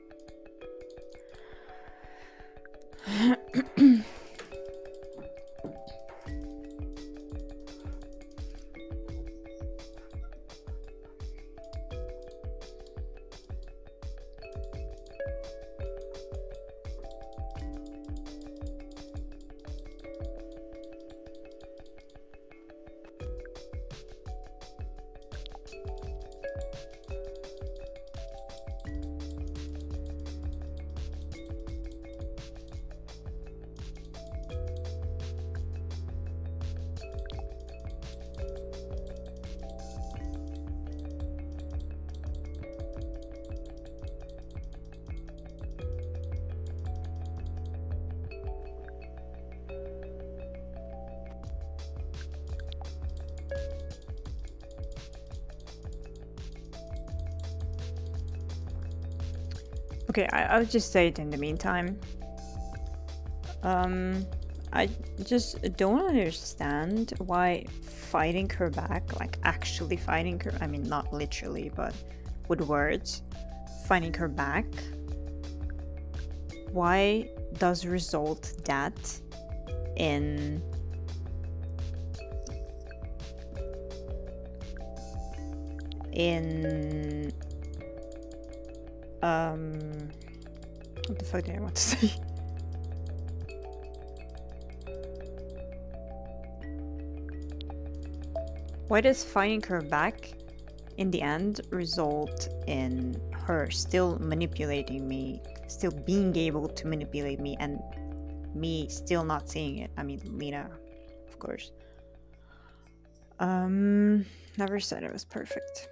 Okay, I'll just say it in the meantime. I just don't understand why fighting her back, like actually fighting her, I mean, not literally, but with words, fighting her back, why does result that in what the fuck did I want to say? Why does fighting her back in the end result in her still manipulating me, still being able to manipulate me, and me still not seeing it? I mean, Lena, of course. Never said it was perfect.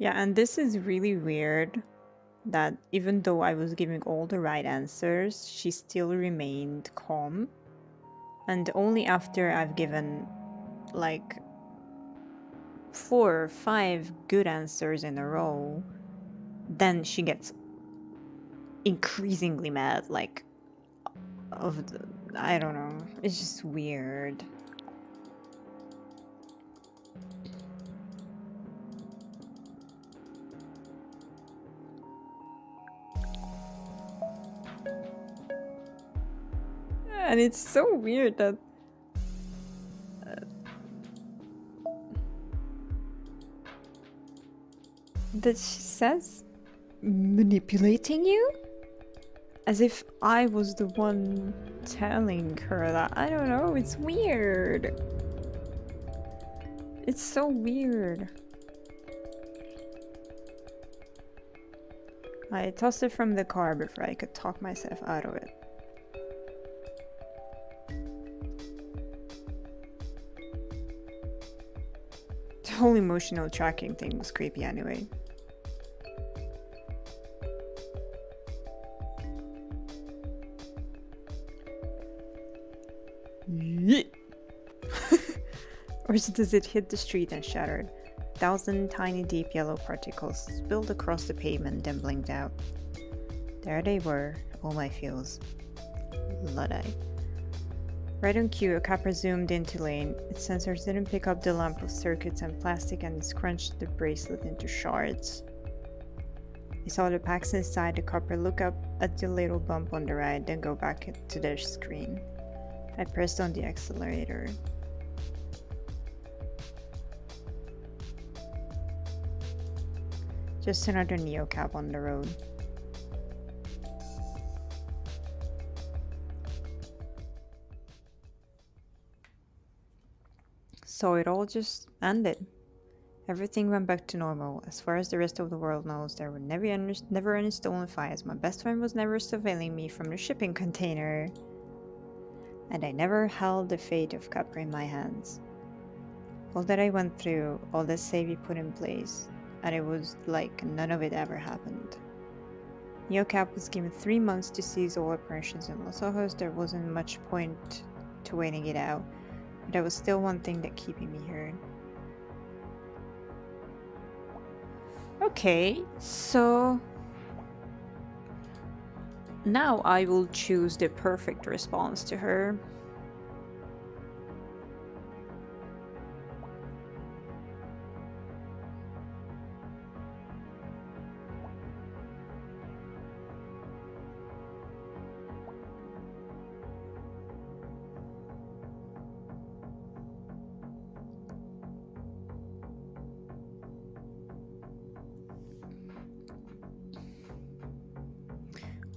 Yeah, and this is really weird that even though I was giving all the right answers, she still remained calm. And only after I've given like 4 or 5 good answers in a row, then she gets increasingly mad. Like, I don't know. It's just weird. And it's so weird that she says manipulating you as if I was the one telling her that. I don't know, it's weird. It's so weird. I tossed it from the car before I could talk myself out of it. The whole emotional tracking thing was creepy anyway. Or does it hit the street and shattered? 1,000 tiny deep yellow particles spilled across the pavement, then blinked out. There they were, all my feels. Luddite. Right on cue, a copper zoomed into lane. Its sensors didn't pick up the lump of circuits and plastic and it scrunched the bracelet into shards. I saw the packs inside the copper look up at the little bump on the right, then go back to their screen. I pressed on the accelerator. Just another neocab on the road. So it all just ended. Everything went back to normal. As far as the rest of the world knows, there were never any stolen files. My best friend was never surveilling me from the shipping container. And I never held the fate of Copper in my hands. All that I went through, all that save we put in place, and it was like none of it ever happened. NeoCap was given 3 months to seize all operations in Los Ojos. There wasn't much point to waiting it out, but there was still one thing that keeping me here. Okay, so now I will choose the perfect response to her.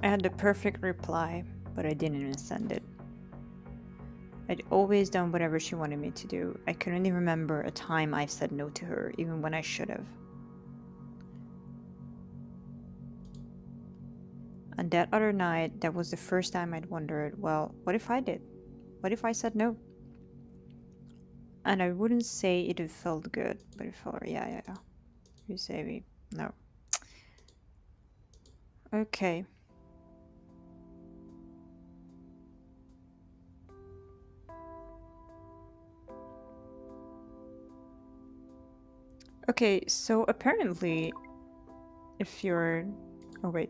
I had the perfect reply, but I didn't even send it. I'd always done whatever she wanted me to do. I couldn't even remember a time I've said no to her, even when I should have. And that other night, that was the first time I'd wondered, well, what if I did? What if I said no? And I wouldn't say it felt good, but it felt, yeah. You say me, no. Okay. Okay, so apparently, if you're... Oh wait.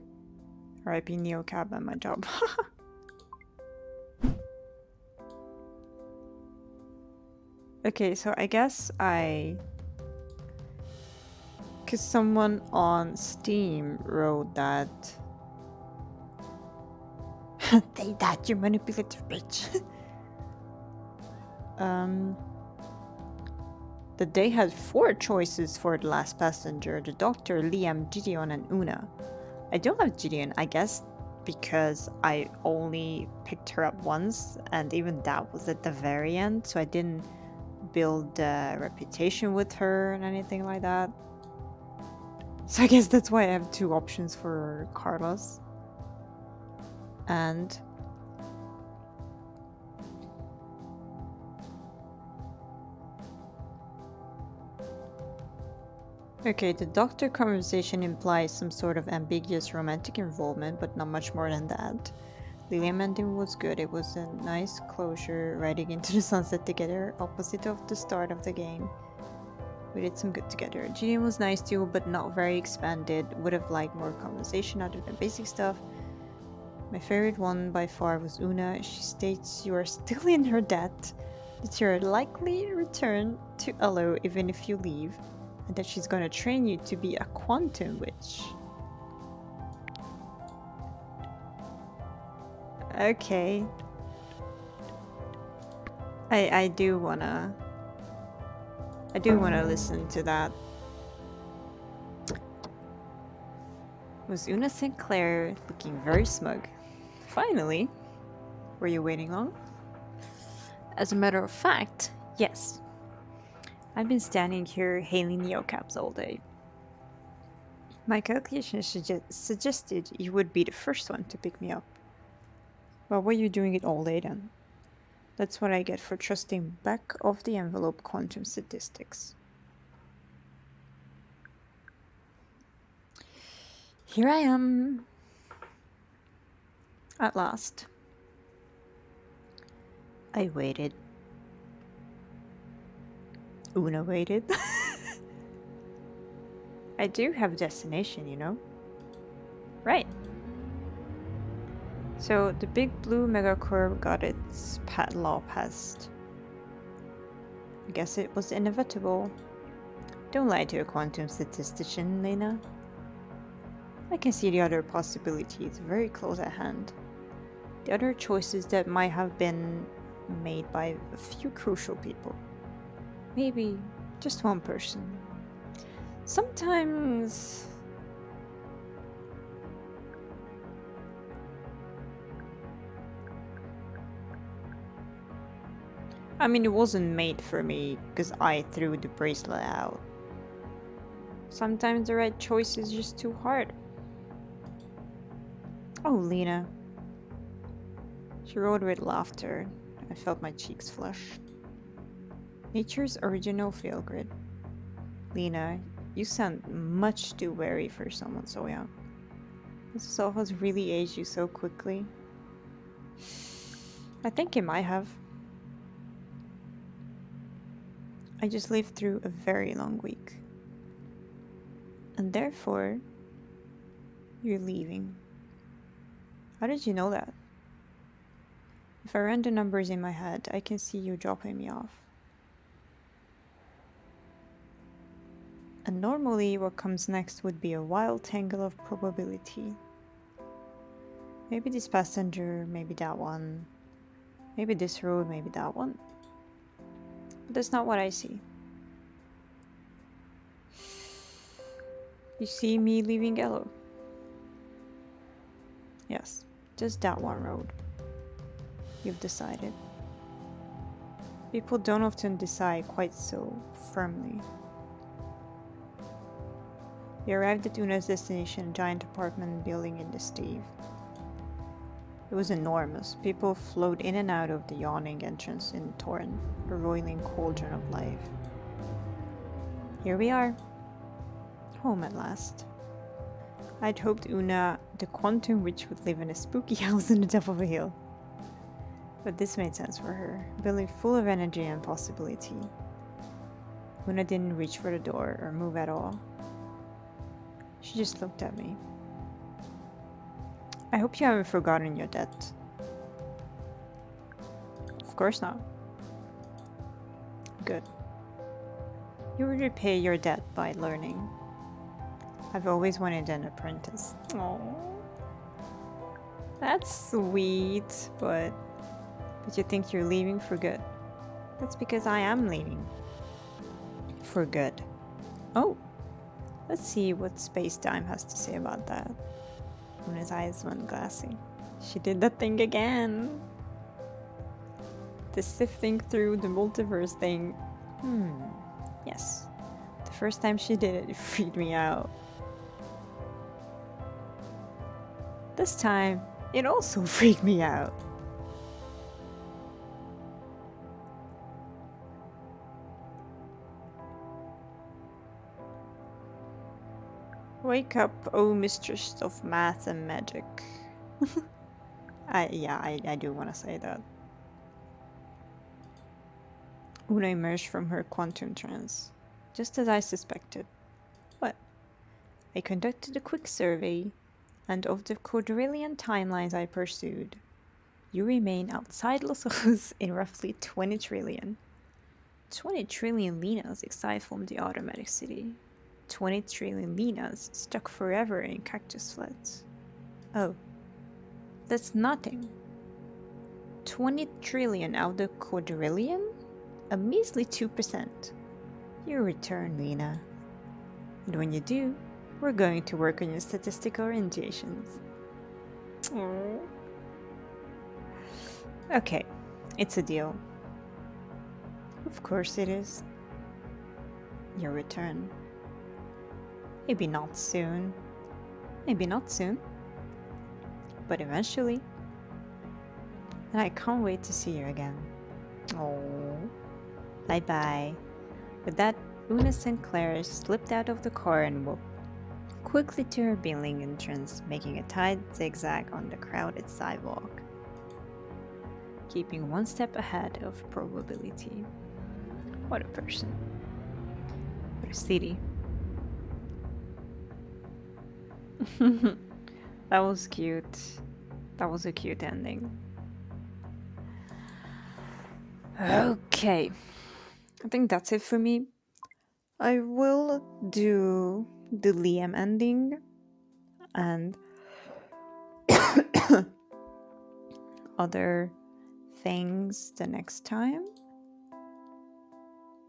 RIP NeoCab at my job. Okay, so I guess because someone on Steam wrote that... Take that, you manipulative bitch. That they had 4 choices for the last passenger, the doctor, Liam, Gideon, and Una. I don't have Gideon, I guess, because I only picked her up once, and even that was at the very end, so I didn't build a reputation with her and anything like that. So I guess that's why I have 2 options for Carlos. And Okay, the doctor conversation implies some sort of ambiguous romantic involvement, but not much more than that. Lilian ending was good. It was a nice closure, riding into the sunset together, opposite of the start of the game. We did some good together. Gideon was nice too, but not very expanded. Would have liked more conversation other than basic stuff. My favorite one by far was Una. She states you are still in her debt, that you're likely return to Elo even if you leave, and that she's gonna train you to be a quantum witch. Okay. I do wanna listen to that. Was Una Sinclair looking very smug? Finally. Were you waiting long? As a matter of fact, yes. I've been standing here hailing neocabs all day. My calculation suggested you would be the first one to pick me up. Well, were you doing it all day then? That's what I get for trusting back of the envelope quantum statistics. Here I am. At last. I waited. Una waited. I do have a destination, you know? Right. So the big blue megacorp got its law passed. I guess it was inevitable. Don't lie to a quantum statistician, Lena. I can see the other possibilities very close at hand. The other choices that might have been made by a few crucial people. Maybe just one person. Sometimes... I mean, it wasn't made for me because I threw the bracelet out. Sometimes the right choice is just too hard. Oh, Lena. She roared with laughter. I felt my cheeks flush. Nature's original fail grid. Lena, you sound much too wary for someone so young. This self has really aged you so quickly. I think it might have. I just lived through a very long week. And therefore, you're leaving. How did you know that? If I ran the numbers in my head, I can see you dropping me off. And normally what comes next would be a wild tangle of probability. Maybe this passenger, maybe that one. Maybe this road, maybe that one. But that's not what I see. You see me leaving Elo? Yes, just that one road. You've decided. People don't often decide quite so firmly. We arrived at Una's destination, a giant apartment building in the Steve. It was enormous. People flowed in and out of the yawning entrance in Torrent, a roiling cauldron of life. Here we are. Home at last. I'd hoped Una, the quantum witch, would live in a spooky house on the top of a hill. But this made sense for her, a building full of energy and possibility. Una didn't reach for the door or move at all. She just looked at me. I hope you haven't forgotten your debt. Of course not. Good. You will repay your debt by learning. I've always wanted an apprentice. Oh, that's sweet, but you think you're leaving for good? That's because I am leaving. For good. Oh, let's see what Space-Time has to say about that. Una's eyes went glassy. She did that thing again. The sifting through the multiverse thing. Yes. The first time she did it, it freaked me out. This time, it also freaked me out. Wake up, oh mistress of math and magic. I do want to say that. Una emerged from her quantum trance, just as I suspected. What? I conducted a quick survey, and of the quadrillion timelines I pursued, you remain outside Los Ojos in roughly 20 trillion. 20 trillion linas exiled from the automatic city. 20 trillion linas stuck forever in cactus flats. Oh, that's nothing. 20 trillion out of the quadrillion? A measly 2%. You return, Lena. And when you do, we're going to work on your statistical orientations. Aww. Okay, it's a deal. Of course it is. Your return. Maybe not soon. Maybe not soon. But eventually. And I can't wait to see you again. Oh. Bye bye. With that, Una Sinclair slipped out of the car and walked quickly to her building entrance, making a tight zigzag on the crowded sidewalk, keeping one step ahead of probability. What a person. What a city. That was cute. That was a cute ending. Okay. I think that's it for me. I will do the Liam ending and other things the next time.